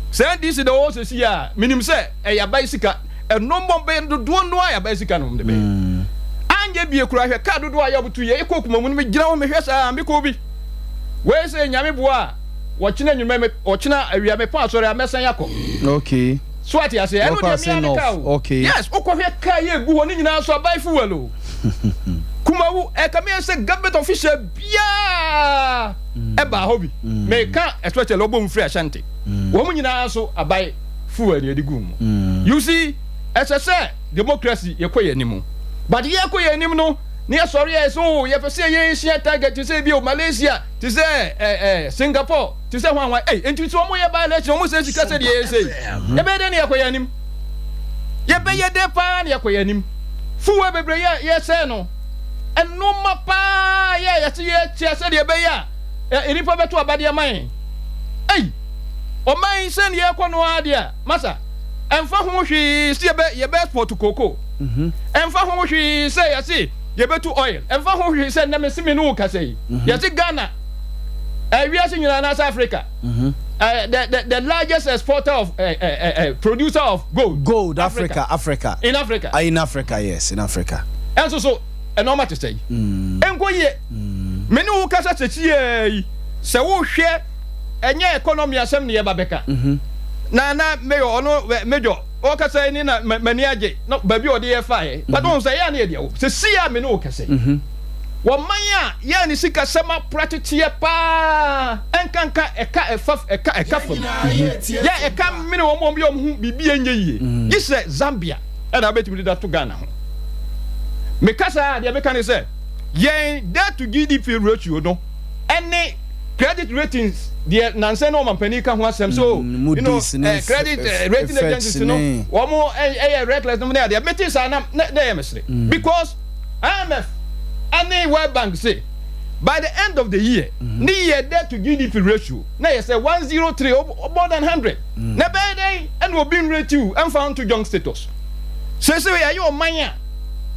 say NDC de o se ya minim say e aba sika e no bombe do no ya ba sika no de be anje bie kura hwe ka do ya butu ye ekokuma mu no me gira wo me hwe sa me ko bi we say nyame boa wo kina nyuma me o kina awia me pa sori amesan yakọ okay so ati ase eno de me ka okay yes okọ hwe ka ye gu ho ni nyina so abai fu welo kuma wu e ka me say government official bia e ba hobi me ka especially obo mfri ashanti wo mu nyina so abai fu welo edi gu mu you see as I say democracy ye koye nimu but ye koye nimu no near sorry, so you have to say, yes, target to say, Malaysia, to say, Singapore, to say, one way, and to some way by election, almost as you said, yes, you better any aquayanim. You pay your depan, Yaquayanim. Fu every year, yes, no. And no mapa, yes, yes, said your bayer. Any problem to about your mind. Hey, or my son, Yaquano idea, Massa. And for whom she see your best for to cocoa. And for whom she say, I see, you bet to oil. And for whom she said, never see me no, say. Yes, Ghana. We are in South Africa. The largest exporter of producer of gold. Africa. In Africa. In Africa, yes, in Africa. And so normal to say. And go ye. Many who can say, so share and your economy assembly babeka. Na mayor or no major. Or can say in a maniaje, not baby or DFI. But don't say any idea. So see, I mean, okay, say. Wamanya ya ni sika sema practice pa enkanka eka eka fam ya eka mini wo mo bibi enye yi yi se Zambia e na betimi da to Ghana ho me kasa de be kan say yen debt to GDP ratio no any credit ratings de nanse no mampani ka ho asem so you know credit rating agencies no wo mo reckless no de meeting sa na mesre because IMF any World Bank say by the end of the year, near debt to GDP ratio, now you say 103 or more than 100. Na by and will be rated and found to young status. So are you a miner?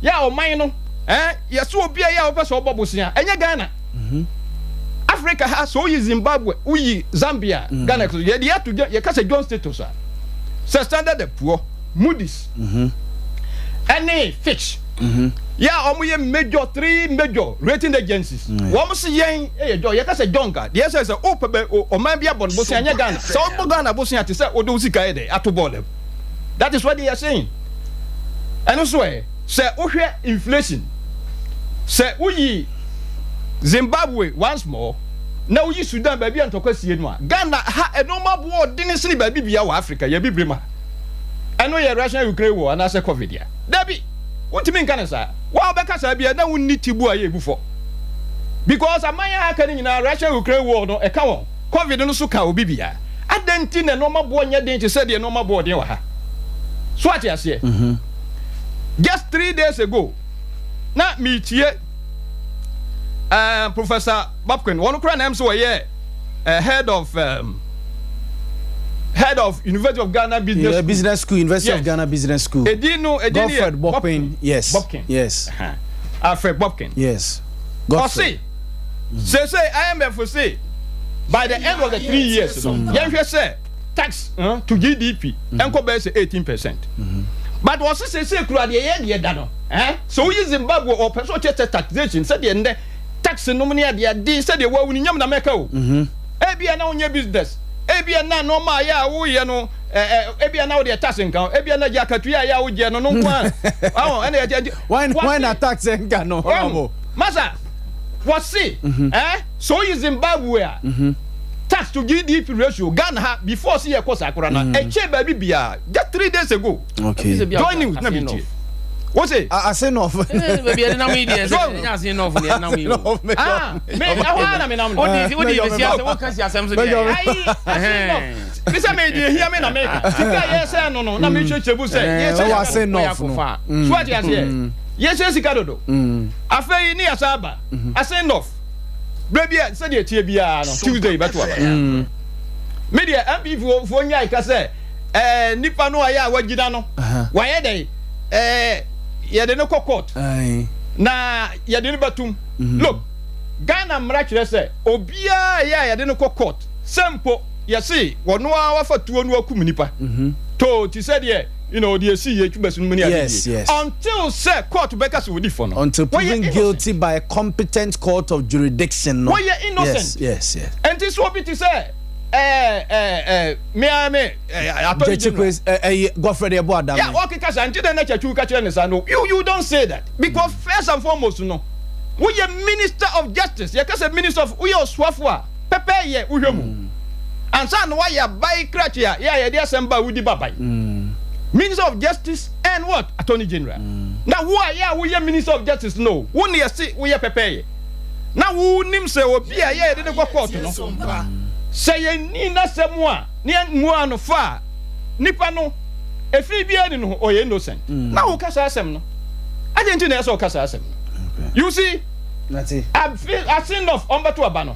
Ya o mine, yes, will be a yaw of Bobusia, and ya Ghana. Africa has so is Zimbabwe, Zambia, Ghana, you have to get your case young status. So standard the poor, Moody's, any Fitch. Yeah, major 3 major rating agencies. One see yen, you can say Jonga. Yes, as a open or maybe a bon Bosiania Ghana. So Ghana Bosia to say, Odosika at to ball. That is what they are saying. And also, say, inflation. Say, Zimbabwe once more. Now you Sudan, baby, and Tokosienwa. Ghana ha a normal war, didn't sleep, baby, Africa, you be Brima. I know you're Russia, Ukraine war, and I say COVID. Debbie. What do you mean, Canada? Well, because I be a don't need to buy before. Because I might have in a Russia Ukraine war no account. COVID no suka obibia. I didn't think a normal boy to say the normal board. So what I say? Just 3 days ago, not me here, Professor Bobkin, one of them so head of University of Ghana Business School, University of Ghana Business School. Alfred Bobkin, yes. Bobkin. Yes. Alfred Bobkin. Yes. Say, IMF will say, by the end of the 3 years, you say, tax to GDP, and go back to 18%. But what say, so we Zimbabwe or personal taxation, said the end, tax no money at the said the world in Yamaka. Ebia now in your business. Ebia na no ma ya wo ye no ebia na wo de tax nkan ebia na jakatuya ya wo je no no kwa why na tax nkan no masa what see so you Zimbabwe tax to GDP ratio Ghana ha before see ekosa akora na eche ba bibia just 3 days ago okay joining with na what's it? I say no. Maybe I don't need it. I say no for the now. Me I want me now. What do you say? What can you say? This I made hear me na make. Yes no no. Na me chebu say. Yes I say no. So what you say? Yes sika dodo. Afei ni asaba. I say no. Baby say dey tie bia no Tuesday beto aba. Media MP for nya ka say nipa no aya wagida no. Wa ye dey yede no court na yede no batum look Ghana mrakire say obia ya yede no court sempo yesi wono afa tuo no akum nipa to ti said here you know the see you besu many yes until say court bekase wodi for no until proven guilty by a competent court of jurisdiction no why you innocent yes and this what it say me Godfrey Yaw Boamah. Yeah, okay, cause until the nature you catch no. You don't say that because first and foremost, no. We are Minister of Justice. You can say Minister of we are Swafwa. Pepe ye uyomu. And son why you buy crutch yeah, dear Samba Udi Babai. Minister of Justice and what? Attorney General. Now who are ya we minister of justice no who near see we prepare now who nim say obi a ye de go court no say ye ni na semwa ne nwa no fa nipa no efi bia ni no o ye innocent now who kasa asem no agent na so kasa asem you see nati I seen of ombato aba no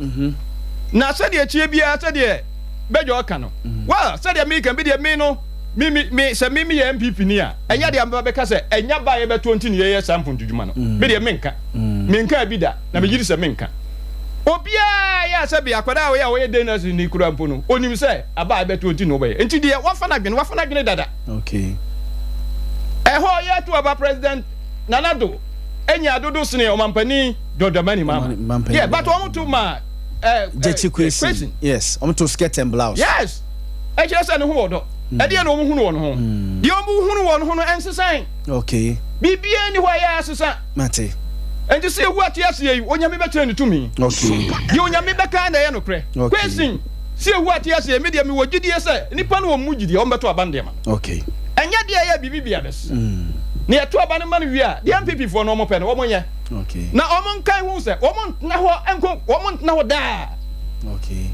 na say de chie bia say de bejo ka no well say de me can be de me no me say me MPP ni a enya de amba be ka say enya ba ye be 20 ne ye sample duduma no be de menka bi da na me yiri say menka obia ya say bia kwada we ya we de na ni kura mpo no onim say aba be 20 no be enti de wafa na dwene dada okay ho ya to aba president nanado enya dodo sene omampani dodamani mama yeah but omo to ma Jechi yes omo to skirt and blouse yes e kire say ne ho odo e de na omo hunu won ho de omo hunu won ho no ensesan okay bibia ni hwa ya asesa mate and you see what yes ye onyame be tire ne tumi okay ye onyame be ka na ye no kre question see what yes ye me de me wogidie say nipa no omu gidie omo beto abande ma okay enya de ye bibia bes ne eto abane man wi a de MPP for no omo pe no omo ye okay na omo nkan hu say omo na ho enko omo na ho da okay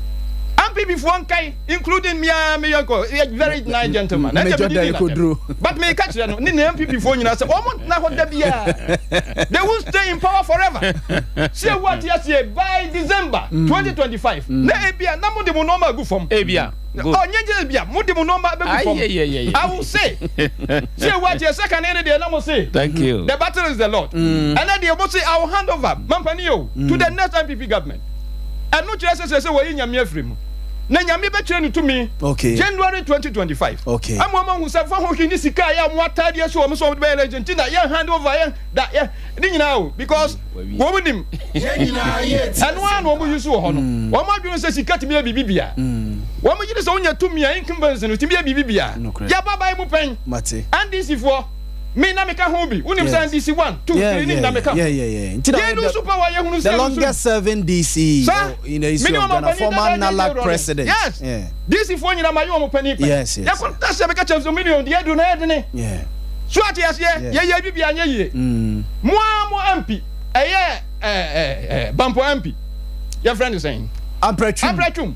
MPP for nkai including me uncle very nice gentleman but me catch no ni MPP for nyina say omo na ho da bia they will stay in power forever say what yes by December 2025 na ebia na mo de mo normal go from ebia oh nyenje ebia mo de mo normal be go from I will say what yes second any day na mo say thank you the battle is the Lord and then they will say I will hand over Mampanio to the next MPP government and no just say we nyame afrim na nyame be kire to me okay January 2025 okay amama hu se fa ho hini sika ya mo atade so mo be Argentina ya hand over ya da ya ni nyina o because wo mu dim nyina yet anu anu mo yusu ho no wo ma dwun se sika timi bibibia wo mo yiri se onya tumi ya incumbents no timi bibibia ya baba mu pen mate and this for me na me ka ho bi unim say DC 1 2 3 ni na me ka the longest serving DC in the history of Ghana, former NALAC president yes DC for nyina mayo mo pani yes ya konta se me ka chance million de edu na edene yeah so ati as ye bibia anya ye mo MP Bampo MP your friend is saying Ampretum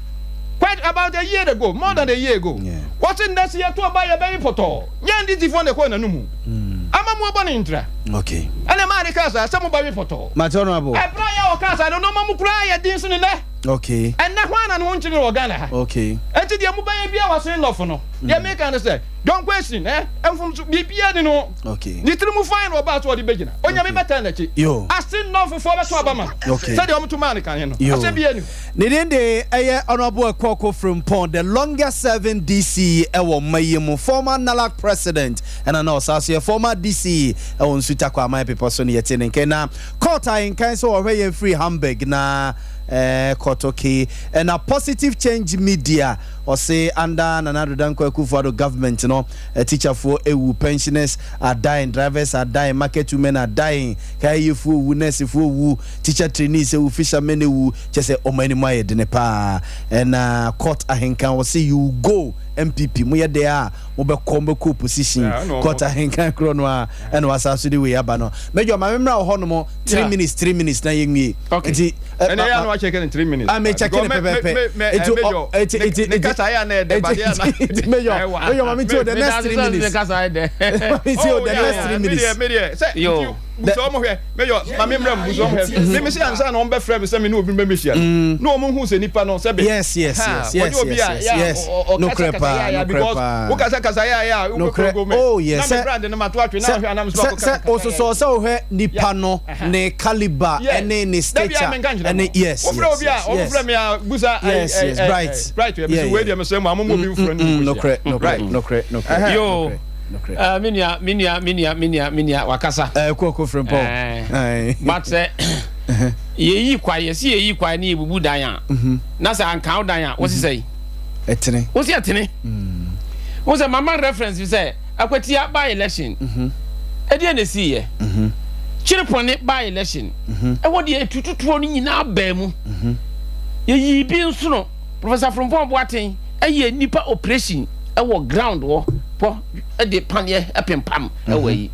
quite about a year ago, more than a year ago. What's in that year to buy a baby poto? Yan did if one the corner no more. I'm a more bunny intra. Okay. And a man casa, some baby poto. Matonabo. I pray our casa, I don't know Mamu cry at Dinson in there. Okay. And that one and one to know Ghana. Okay. And to the Amuba was saying no for no. They make understand. Don't question, eh? And from BPA, you know. Okay. The trimu fine about what the beginner. On your maternity. Yo. I still know for Obama. Okay. Said you to Monica, you know. I said, Nidende, Honorable Koko from Pond, the longest serving DC, Ewo Mayemu, former NALAC president, and I know, Sassia, former DC, Ewon Sutakwa, my people, Sonny Etienne, Kena, Kota in Kanso, away free Hamburg, na. Kotoki and a positive change media or say under Nana Danko Akufo-Addo government, you know, a teacher for pensioners are dying, drivers are dying, market women are dying, wu nurse wu teacher trainees wu fishermen wu just say omani moye denepa and court ahenkan will say you go MPP mo ye there mo be come ko position court ahenkan krono and was asudi we aba no mejo ma memra ho no mo 3 minutes na yenwie okay and ya no check in 3 minutes I may check in pepe it kasa ya na de ba dia na mejo ma me to the next 3 minutes kasa de the next 3 minutes media say yo so mo hwe mejo ma memra mbuso mo hwe me say ansa na on be frame me say me no obi be mesia no mo hu se nipa no say be yes no crepa because wo kasa ya wo go me oh yes na me brand na mato atwe na hwe na me so so hwe nipa no ne caliber ene ne stature ene yes ofre me busa right we dey me say mo mo bi friend no correct yo minia wakasa Koko from Paul but yeyi kwa ni ebubu dan a na sa anka dan a wo say etene wo say etene wo say mama reference say akwatia by election e na see ye chirepone by election e wo de tututuo ni nyina ba mu yeyi bi nso no Professor Frimpong Boateng eye nipa operation e wo ground wo po e de panie epempam e wa yi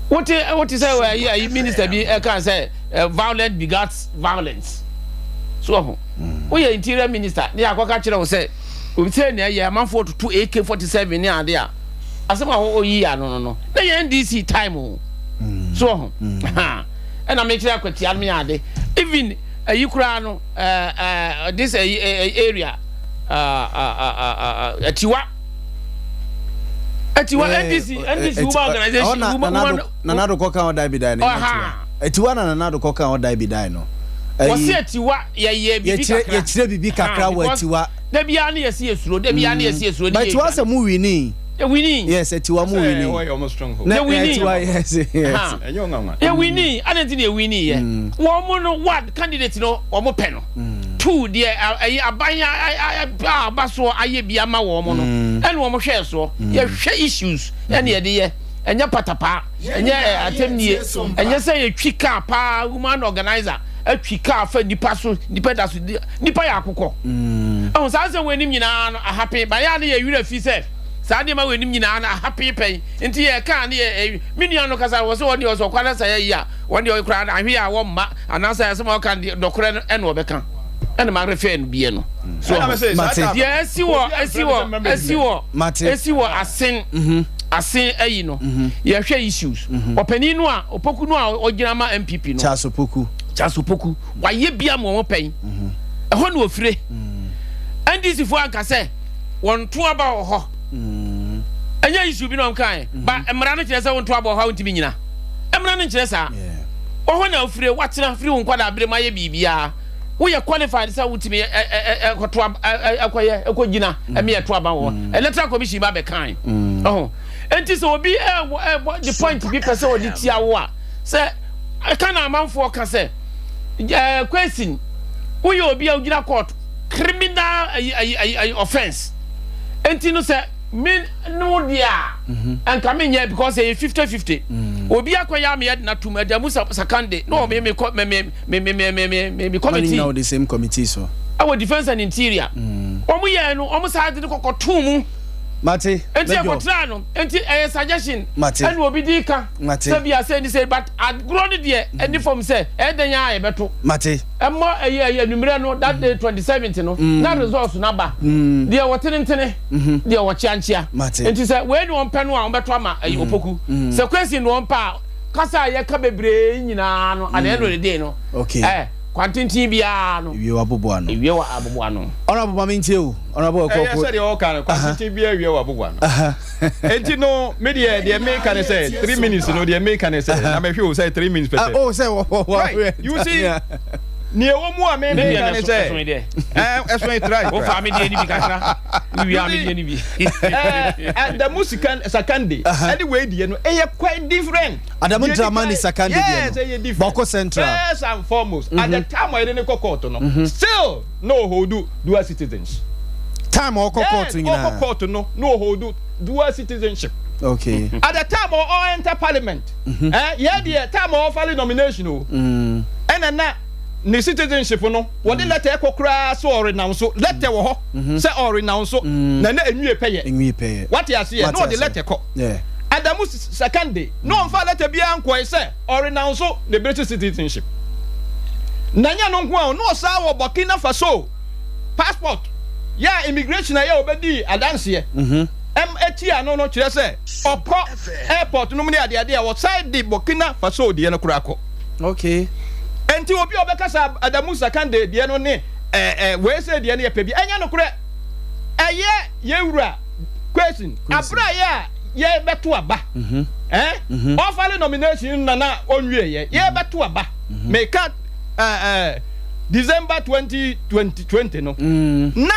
What is a minister be can say violence begets violence. So we are interior minister. They are going say we say near man 42 AK-47 near there. As some year no. They NDC time. So and I make sure I me even Ukraine this area Atiwa NDC organization nanado koka o dai bi dai no Atiwa nanado koka o dai bi dai no wose Atiwa ye bibi kakra wa Atiwa da bia na yesi esuro but you was a movie ni winning yes Atiwa movie ni why almost stronghold Atiwa yes winning anenti na winning ye wo mo no what candidate no wo mo pe no two there abanya abaso aye bia ma wo mo no ene wo mo hwe so ye hwe issues ene ye de ye enye patapa enye atemnie enye say ye twika pa woman organizer atwika fa nipa so nipa da so nipa ya akokɔ oh sa se wenim nyina no happy ba ya na ye wura fi se sa de ma wenim nyina na happy pen nti ye ka na ye minua no kasa wo se woni wo so kwana sa ye ya woni o kra na ahwe a wo ma anasa ya se ma ka dokore ene wo beka ene ma refer no bie no so yes esiwo asen asen ayi no ye hwe issues opani no a opoku no a ogina ma MPP no chasopoku wa ye bia mo pen ho na ofire NDC fo anka se won to aba wo ho anya issue bi no kan ba emra no kire se won to aba wo ho ntimi nyina emra no kire sa wo ho na ofire watena free won kwada abere ma ye bibia wo ye qualified sa wutimi ekoto akoye ekogina eme ye to aba wo electoral commission ba be kan enti so obi the point bi pese odi tia wo a se kana amanfo ka se question who you be a court criminal offense enti no say me no dia and come in here because say 50-50 obi akoya me na to madamu sakande no me committee now the same committee so our defense and interior omo ye no omo sa de kokoto mu Mate enti akotra no enti suggestion and obi di ka say bia say but at grown there any form say eden ya e beto Mate emmo numero no that day 27th no na results na ba dia wotenentene dia wo chianchia enti say we no on penu a on beto ama opoku say question no on pa kasa ye ka bebre nyina no at the end of the day no okay kwantintin bia no ewie wa aboboano honorable mamintie o honorable okoko say the all kan kwantintin bia ewie wa aboboano enti no media the make can say 3 minutes no the make can say na me hwe say 3 minutes per oh say you see ni ewo mu a me can say eso try o family ni bi kakra we are ni bi and the music sakande anyway die no quite different Adamu Dramani sakande die no Boko Central first and foremost at the time I didn't go court no still no hold dual citizens time o court nyina court no hold dual citizenship okay at the time all enter parliament yeah the time all file nomination and na ni citizenship no what the letter ekokra so or renounce so letter wo ho say or renounce so na enwie peye what you see no the letter ko Adamu Sakande no fa letter bia nko say or renounce so the British citizenship nanya no nko no sa wo Burkina Faso passport ya immigration ya obedi adanse MHA no kire say okọ airport no mu ne ade wo side the Burkina Faso de no kura ko okay enti obi obekasa Adamu Sakande de no ne we say de ne yepa bi anya no kure ye wura question abra ye beto aba offer nomination na onwie ye beto aba make December 2020 no na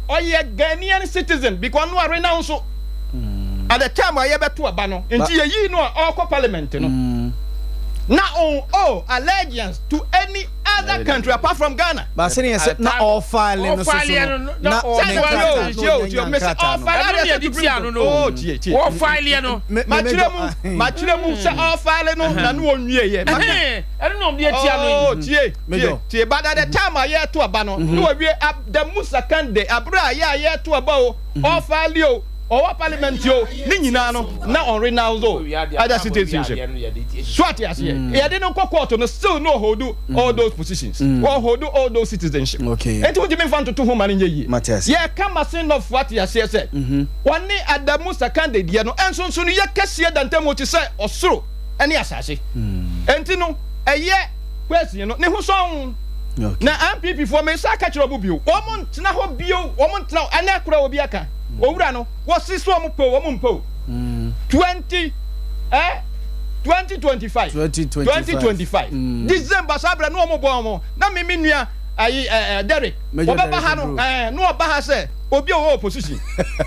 oye Ghanaian citizen because no renounce at the time ye beto aba no enti ye yi no all parliament no now allegiance to any other country apart from Ghana. But saying not all filing all filing but at the time I hear to abano no we the Musakande abra ya to about all file Owa parliament yo ni nyina no na on Ronaldo other citizenship swat ya se e dey no court no still no hold all those positions or hold all those citizenship okay enti wo jimi fan to ho man ye Matthias ye kama sin of what ya se woni Adamu Sakande die no enso no ye kase dantamo ti se osoro ene asase enti no eye question no ne ho son na MPP for me sa ka kiro bio wo tena ho bio wo tena ana kura obi aka owura no wo siso mo po wo mo po 2025 December sabra no mo bo mo na me nua ayi Derek wo baba ha no no oba ha se obi o opposition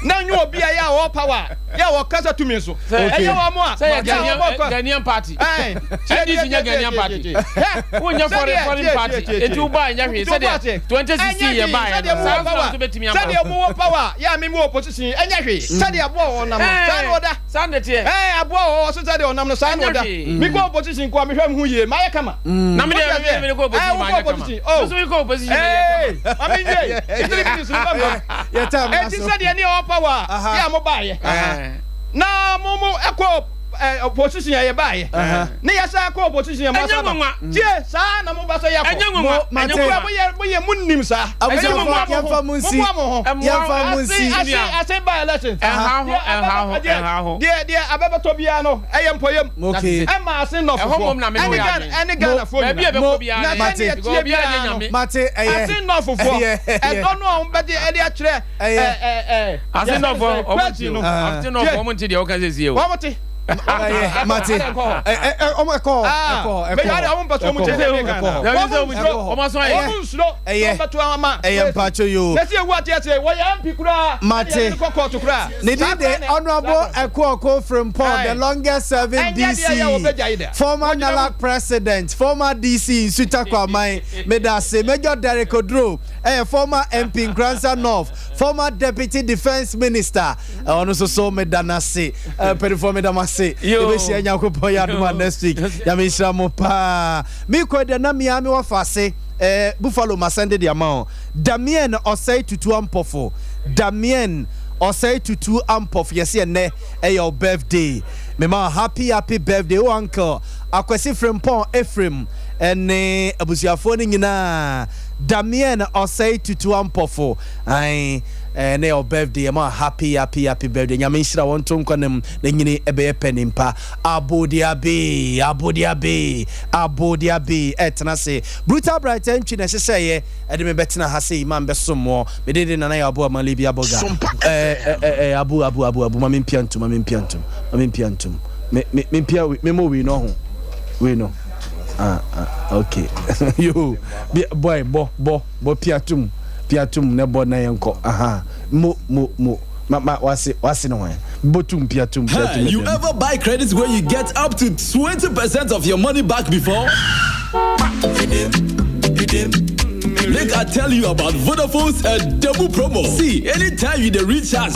na nyu obi ya o power ya wo kasa tumi so eya wo mo a Ghanaian party NDC nya Ghanaian party wo nya foreign party etu ba nya hwe se de 2016 ye ba ya sa so betimi amba se de mo power ya me mo opposition enya hwe se de abo o nam sa no da sande tie abo o so se de o nam no sa no da mi ko opposition ko me hwam hu ye ma ye kama na me de ko opposition ma ye kama so we ko opposition I mean ye itiri minister ba ya tam na so said any power ya mo baye na mo ekọ opposition ya baye na ya sa ko opposition ya ma sa je sa na mo ba sa ya ko mo ye munnim sa ya fa munsi ase ba election dia ababa to bia no eyem poyem okay e ma ase no fofo any Ghana for na bia be ko bia na mate ase no fofo e don no be de e dia kire ase no fo mo nti de o ka se sie o Mate omeko me ya o mpa so mo tese o ma so aye o mpa ama mpacho yo na se wu ate wo ya mpi kura Mate court kura ne the honorable Eko from Paul the longest serving DC former NALAC president former DC in Sutakwamai medase Major Derek Odro former MP in Gransa North former deputy defense minister ono so medanase perform medamase ebesi anyakopon ya duma next week ya me shira mo pa mi ko de na mi ame wa fase Buffalo Masende de amount Damien Osei tutu ampofo Damien Osei tutu ampof yesi ene your birthday me ma happy birthday o uncle Akwesi Frempon Ephraim ene abusiafo ni nyina Damien Osei tutu ampofo ai na your birthday ma happy birthday nyame nhira won to nkwanem na nyini ebe penimpa abodiabe etna se brutal bright entry na seseye ede me betina ha se imam besomo me de na Yaw Boamah Libya Borga abu ma mempiantum me pia me mo we no ho we no okay yo boy bo piatum ne bo na yenko mo wasi no botum piatum you ever buy credits where you get up to 20% of your money back before? Make I tell you about Vodafone's double promo. See, anytime you recharge